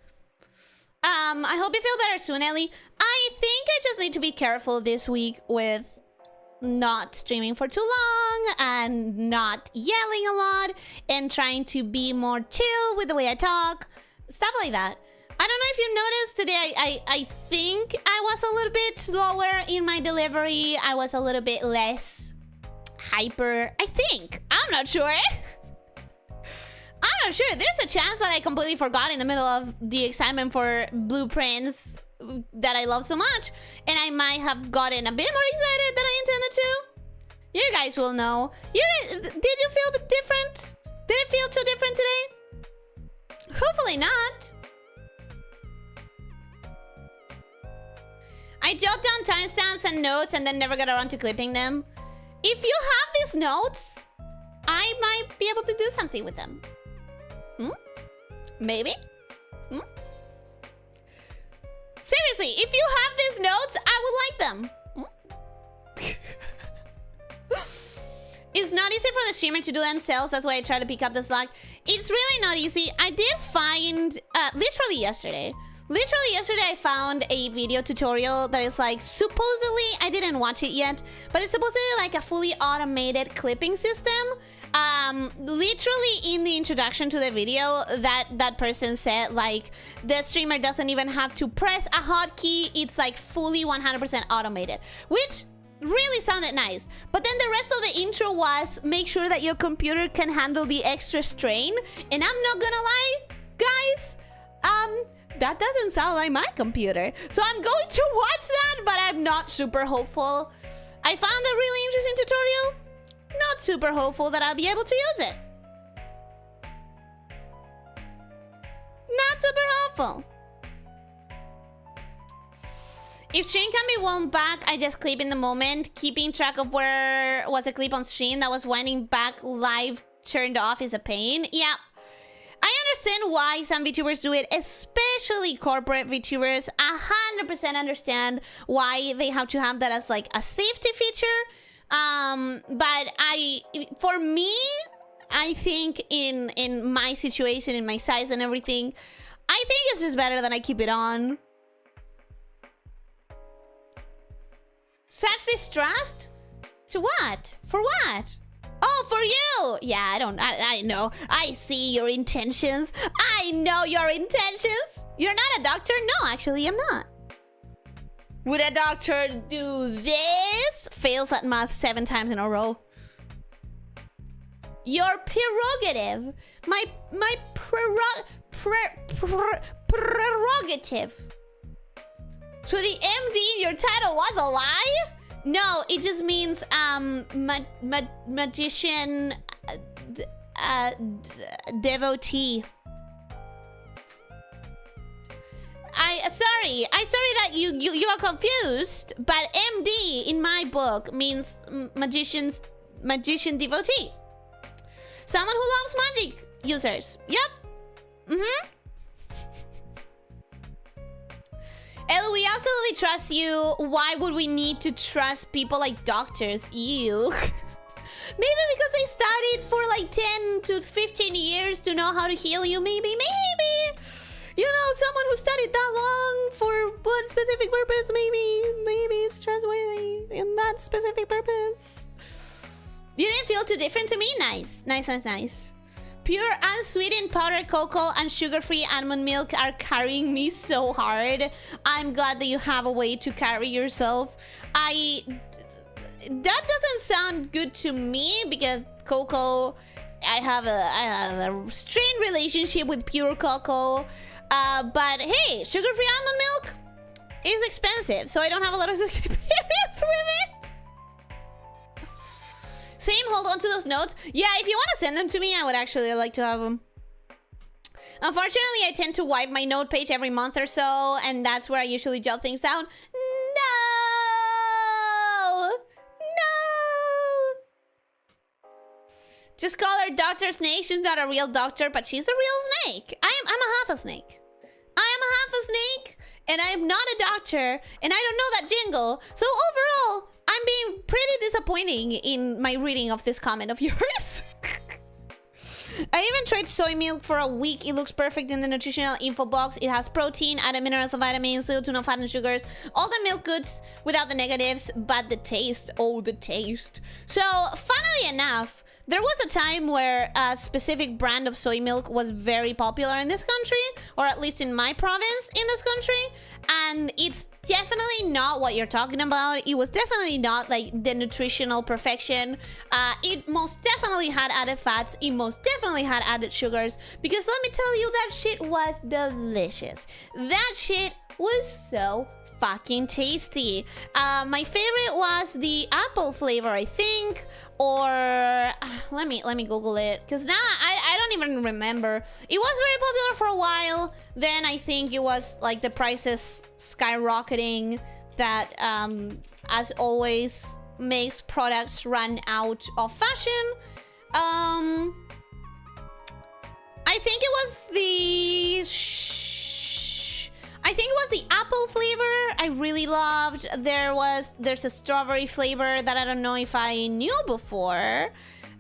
I hope you feel better soon, Ellie. I think I just need to be careful this week with not streaming for too long and not yelling a lot and trying to be more chill with the way I talk. Stuff like that. I don't know if you noticed today, I think I was a little bit slower in my delivery. I was a little bit less hyper, I think. I'm not sure. I'm not sure. There's a chance that I completely forgot in the middle of the excitement for blueprints that I love so much. And I might have gotten a bit more excited than I intended to. You guys will know. Did you feel different? Did it feel too different today? Hopefully not. I jot down timestamps and notes and then never get around to clipping them. If you have these notes, I might be able to do something with them. Maybe? Seriously, if you have these notes, I would like them. It's not easy for the streamer to do themselves. That's why I try to pick up the slack. It's really not easy. I did find, literally yesterday, I found a video tutorial that is like, supposedly, I didn't watch it yet, but it's supposedly like a fully automated clipping system. Literally in the introduction to the video, that person said like, the streamer doesn't even have to press a hotkey. It's like fully 100% automated, which really sounded nice. But then the rest of the intro was, make sure that your computer can handle the extra strain. And I'm not gonna lie, guys, that doesn't sound like my computer. So I'm going to watch that, but I'm not super hopeful. I found a really interesting tutorial. Not super hopeful that I'll be able to use it. Not super hopeful. If stream can be wound back, I just clip in the moment. Keeping track of where was a clip on stream that was winding back live turned off is a pain. Yeah. I understand why some VTubers do it, especially corporate VTubers. 100% understand why they have to have that as like a safety feature. But for me, I think in my situation, in my size and everything, I think it's just better that I keep it on. Such distrust? To what? For what? Oh, for you! Yeah, I know. I see your intentions. I know your intentions. You're not a doctor? No, actually, I'm not. Would a doctor do this? Fails at math 7 times in a row. Your prerogative. My prerogative. So the MD, your title was a lie? No, it just means magician devotee. Sorry that you are confused, but MD in my book means magician devotee. Someone who loves magic users. Yep. Ellie, we absolutely trust you. Why would we need to trust people like doctors? Ew. Maybe because they studied for like 10 to 15 years to know how to heal you. Maybe. You know, someone who studied that long for what specific purpose? Maybe it's trustworthy in that specific purpose. You didn't feel too different to me? Nice. Pure unsweetened powdered cocoa and sugar-free almond milk are carrying me so hard. I'm glad that you have a way to carry yourself. That doesn't sound good to me because cocoa, I have a strained relationship with pure cocoa. But hey, sugar-free almond milk is expensive, so I don't have a lot of experience with it. Same, hold on to those notes. Yeah, if you want to send them to me, I would actually like to have them. Unfortunately, I tend to wipe my note page every month or so, and that's where I usually jot things down. No! Just call her Dr. Snake. She's not a real doctor, but she's a real snake. I'm a half a snake. I am a real snake, and I'm not a doctor, and I don't know that jingle. So overall, I'm being pretty disappointing in my reading of this comment of yours. I even tried soy milk for a week. It looks perfect in the nutritional info box. It has protein, added minerals and vitamins, little to no fat and sugars. All the milk goods without the negatives, but the taste. Oh, the taste. So, funnily enough, there was a time where a specific brand of soy milk was very popular in this country, or at least in my province in this country, and it's definitely not what you're talking about. It was definitely not like the nutritional perfection. It most definitely had added fats. It most definitely had added sugars, because let me tell you, that shit was delicious. That shit was so fucking tasty. My favorite was the apple flavor, I think, or let me Google it, because now I don't even remember. It was very popular for a while. Then I think it was like the prices skyrocketing that, as always, makes products run out of fashion. I think it was the apple flavor I really loved. There's a strawberry flavor that I don't know if I knew before.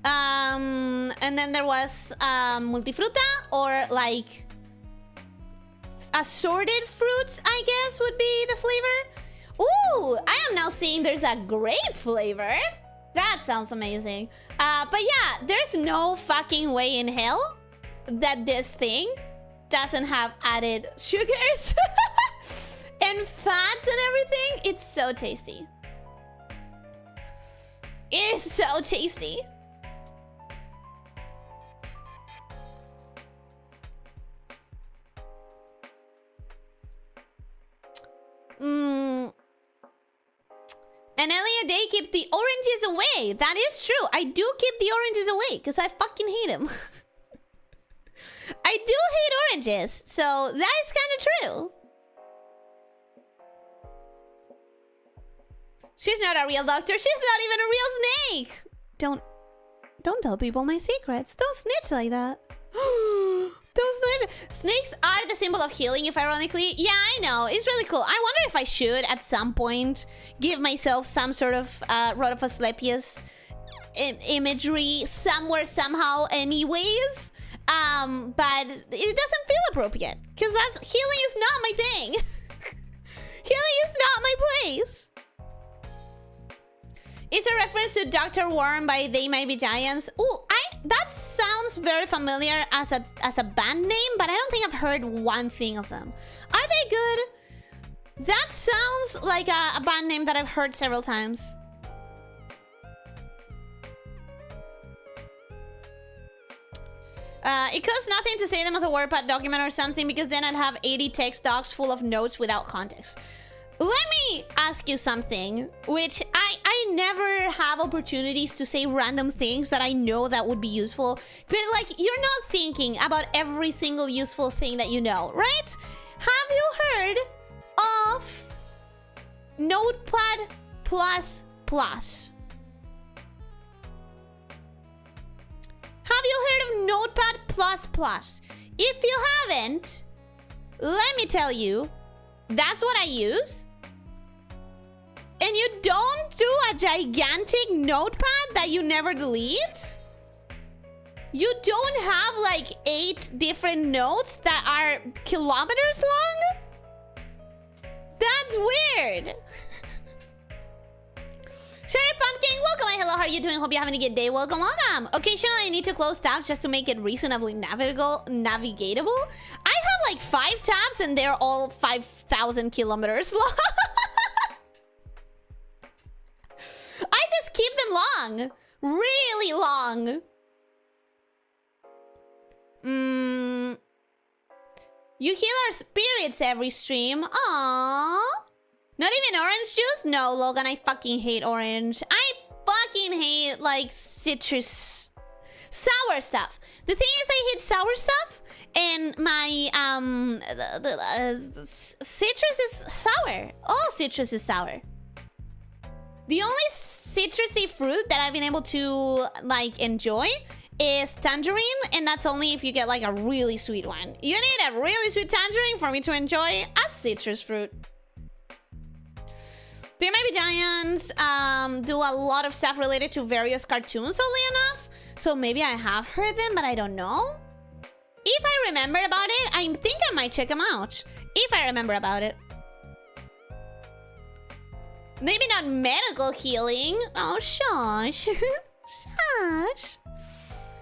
And then there was multifruta, or like assorted fruits, I guess would be the flavor. Ooh, I am now seeing there's a grape flavor. That sounds amazing. But yeah, there's no fucking way in hell that this thing doesn't have added sugars and fats and everything. It's so tasty. It's so tasty. And Elliot, they keep the oranges away. That is true. I do keep the oranges away because I fucking hate them. I do hate oranges, so that is kind of true. She's not a real doctor. She's not even a real snake. Don't tell people my secrets. Don't snitch like that. Don't snitch. Snakes are the symbol of healing, if ironically. Yeah, I know. It's really cool. I wonder if I should, at some point, give myself some sort of Rod of Asclepius imagery somewhere, somehow, anyways. But it doesn't feel appropriate, because healing is not my thing. Healing is not my place. It's a reference to Dr. Worm by They Might Be Giants. Ooh, that sounds very familiar as a band name, but I don't think I've heard one thing of them. Are they good? That sounds like a band name that I've heard several times. It costs nothing to say them as a WordPad document or something, because then I'd have 80 text docs full of notes without context. Let me ask you something, which I never have opportunities to say random things that I know that would be useful. But like, you're not thinking about every single useful thing that you know, right? Have you heard of Notepad++? Have you heard of Notepad++? If you haven't, let me tell you, that's what I use. And you don't do a gigantic notepad that you never delete? You don't have like 8 different notes that are kilometers long? That's weird. Sherry Pumpkin, welcome. Hello, how are you doing? Hope you're having a good day. Welcome, welcome. Occasionally, I need to close tabs just to make it reasonably navigatable. I have like 5 tabs and they're all 5,000 kilometers long. I just keep them long. Really long. You heal our spirits every stream. Aww. Not even orange juice? No, Logan, I fucking hate orange. I fucking hate, like, citrus... sour stuff. The thing is, I hate sour stuff, and my, citrus is sour. All citrus is sour. The only citrusy fruit that I've been able to, like, enjoy is tangerine, and that's only if you get like a really sweet one. You need a really sweet tangerine for me to enjoy a citrus fruit. They May Be Giants do a lot of stuff related to various cartoons, oddly enough. So maybe I have heard them, but I don't know. If I remember about it, I think I might check them out. If I remember about it. Maybe not medical healing. Oh, shush. Shush.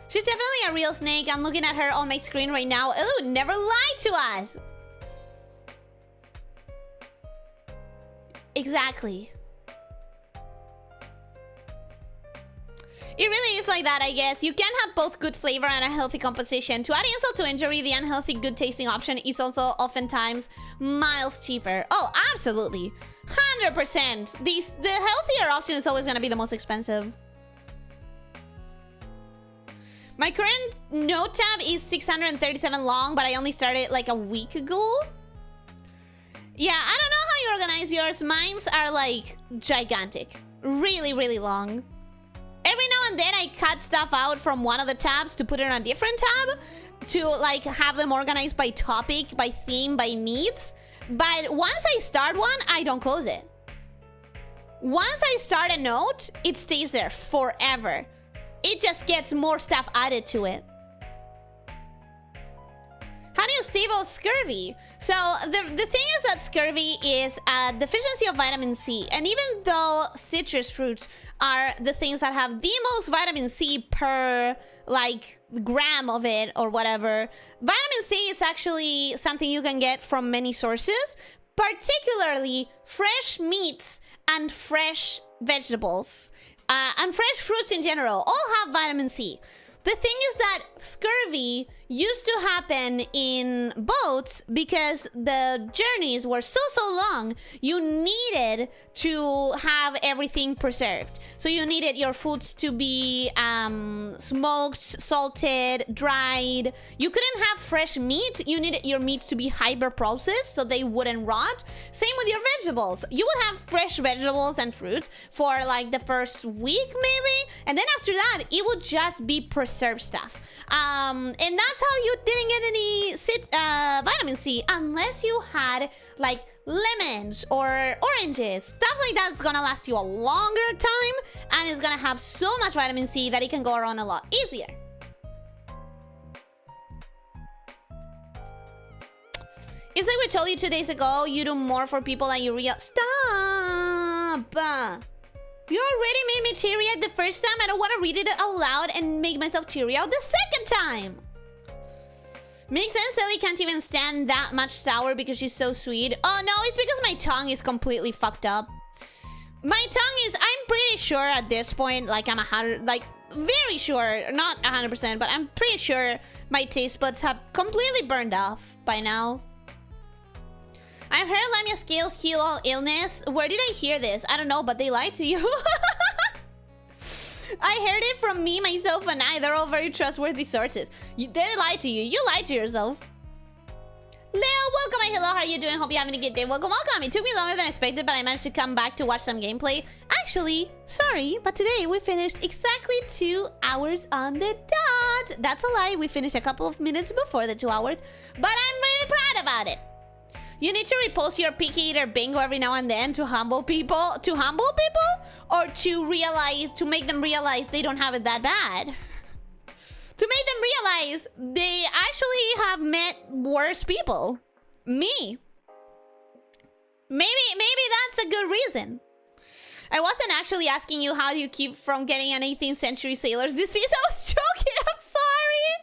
She's definitely a real snake. I'm looking at her on my screen right now. Ooh, never lied to us. Exactly. It really is like that, I guess. You can have both good flavor and a healthy composition. To add insult to injury, the unhealthy, good tasting option is also oftentimes miles cheaper. Oh, absolutely. 100%. The healthier option is always going to be the most expensive. My current note tab is 637 long, but I only started like a week ago. Yeah, I don't know how you organize yours. Mine's are like gigantic. Really, really long. Every now and then I cut stuff out from one of the tabs to put it on a different tab to like have them organized by topic, by theme, by needs. But once I start one, I don't close it. Once I start a note, it stays there forever. It just gets more stuff added to it. How do you stable scurvy? So the thing is that scurvy is a deficiency of vitamin C. And even though citrus fruits are the things that have the most vitamin C per like gram of it or whatever, vitamin C is actually something you can get from many sources, particularly fresh meats and fresh vegetables. And fresh fruits in general all have vitamin C. The thing is that scurvy used to happen in boats because the journeys were so long. You needed to have everything preserved. So you needed your foods to be smoked, salted, dried. You couldn't have fresh meat. You needed your meats to be hyper processed so they wouldn't rot. Same with your vegetables. You would have fresh vegetables and fruits for like the first week maybe, and then after that it would just be preserved stuff. And that's how you didn't get any vitamin C unless you had like lemons or oranges. Stuff like that's gonna last you a longer time and it's gonna have so much vitamin C that it can go around a lot easier. It's like we told you 2 days ago, you do more for people than you Stop! You already made me teary-eyed the first time. I don't want to read it out loud and make myself teary out the second time. Makes sense, Ellie can't even stand that much sour because she's so sweet. Oh no, it's because my tongue is completely fucked up. My tongue is, I'm pretty sure at this point, like I'm very sure, not 100%, but I'm pretty sure my taste buds have completely burned off by now. I've heard lamia scales heal all illness. Where did I hear this? I don't know, but they lied to you. I heard it from me, myself, and I. They're all very trustworthy sources. They lied to you. You lied to yourself. Leo, welcome. Hello, how are you doing? Hope you're having a good day. Welcome, welcome. It took me longer than expected, but I managed to come back to watch some gameplay. Actually, sorry, but today we finished exactly 2 hours on the dot. That's a lie. We finished a couple of minutes before the 2 hours, but I'm really proud about it. You need to repost your picky eater bingo every now and then to humble people, or to make them realize they don't have it that bad. To make them realize they actually have met worse people. Me. Maybe that's a good reason. I wasn't actually asking you how do you keep from getting an 18th century sailor's disease. I was joking. I'm sorry.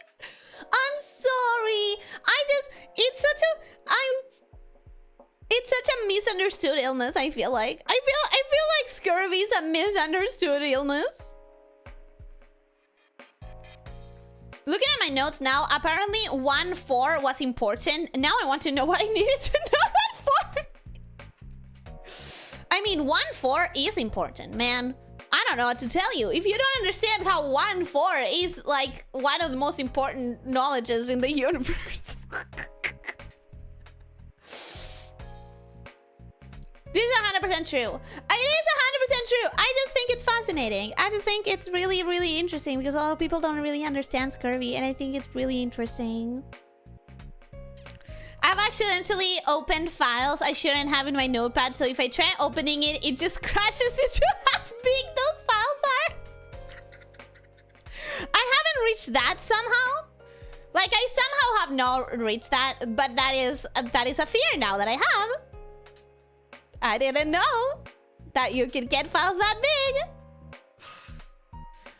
I'm sorry. It's such a misunderstood illness, I feel like. I feel like scurvy is a misunderstood illness. Looking at my notes now, apparently 1-4 was important. Now I want to know what I needed to know that for. I mean, 1-4 is important, man. I don't know what to tell you. If you don't understand how 1-4 is like one of the most important knowledges in the universe. This is 100% true. It is 100% true. I just think it's fascinating. I just think it's really, really interesting because a lot of people don't really understand scurvy, and I think it's really interesting. I've accidentally opened files I shouldn't have in my notepad, so if I try opening it, it just crashes into how big those files are. I haven't reached that somehow. Like, I somehow have not reached that, but that is a fear now that I have. I didn't know that you could get files that big.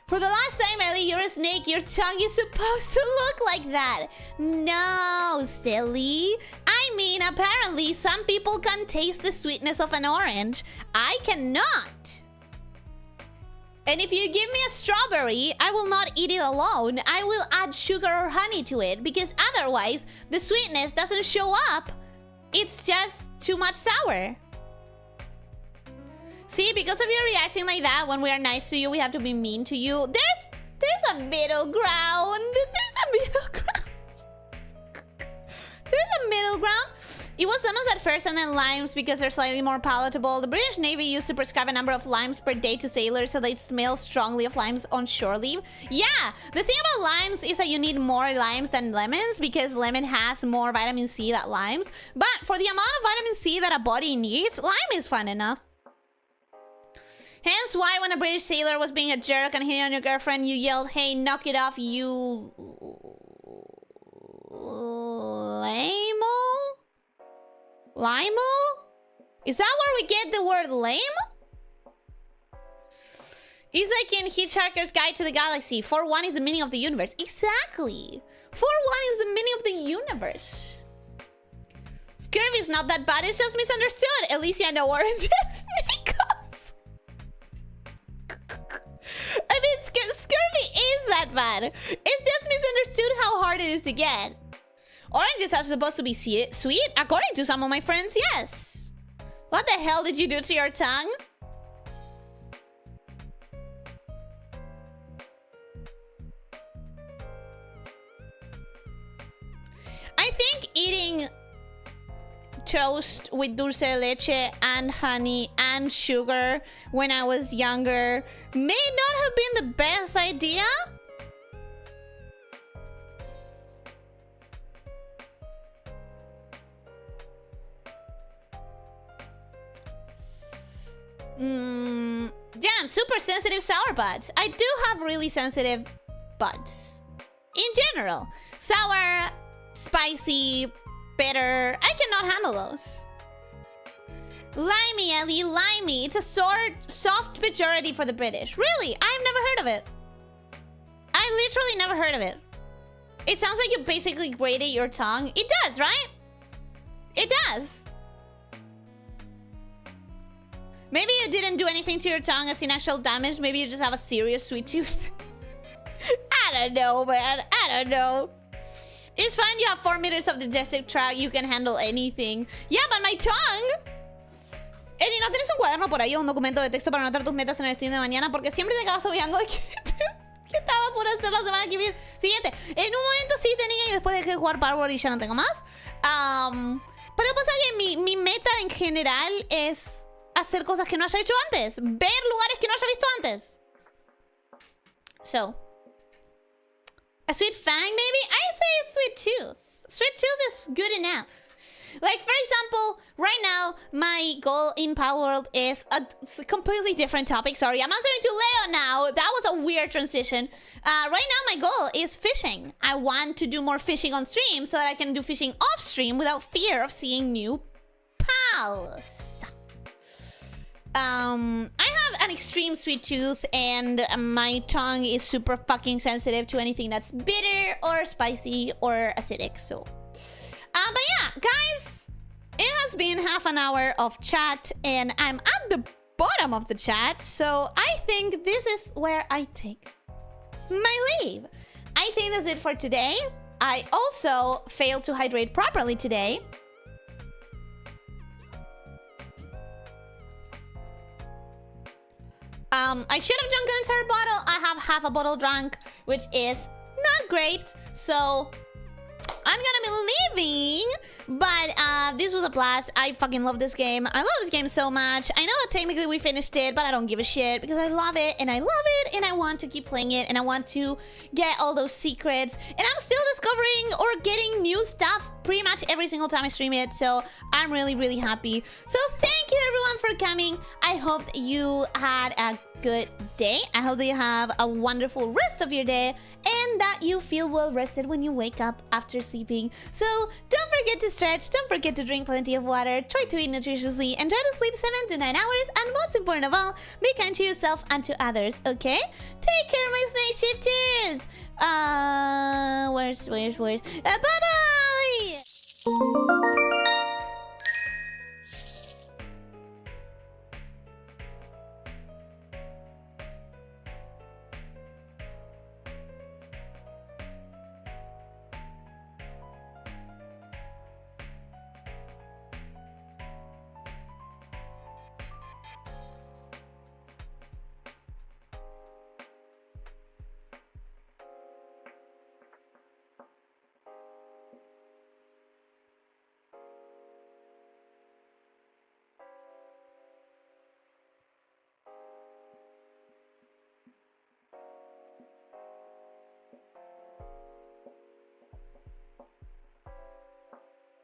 For the last time, Ellie, you're a snake. Your tongue is supposed to look like that. No, silly. I mean, apparently, some people can taste the sweetness of an orange. I cannot. And if you give me a strawberry, I will not eat it alone. I will add sugar or honey to it because otherwise, the sweetness doesn't show up. It's just too much sour. See, because of you reacting like that, when we are nice to you, we have to be mean to you. There's a middle ground. There's a middle ground. There's a middle ground. It was lemons at first and then limes because they're slightly more palatable. The British Navy used to prescribe a number of limes per day to sailors so they'd smell strongly of limes on shore leave. Yeah, the thing about limes is that you need more limes than lemons because lemon has more vitamin C than limes. But for the amount of vitamin C that a body needs, lime is fun enough. Hence why when a British sailor was being a jerk and hitting on your girlfriend, you yelled, "Hey, knock it off, you... lame-o? Lime-o? Is that where we get the word lame? It's like in Hitchhiker's Guide to the Galaxy. 4-1 is the meaning of the universe. Exactly. 4-1 is the meaning of the universe. Scurvy is not that bad. It's just misunderstood. Elyssia, no oranges. Nikos. I mean, scurvy is that bad. It's just misunderstood how hard it is to get. Oranges are supposed to be sweet? According to some of my friends, yes. What the hell did you do to your tongue? I think eating toast with dulce de leche and honey and sugar when I was younger may not have been the best idea. Damn, super sensitive sour buds. I do have really sensitive buds. In general. Sour, spicy, bitter. I cannot handle those. Limey, Ellie, limey. It's a soft pejorative for the British. Really? I've never heard of it. I literally never heard of it. It sounds like you basically grated your tongue. It does, right? It does. Maybe you didn't do anything to your tongue as in actual damage. Maybe you just have a serious sweet tooth. I don't know, man. I don't know. It's fine, you have 4 meters of digestive tract. You can handle anything. Yeah, but my tongue. Eddie, ¿no tienes un cuaderno por ahí o un documento de texto para anotar tus metas en el stream de mañana? Porque siempre te acabas olvidando de que estaba por hacer la semana que viene. Siguiente. En un momento sí tenía y después dejé de jugar Power y ya no tengo más. Pero pasa que mi meta en general es hacer cosas que no haya hecho antes. Ver lugares que no haya visto antes. So. A sweet fang, maybe? I say a sweet tooth. Sweet tooth is good enough. Like, for example, right now, my goal in Power World is a completely different topic. Sorry, I'm answering to Leo now. That was a weird transition. Right now, my goal is fishing. I want to do more fishing on stream so that I can do fishing off stream without fear of seeing new pals. I have an extreme sweet tooth and my tongue is super fucking sensitive to anything that's bitter or spicy or acidic, so. But yeah, guys, it has been half an hour of chat and I'm at the bottom of the chat, so I think this is where I take my leave. I think that's it for today. I also failed to hydrate properly today. I should have drunk an entire bottle. I have half a bottle drunk, which is not great. So I'm gonna be leaving. But this was a blast. I fucking love this game. I love this game so much. I know that technically we finished it, but I don't give a shit because I love it and I love it and I want to keep playing it and I want to get all those secrets. And I'm still discovering or getting new stuff pretty much every single time I stream it. So I'm really, really happy. So thank you everyone for coming. I hope that you had a good day. I hope that you have a wonderful rest of your day and that you feel well rested when you wake up after sleeping. So don't forget to stretch, don't forget to drink plenty of water, try to eat nutritiously, and try to sleep 7 to 9 hours, and most important of all, be kind to yourself and to others, okay? Take care, my snake shifters! Where's? Bye-bye!